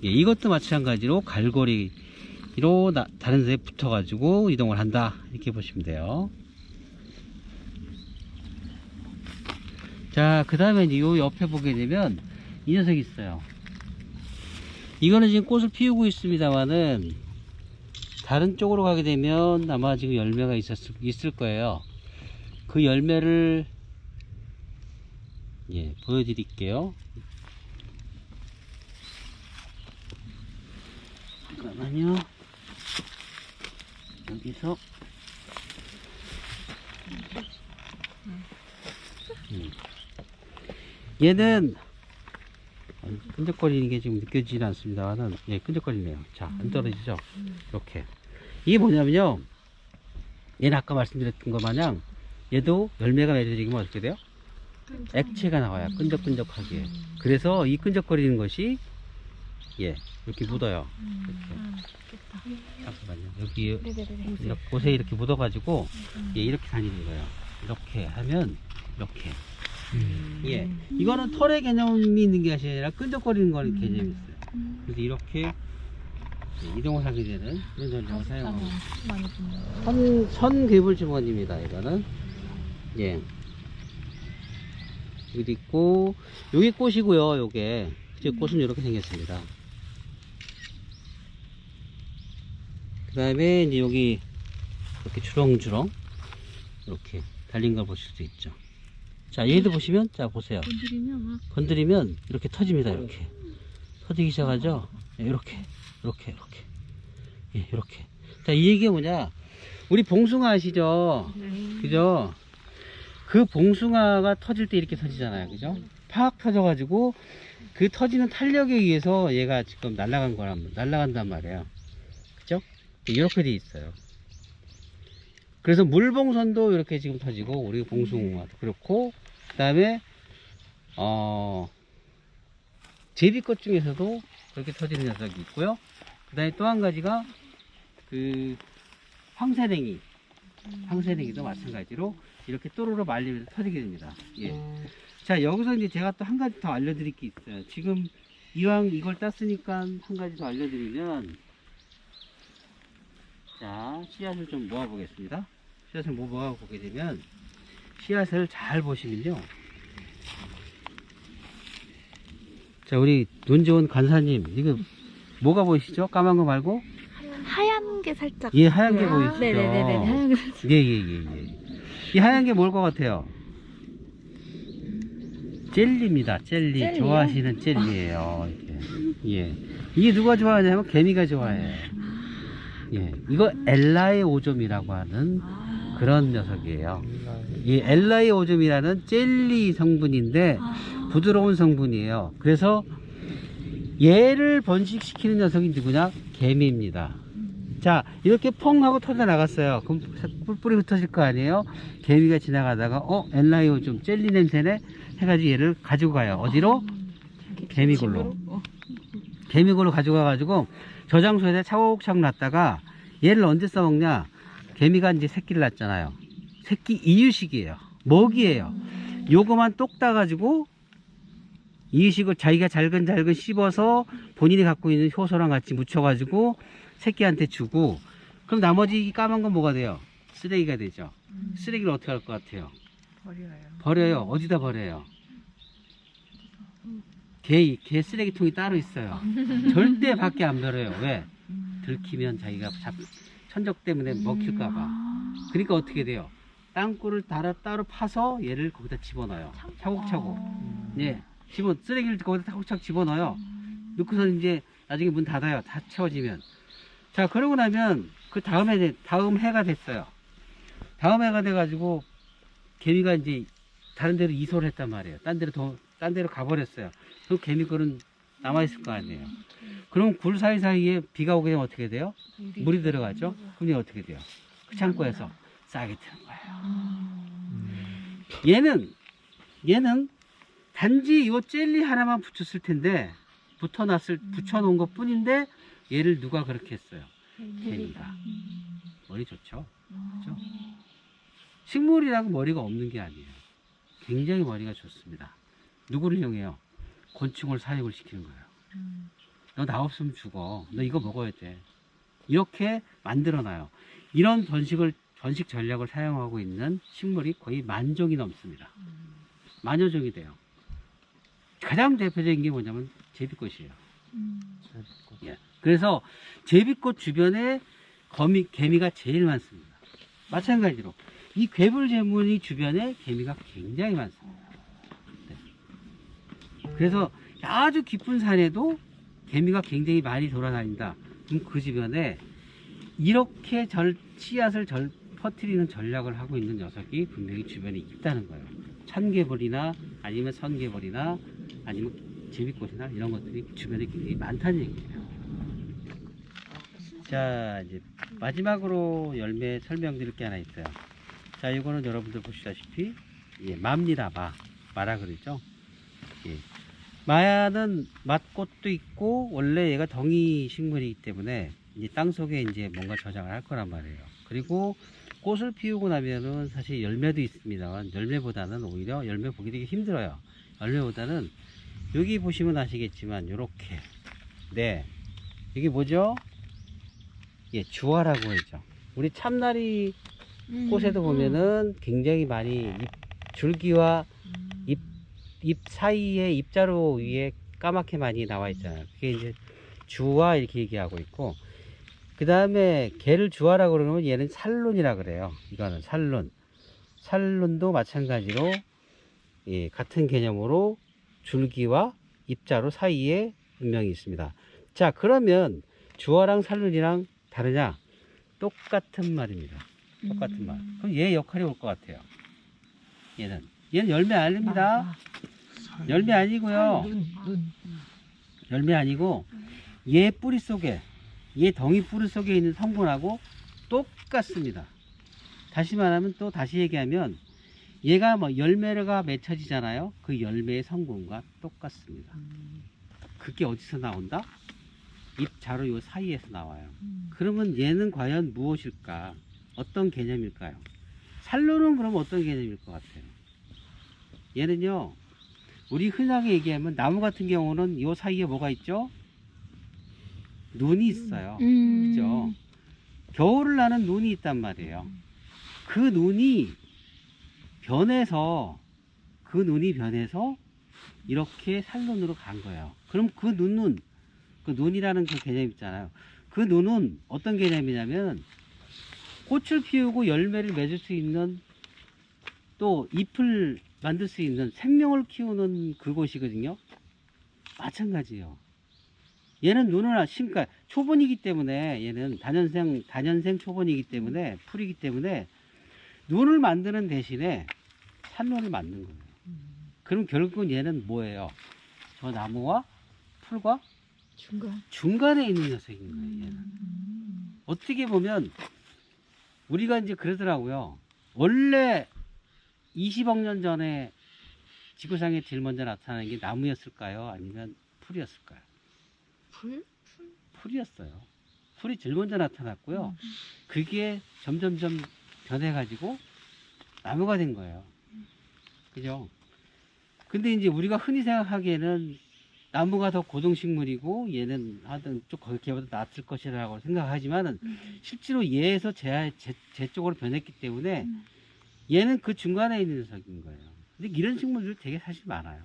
이것도 마찬가지로 갈고리로 다른 데에 붙어 가지고 이동을 한다, 이렇게 보시면 돼요. 자, 그 다음에 이제 요 옆에 보게 되면 이 녀석이 있어요. 이거는 지금 꽃을 피우고 있습니다만은 다른 쪽으로 가게 되면 아마 지금 열매가 있을 거예요. 그 열매를 보여드릴게요. 잠깐만요. 여기서 얘는 끈적거리는 게 지금 느껴지지 않습니다만은 끈적거리네요. 자, 안 떨어지죠? 이렇게. 이게 뭐냐면요, 얘는 아까 말씀드렸던 것 마냥 얘도 열매가 맺어지면 어떻게 돼요? 액체가 나와요. 끈적끈적하게. 그래서 이 끈적거리는 것이 이렇게 묻어요. 이렇게. 잠깐만요. 여기 곳에 이렇게 묻어가지고 이렇게 다니는 거예요. 이렇게 하면 이렇게. 이거는 털의 개념이 있는 게 아니라 끈적거리는 거는 개념이 있어요. 그래서 이렇게 이동을 하게 되는 그런 전략을 사용하고 있어요. 선괴물 주머니입니다. 이거는 여기 있고, 여기 꽃이고요. 요게 꽃은 이렇게 생겼습니다. 그 다음에 이제 여기 이렇게 주렁주렁 이렇게 달린 걸 보실 수 있죠. 자, 얘도 보시면, 자, 보세요. 건드리면 이렇게 터집니다. 이렇게 터지기 시작하죠. 이렇게. 자, 이 얘기가 뭐냐, 우리 봉숭아 아시죠? 그죠? 그 봉숭아가 터질 때 이렇게 터지잖아요. 그죠? 팍 터져가지고 그 터지는 탄력에 의해서 얘가 지금 날아간단 말이에요. 그죠? 이렇게 돼 있어요. 그래서 물봉선도 이렇게 지금 터지고, 우리 봉숭아도 그렇고, 그 다음에 제비꽃 중에서도 그렇게 터지는 녀석이 있고요. 그 다음에 또 한 가지가 그 황새냉이도 마찬가지로 이렇게 또르르 말리면서 터지게 됩니다. 자, 여기서 이제 제가 또 한 가지 더 알려드릴 게 있어요. 지금 이왕 이걸 땄으니까 한 가지 더 알려드리면, 자, 씨앗을 좀 모아보겠습니다. 씨앗을 모아보게 되면, 씨앗을 잘 보시면요, 자, 우리 눈 좋은 간사님, 이거 뭐가 보이시죠? 까만 거 말고? 하얀 게 살짝. 하얀 게 보이시죠? 네네네네. 하얀 게. 이 하얀 게 뭘 것 같아요? 젤리입니다. 젤리요? 좋아하시는 젤리예요. 이게 누가 좋아하냐면 개미가 좋아해요. 이거 엘라의 오점이라고 하는 그런 녀석이에요. 이 엘라의 오점이라는 젤리 성분인데 부드러운 성분이에요. 그래서 얘를 번식시키는 녀석이 누구냐? 개미입니다. 자, 이렇게 퐁 하고 터져 나갔어요. 그럼 뿔뿔이 흩어질 거 아니에요? 개미가 지나가다가 엘라의 오점 젤리 냄새네 해가지고 얘를 가지고 가요. 어디로? 개미굴로. 개미굴로 가지고 가가지고 저 장소에다 차곡차곡 놨다가 얘를 언제 써먹냐? 개미가 이제 새끼를 낳잖아요. 새끼 이유식이에요. 먹이에요. 요거만 똑 따가지고 이유식을 자기가 잘근잘근 씹어서 본인이 갖고 있는 효소랑 같이 묻혀가지고 새끼한테 주고, 그럼 나머지 까만 건 뭐가 돼요? 쓰레기가 되죠. 쓰레기를 어떻게 할 것 같아요? 버려요. 어디다 버려요? 개 쓰레기통이 따로 있어요. 절대 밖에 안 버려요. 왜? 들키면 자기가 천적 때문에 먹힐까봐. 그러니까 어떻게 돼요? 땅굴을 따로 파서 얘를 거기다 집어넣어요. 차곡차곡. 쓰레기를 거기다 차곡차곡 집어넣어요. 넣고서 이제 나중에 문 닫아요. 다 채워지면. 자, 그러고 나면 그 다음 해가 됐어요. 다음 해가 돼가지고 개미가 이제 다른 데로 이소를 했단 말이에요. 딴 데로 가버렸어요. 그 개미굴은 남아있을 거 아니에요. 그럼 굴 사이사이에 비가 오게 되면 어떻게 돼요? 물이 들어가죠? 그럼 어떻게 돼요? 그 창고에서 싹이 트는 거예요. 얘는 단지 요 젤리 하나만 붙였을 텐데 붙여놓은 것 뿐인데 얘를 누가 그렇게 했어요? 개미가. 머리 좋죠? 그죠? 식물이라고 머리가 없는 게 아니에요. 굉장히 머리가 좋습니다. 누구를 이용해요? 곤충을 사육을 시키는 거예요. 너 나 없으면 죽어. 너 이거 먹어야 돼. 이렇게 만들어놔요. 이런 번식 전략을 사용하고 있는 식물이 거의 10,000종이 넘습니다. 10,000여 종이 돼요. 가장 대표적인 게 뭐냐면 제비꽃이에요. 예. 그래서 제비꽃 주변에 개미가 제일 많습니다. 마찬가지로 이 괴불제무늬 주변에 개미가 굉장히 많습니다. 네. 그래서 아주 깊은 산에도 개미가 굉장히 많이 돌아다닌다. 그럼 그 주변에 이렇게 씨앗을 퍼뜨리는 전략을 하고 있는 녀석이 분명히 주변에 있다는 거예요. 찬개벌이나 아니면 선개벌이나 아니면 제비꽃이나 이런 것들이 주변에 굉장히 많다는 얘기예요. 자, 이제 마지막으로 열매 설명드릴 게 하나 있어요. 자, 이거는 여러분들 보시다시피 마입니다. 마라 그러죠. 예. 마야는 맛꽃도 있고 원래 얘가 덩이 식물이기 때문에 이제 땅 속에 이제 뭔가 저장을 할 거란 말이에요. 그리고 꽃을 피우고 나면은 사실 열매도 있습니다만 열매보다는 오히려 열매 보기 되게 힘들어요. 열매보다는 여기 보시면 아시겠지만 요렇게 이게 뭐죠? 예, 주화라고 하죠. 우리 참나리 꽃에도 보면은 굉장히 많이 줄기와 잎 사이에 잎자루 위에 까맣게 많이 나와 있잖아요. 그게 이제 주화 이렇게 얘기하고 있고, 그 다음에 걔를 주화라고 그러면 얘는 살룬이라 그래요. 이거는 살룬도 마찬가지로 예, 같은 개념으로 줄기와 잎자루 사이에 분명히 있습니다. 자, 그러면 주화랑 살룬이랑 다르냐? 똑같은 말입니다. 똑같은 말. 그럼 얘 역할이 올 것 같아요. 얘는 열매 아닙니다. 열매 아니고요. 열매 아니고 얘 뿌리 속에, 얘 덩이 뿌리 속에 있는 성분하고 똑같습니다. 다시 말하면, 또 다시 얘기하면 얘가 뭐 열매가 맺혀지잖아요. 그 열매의 성분과 똑같습니다. 그게 어디서 나온다? 잎 자루 요 사이에서 나와요. 그러면 얘는 과연 무엇일까? 어떤 개념일까요? 살로는 그럼 어떤 개념일 것 같아요? 얘는요, 우리 흔하게 얘기하면 나무 같은 경우는 요 사이에 뭐가 있죠? 눈이 있어요. 그죠? 겨울을 나는 눈이 있단 말이에요. 그 눈이 변해서 이렇게 살눈으로 간 거예요. 그럼 그 눈이라는 그 개념 있잖아요. 그 눈은 어떤 개념이냐면 꽃을 피우고 열매를 맺을 수 있는, 또 잎을 만들 수 있는, 생명을 키우는 그곳이거든요. 마찬가지예요. 얘는 눈을 그러니까 초본이기 때문에, 얘는 단연생 초본이기 때문에, 풀이기 때문에 눈을 만드는 대신에 산눈을 만든 거예요. 그럼 결국은 얘는 뭐예요? 저 나무와 풀과 중간에 있는 녀석인 거예요. 얘는. 어떻게 보면 우리가 이제 그러더라고요. 원래 20억 년 전에 지구상에 제일 먼저 나타난 게 나무였을까요? 아니면 풀이었을까요? 풀이었어요. 풀이 제일 먼저 나타났고요. 그게 점점점 변해가지고 나무가 된 거예요. 그죠? 근데 이제 우리가 흔히 생각하기에는 나무가 더 고등식물이고 얘는 하여튼 좀 걔보다 낫을 것이라고 생각하지만은 실제로 얘에서 제 쪽으로 변했기 때문에 얘는 그 중간에 있는 녀석인 거예요. 근데 이런 식물들 되게 사실 많아요.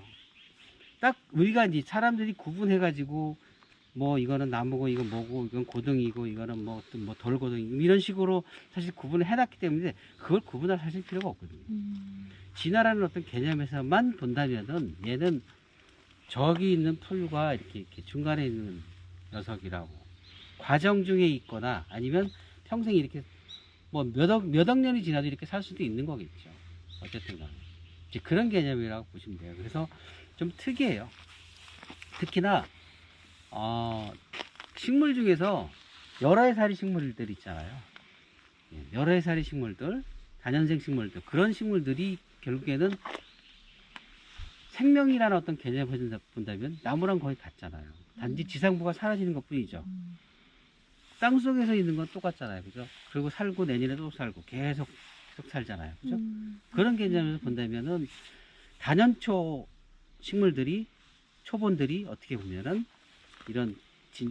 딱 우리가 이제 사람들이 구분해가지고 뭐 이거는 나무고 이건 뭐고 이건 고등이고 이거는 뭐 덜고등 이런 식으로 사실 구분을 해놨기 때문에 그걸 구분할 사실 필요가 없거든요. 진화라는 어떤 개념에서만 본다면은 얘는 저기 있는 풀과 이렇게 중간에 있는 녀석이라고, 과정 중에 있거나 아니면 평생 이렇게 뭐 몇 억 년이 지나도 이렇게 살 수도 있는 거겠죠. 어쨌든 간에 이제 그런 개념이라고 보시면 돼요. 그래서 좀 특이해요. 특히나 식물 중에서 여러 해살이 식물들 있잖아요. 여러 해살이 식물들, 다년생 식물들, 그런 식물들이 결국에는 생명이라는 어떤 개념을 본다면 나무랑 거의 같잖아요. 단지 지상부가 사라지는 것 뿐이죠. 땅 속에서 있는 건 똑같잖아요. 그죠? 그리고 살고 내년에도 또 살고 계속 살잖아요. 그죠? 그런 개념에서 본다면은 단연초 식물들이, 초본들이 어떻게 보면은 이런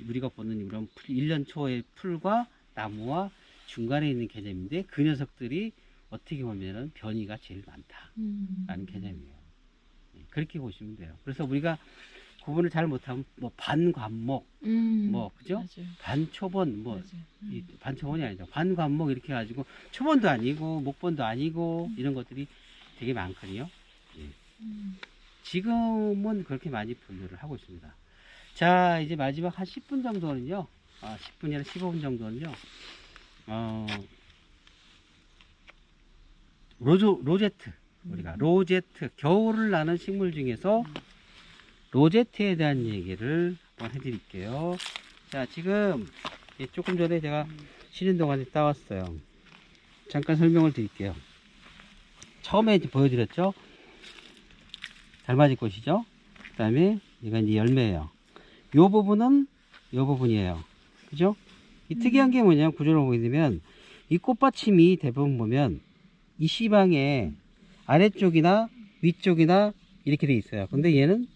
우리가 보는 이런 1년 초의 풀과 나무와 중간에 있는 개념인데 그 녀석들이 어떻게 보면은 변이가 제일 많다라는 개념이에요. 그렇게 보시면 돼요. 그래서 우리가 구분을 잘 못하면 뭐 반관목, 뭐 그죠? 맞아요. 반초본, 뭐 맞아요. 이 반초본이 아니죠. 반관목 이렇게 해가지고 초본도 아니고 목본도 아니고 이런 것들이 되게 많거든요. 예. 지금은 그렇게 많이 분류를 하고 있습니다. 자, 이제 마지막 한 10분 정도는요. 10분이나 15분 정도는요. 로제트. 우리가 로제트, 겨울을 나는 식물 중에서 로제트에 대한 얘기를 한번 해드릴게요. 자, 지금 조금 전에 제가 쉬는 동안에 따왔어요. 잠깐 설명을 드릴게요. 처음에 이제 보여드렸죠. 달맞이꽃이죠. 그 다음에 이건 이제 열매예요. 요 부분은 요 부분이에요. 그죠? 이 특이한 게 뭐냐면 구조를 보게 되면 이 꽃받침이 대부분 보면 이 씨방에 아래쪽이나 위쪽이나 이렇게 돼 있어요. 근데 얘는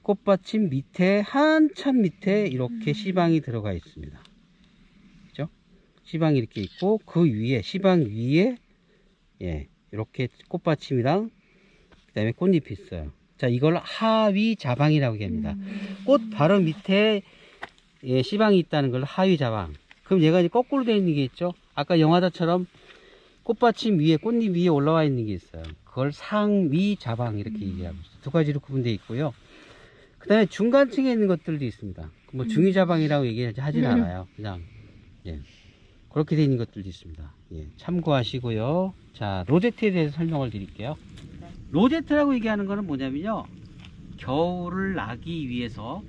꽃받침 밑에 한참 밑에 이렇게 씨방이 들어가 있습니다. 그죠? 씨방이 이렇게 있고 그 위에 씨방 위에 예, 이렇게 꽃받침이랑 그 다음에 꽃잎이 있어요. 자, 이걸 하위 자방이라고 합니다. 꽃 바로 밑에 예, 씨방이 있다는 걸 하위 자방. 그럼 얘가 이제 거꾸로 되어 있는 게 있죠. 아까 영화다처럼 꽃받침 위에 꽃잎 위에 올라와 있는 게 있어요. 그걸 상위 자방 이렇게 얘기하고 있어요. 두 가지로 구분되어 있고요. 그 다음에 중간층에 있는 것들도 있습니다. 뭐 중위 자방이라고 얘기하진 않아요. 그냥 예, 그렇게 되어 있는 것들도 있습니다. 예, 참고하시고요. 자, 로제트에 대해서 설명을 드릴게요. 로제트라고 얘기하는 거는 뭐냐면요, 겨울을 나기 위해서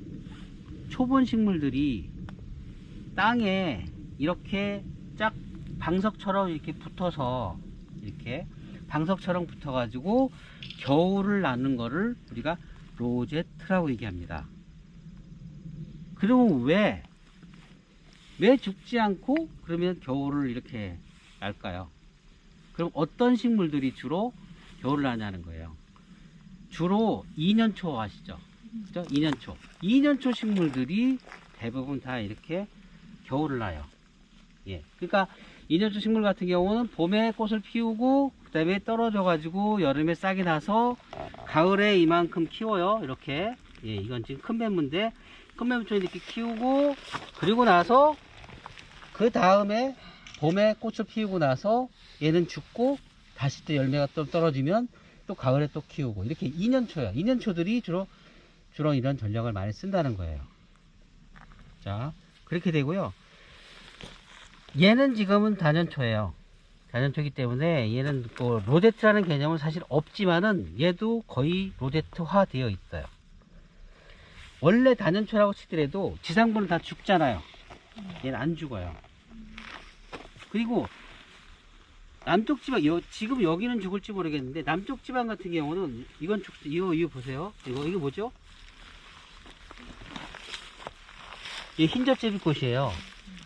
초본 식물들이 땅에 이렇게 쫙 방석처럼 이렇게 붙어서 이렇게 방석처럼 붙어 가지고 겨울을 나는 거를 우리가 로제트라고 얘기합니다. 그러면 왜 죽지 않고 그러면 겨울을 이렇게 날까요? 그럼 어떤 식물들이 주로 겨울을 나냐는 거예요. 주로 2년초 아시죠? 그죠? 2년초. 2년초 식물들이 대부분 다 이렇게 겨울을 나요. 예. 그러니까 2년초 식물 같은 경우는 봄에 꽃을 피우고 그 다음에 떨어져 가지고 여름에 싹이 나서 가을에 이만큼 키워요. 이렇게. 예, 이건 지금 큰 뱀문데 큰 뱀문처럼 이렇게 키우고 그리고 나서 그 다음에 봄에 꽃을 피우고 나서 얘는 죽고 다시 또 열매가 또 떨어지면 또 가을에 또 키우고 이렇게 2년초예요. 2년초들이 주로 이런 전략을 많이 쓴다는 거예요. 자, 그렇게 되고요. 얘는 지금은 단연초예요. 단연초이기 때문에 얘는 뭐 로제트라는 개념은 사실 없지만은 얘도 거의 로제트화 되어 있어요. 원래 단연초라고 치더라도 지상부는 다 죽잖아요. 얘는 안 죽어요. 그리고 남쪽 지방, 지금 여기는 죽을지 모르겠는데 남쪽 지방 같은 경우는 이건 이거 보세요. 이거 뭐죠? 이 흰접 제비꽃이에요.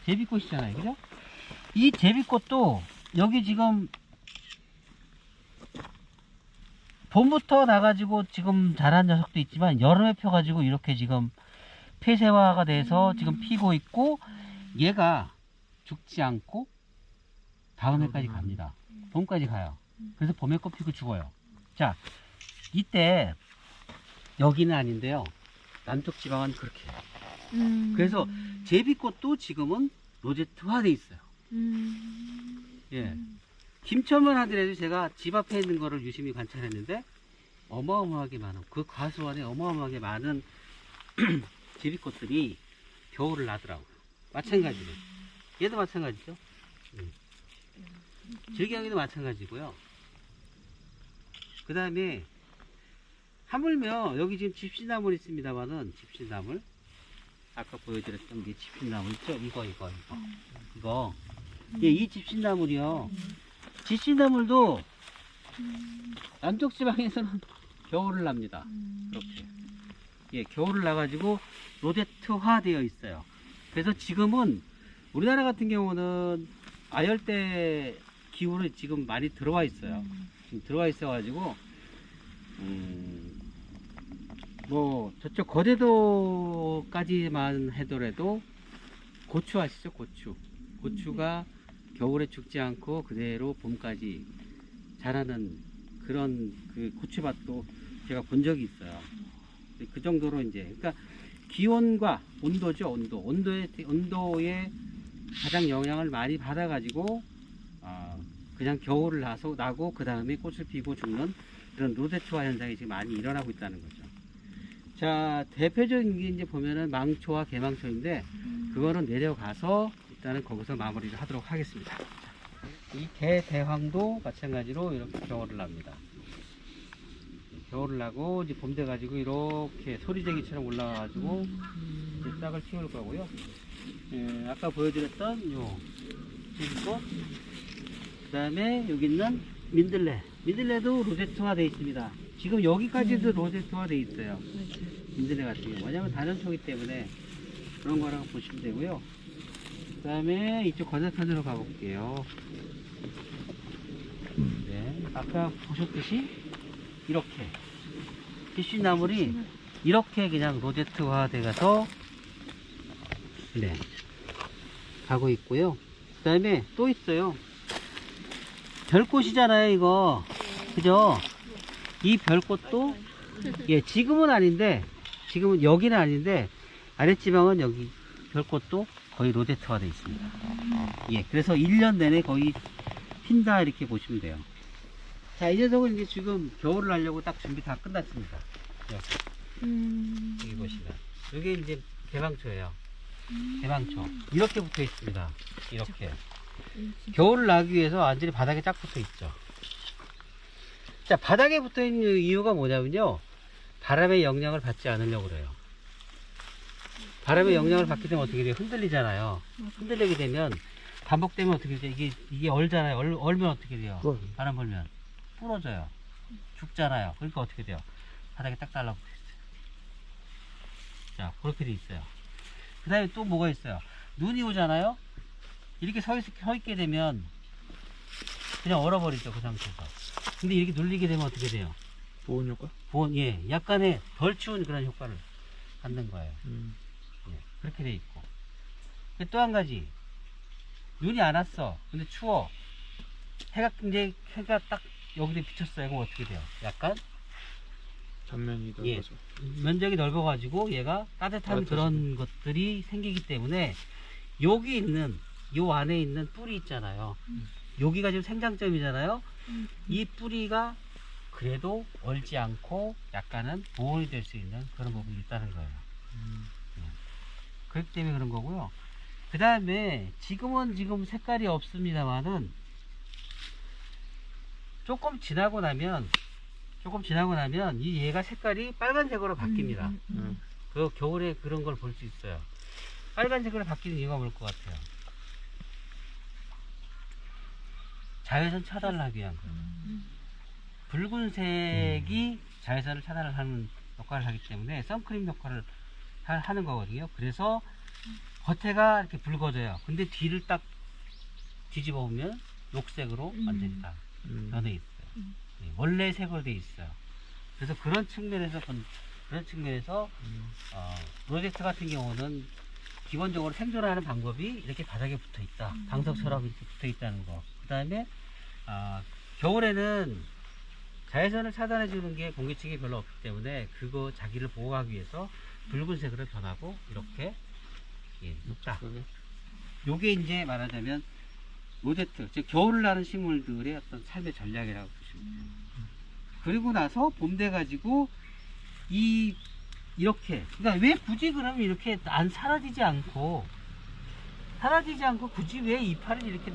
제비꽃이잖아요, 그죠? 이 제비꽃도 여기 지금 봄부터 나가지고 지금 자란 녀석도 있지만 여름에 펴가지고 이렇게 지금 폐쇄화가 돼서 지금 피고 있고 얘가 죽지 않고 다음 해까지 갑니다. 봄까지 가요. 그래서 봄에 꽃 피고 죽어요. 자, 이때 여기는 아닌데요. 남쪽 지방은 그렇게 해요. 그래서 제비꽃도 지금은 로제트화 돼 있어요. 예. 김천만 하더라도 제가 집 앞에 있는 거를 유심히 관찰했는데 어마어마하게 많은, 그 과수원에 어마어마하게 많은 제비꽃들이 겨울을 나더라고요. 마찬가지로. 얘도 마찬가지죠. 질경이도 마찬가지고요. 그 다음에 하물며 여기 지금 집신나물 있습니다만은 집신나물 아까 보여드렸던 게 집신나물 있죠? 이거 예, 이 집신나물이요. 집신나물도 남쪽 지방에서는 겨울을 납니다. 이렇게. 예, 겨울을 나가지고 로제트화 되어 있어요. 그래서 지금은 우리나라 같은 경우는 아열대 기후로 지금 많이 들어와 있어요. 지금 들어와 있어가지고, 뭐, 저쪽 거제도까지만 하더라도 고추 아시죠? 고추. 고추가 겨울에 죽지 않고 그대로 봄까지 자라는 그런 그 고추밭도 제가 본 적이 있어요. 그 정도로 이제, 그러니까 기온과 온도죠, 온도에 가장 영향을 많이 받아가지고, 그냥 겨울을 나고, 그 다음에 꽃을 피고 죽는 그런 로제트화 현상이 지금 많이 일어나고 있다는 거죠. 자, 대표적인 게 이제 보면은 망초와 개망초인데, 그거는 내려가서 일단은 거기서 마무리를 하도록 하겠습니다. 자, 이 개대황도 마찬가지로 이렇게 겨울을 납니다. 겨울을 나고 이제 봄 돼가지고 이렇게 소리쟁이처럼 올라와가지고 이제 싹을 틔울 거고요. 예, 아까 보여드렸던 요 꽃, 그 다음에 여기 있는 민들레도 로제트화 되어 있습니다. 지금 여기까지도 로제트화 되어 있어요. 민들레 같은 경우. 왜냐면 단연초기 때문에 그런 거라고 보시면 되고요. 그 다음에 이쪽 건너편으로 가볼게요. 네, 아까 보셨듯이 이렇게 피쉬나물이 이렇게 그냥 로제트화 돼가서 네 가고 있고요. 그 다음에 또 있어요. 별꽃이잖아요, 이거. 그죠? 이 별꽃도 예, 지금은 아닌데, 지금은 여기는 아닌데 아랫지방은 여기 별꽃도 거의 로제트화 되어 있습니다. 예, 그래서 1년 내내 거의 핀다 이렇게 보시면 돼요. 자, 이 녀석은 이제 지금 겨울을 하려고 딱 준비 다 끝났습니다. 여기 보시면 이게 이제 개망초예요. 개망초 이렇게 붙어 있습니다. 이렇게 겨울을 나기 위해서 완전히 바닥에 쫙 붙어 있죠. 자, 바닥에 붙어 있는 이유가 뭐냐면요, 바람의 영향을 받지 않으려고 그래요. 바람의 영향을 받게 되면 어떻게 돼요? 흔들리잖아요. 흔들리게 되면 반복되면 어떻게 돼요? 이게 얼잖아요. 얼면 어떻게 돼요? 바람 불면 부러져요. 죽잖아요. 그러니까 어떻게 돼요? 바닥에 딱 달라붙어 있어요. 자, 그렇게 돼 있어요. 그 다음에 또 뭐가 있어요? 눈이 오잖아요. 이렇게 서 있게 되면 그냥 얼어버리죠, 그 상태에서. 근데 이렇게 눌리게 되면 어떻게 돼요? 보온 효과? 예, 약간의 덜 추운 그런 효과를 갖는 거예요. 예, 그렇게 돼 있고. 또 한 가지, 눈이 안 왔어. 근데 추워. 해가 딱 여기에 비쳤어요. 그럼 어떻게 돼요? 약간 단면이 예, 넓어져. 면적이 넓어가지고 얘가 따뜻한 그런 것들이 생기기 때문에 여기 있는 요 안에 있는 뿌리 있잖아요. 여기가 지금 생장점이잖아요. 이 뿌리가 그래도 얼지 않고 약간은 보온이 될 수 있는 그런 부분이 있다는 거예요. 그렇기 때문에 그런 거고요. 그 다음에 지금 색깔이 없습니다만은 조금 지나고 나면 이 얘가 색깔이 빨간색으로 바뀝니다. 그 겨울에 그런 걸 볼 수 있어요. 빨간색으로 바뀌는 이유가 뭘 것 같아요? 자외선 차단을 하기 위한 거예요. 붉은색이 자외선을 차단을 하는 역할을 하기 때문에 선크림 역할을 하는 거거든요. 그래서 겉에가 이렇게 붉어져요. 근데 뒤를 딱 뒤집어 보면 녹색으로 완전히 다 변해 있어요. 예, 원래 색으로 돼 있어요. 그래서 그런 측면에서 프로젝트 같은 경우는 기본적으로 생존하는 방법이 이렇게 바닥에 붙어 있다. 방석처럼 이렇게 붙어 있다는 거. 그 다음에 겨울에는 자외선을 차단해 주는 게 공기층이 별로 없기 때문에 그거 자기를 보호하기 위해서 붉은색으로 변하고 이렇게 예, 딱 요게 이제 말하자면 로제트, 즉 겨울을 나는 식물들의 어떤 삶의 전략이라고 보시면 돼요. 그리고 나서 봄 돼 가지고 이렇게, 그러니까 왜 굳이 그러면 이렇게 안 사라지지 않고 굳이 왜 이파를 이렇게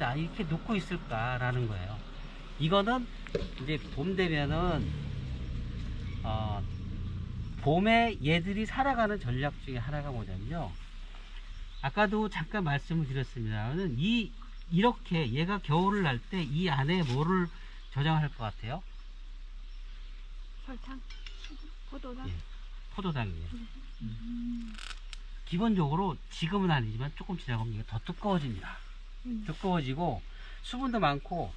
놓고 있을까라는 거예요. 이거는 이제 봄 되면은 봄에 얘들이 살아가는 전략 중에 하나가 뭐냐면요, 아까도 잠깐 말씀을 드렸습니다만은 이렇게 얘가 겨울을 날 때 이 안에 뭐를 저장할 것 같아요? 설탕? 포도당? 예, 포도당이에요. 기본적으로 지금은 아니지만 조금 지나가면 이게 더 두꺼워집니다. 두꺼워지고 수분도 많고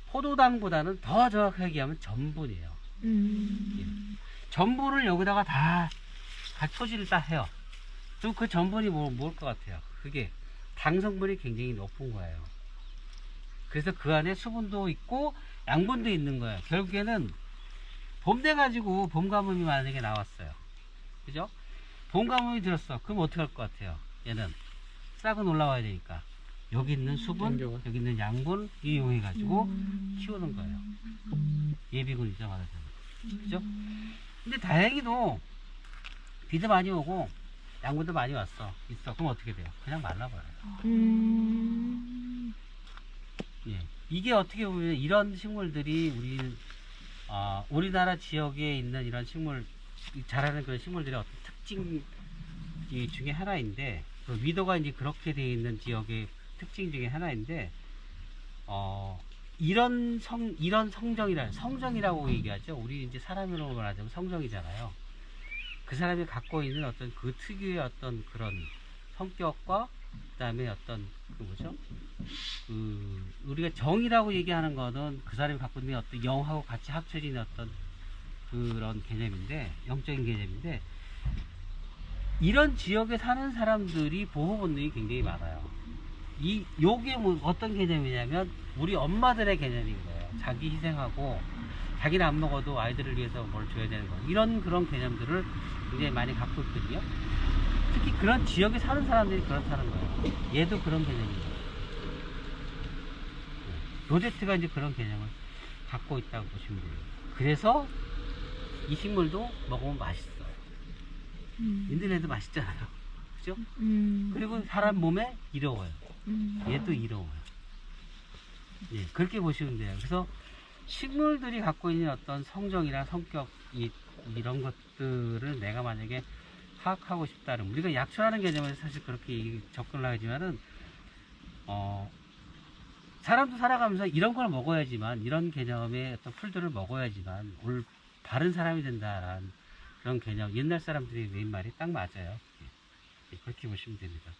포도당보다는 더 정확하게 얘기하면 전분이에요. 전분을 여기다가 다 토지를 딱 해요. 그럼 그 전분이 뭘 것 같아요? 그게 당 성분이 굉장히 높은 거예요. 그래서 그 안에 수분도 있고 양분도 있는 거예요. 결국에는 봄 돼가지고 봄 가뭄이 만약에 나왔어요. 그죠? 봄 가뭄이 들었어. 그럼 어떻게 할 것 같아요? 얘는 싹은 올라와야 되니까 여기 있는 수분, 당겨가. 여기 있는 양분 이용해가지고 키우는 거예요. 예비군이죠, 말하자면. 그죠? 근데 다행히도 비도 많이 오고 양분도 많이 왔어. 있어. 그럼 어떻게 돼요? 그냥 말라버려요. 예. 이게 어떻게 보면 이런 식물들이 우리나라 지역에 있는 이런 식물, 자라는 그런 식물들의 어떤 특징 중에 하나인데, 그 위도가 이제 그렇게 되어 있는 지역의 특징 중에 하나인데, 이런 성정이라고 얘기하죠. 우리 이제 사람으로 말하자면 성정이잖아요. 그 사람이 갖고 있는 어떤 그 특유의 어떤 그런 성격과 그다음에 어떤 그 뭐죠? 우리가 정이라고 얘기하는 거는 그 사람이 갖고 있는 어떤 영하고 같이 합쳐진 어떤 그런 개념인데, 영적인 개념인데, 이런 지역에 사는 사람들이 보호 본능이 굉장히 많아요. 요게 뭐 어떤 개념이냐면 우리 엄마들의 개념인 거예요. 자기 희생하고 자기는 안 먹어도 아이들을 위해서 뭘 줘야 되는 거, 이런 그런 개념들을 굉장히 많이 갖고 있거든요. 특히 그런 지역에 사는 사람들이 그렇다는 거예요. 얘도 그런 개념이에요. 로제트가 이제 그런 개념을 갖고 있다고 보시면 돼요. 그래서 이 식물도 먹으면 맛있어요. 인들레도 맛있잖아요. 그죠? 그리고 사람 몸에 이로워요. 얘도 이로워요. 예, 그렇게 보시면 돼요. 그래서 식물들이 갖고 있는 어떤 성정이나 성격, 이런 것들을 내가 만약에 파악하고 싶다면, 우리가 약초라는 개념에서 사실 그렇게 접근을 하지만은, 사람도 살아가면서 이런 걸 먹어야지만, 이런 개념의 어떤 풀들을 먹어야지만 바른 사람이 된다라는 그런 개념, 옛날 사람들이 낸 말이 딱 맞아요. 예, 그렇게 보시면 됩니다.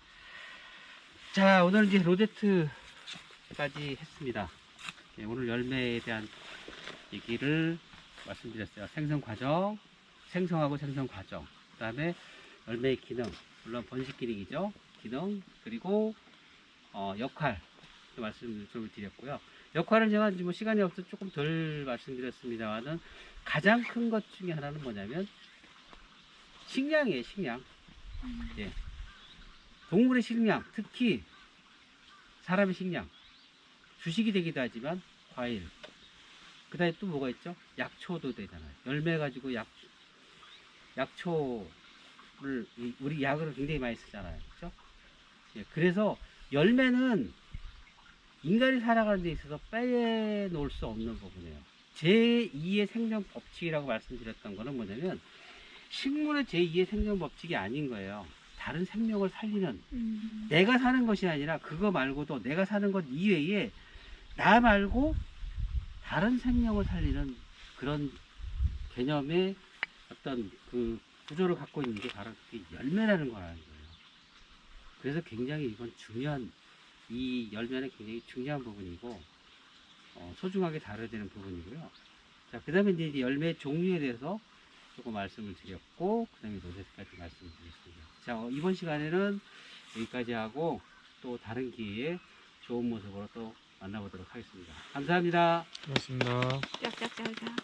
자, 오늘 이제 로제트까지 했습니다. 예, 오늘 열매에 대한 얘기를 말씀드렸어요. 생성 과정, 생성하고 생성 과정, 그 다음에 열매의 기능, 물론 번식 기능이죠. 기능, 그리고 역할 말씀을 좀 드렸고요. 역할은 제가 뭐 시간이 없어서 조금 덜 말씀드렸습니다만은, 가장 큰 것 중에 하나는 뭐냐면 식량이에요. 식량. 예. 동물의 식량, 특히 사람의 식량, 주식이 되기도 하지만 과일, 그 다음에 또 뭐가 있죠? 약초도 되잖아요. 열매 가지고 약초를, 우리 약으로 굉장히 많이 쓰잖아요. 그죠? 예, 그래서 열매는 인간이 살아가는 데 있어서 빼놓을 수 없는 부분이에요. 제2의 생명 법칙이라고 말씀드렸던 거는 뭐냐면, 식물의 제2의 생명 법칙이 아닌 거예요. 다른 생명을 살리는, 내가 사는 것이 아니라 그거 말고도 내가 사는 것 이외에 나 말고 다른 생명을 살리는 그런 개념의 어떤 그 구조를 갖고 있는 게 바로 그 열매라는 거라는 거예요. 그래서 굉장히 이건 중요한, 이 열매는 굉장히 중요한 부분이고 소중하게 다뤄야 되는 부분이고요. 자, 그 다음에 이제 열매 종류에 대해서 조금 말씀을 드렸고, 그 다음에 로제트까지 말씀을 드렸습니다. 자, 이번 시간에는 여기까지 하고 또 다른 기회에 좋은 모습으로 또 만나보도록 하겠습니다. 감사합니다. 고맙습니다. 짝짝짝짝.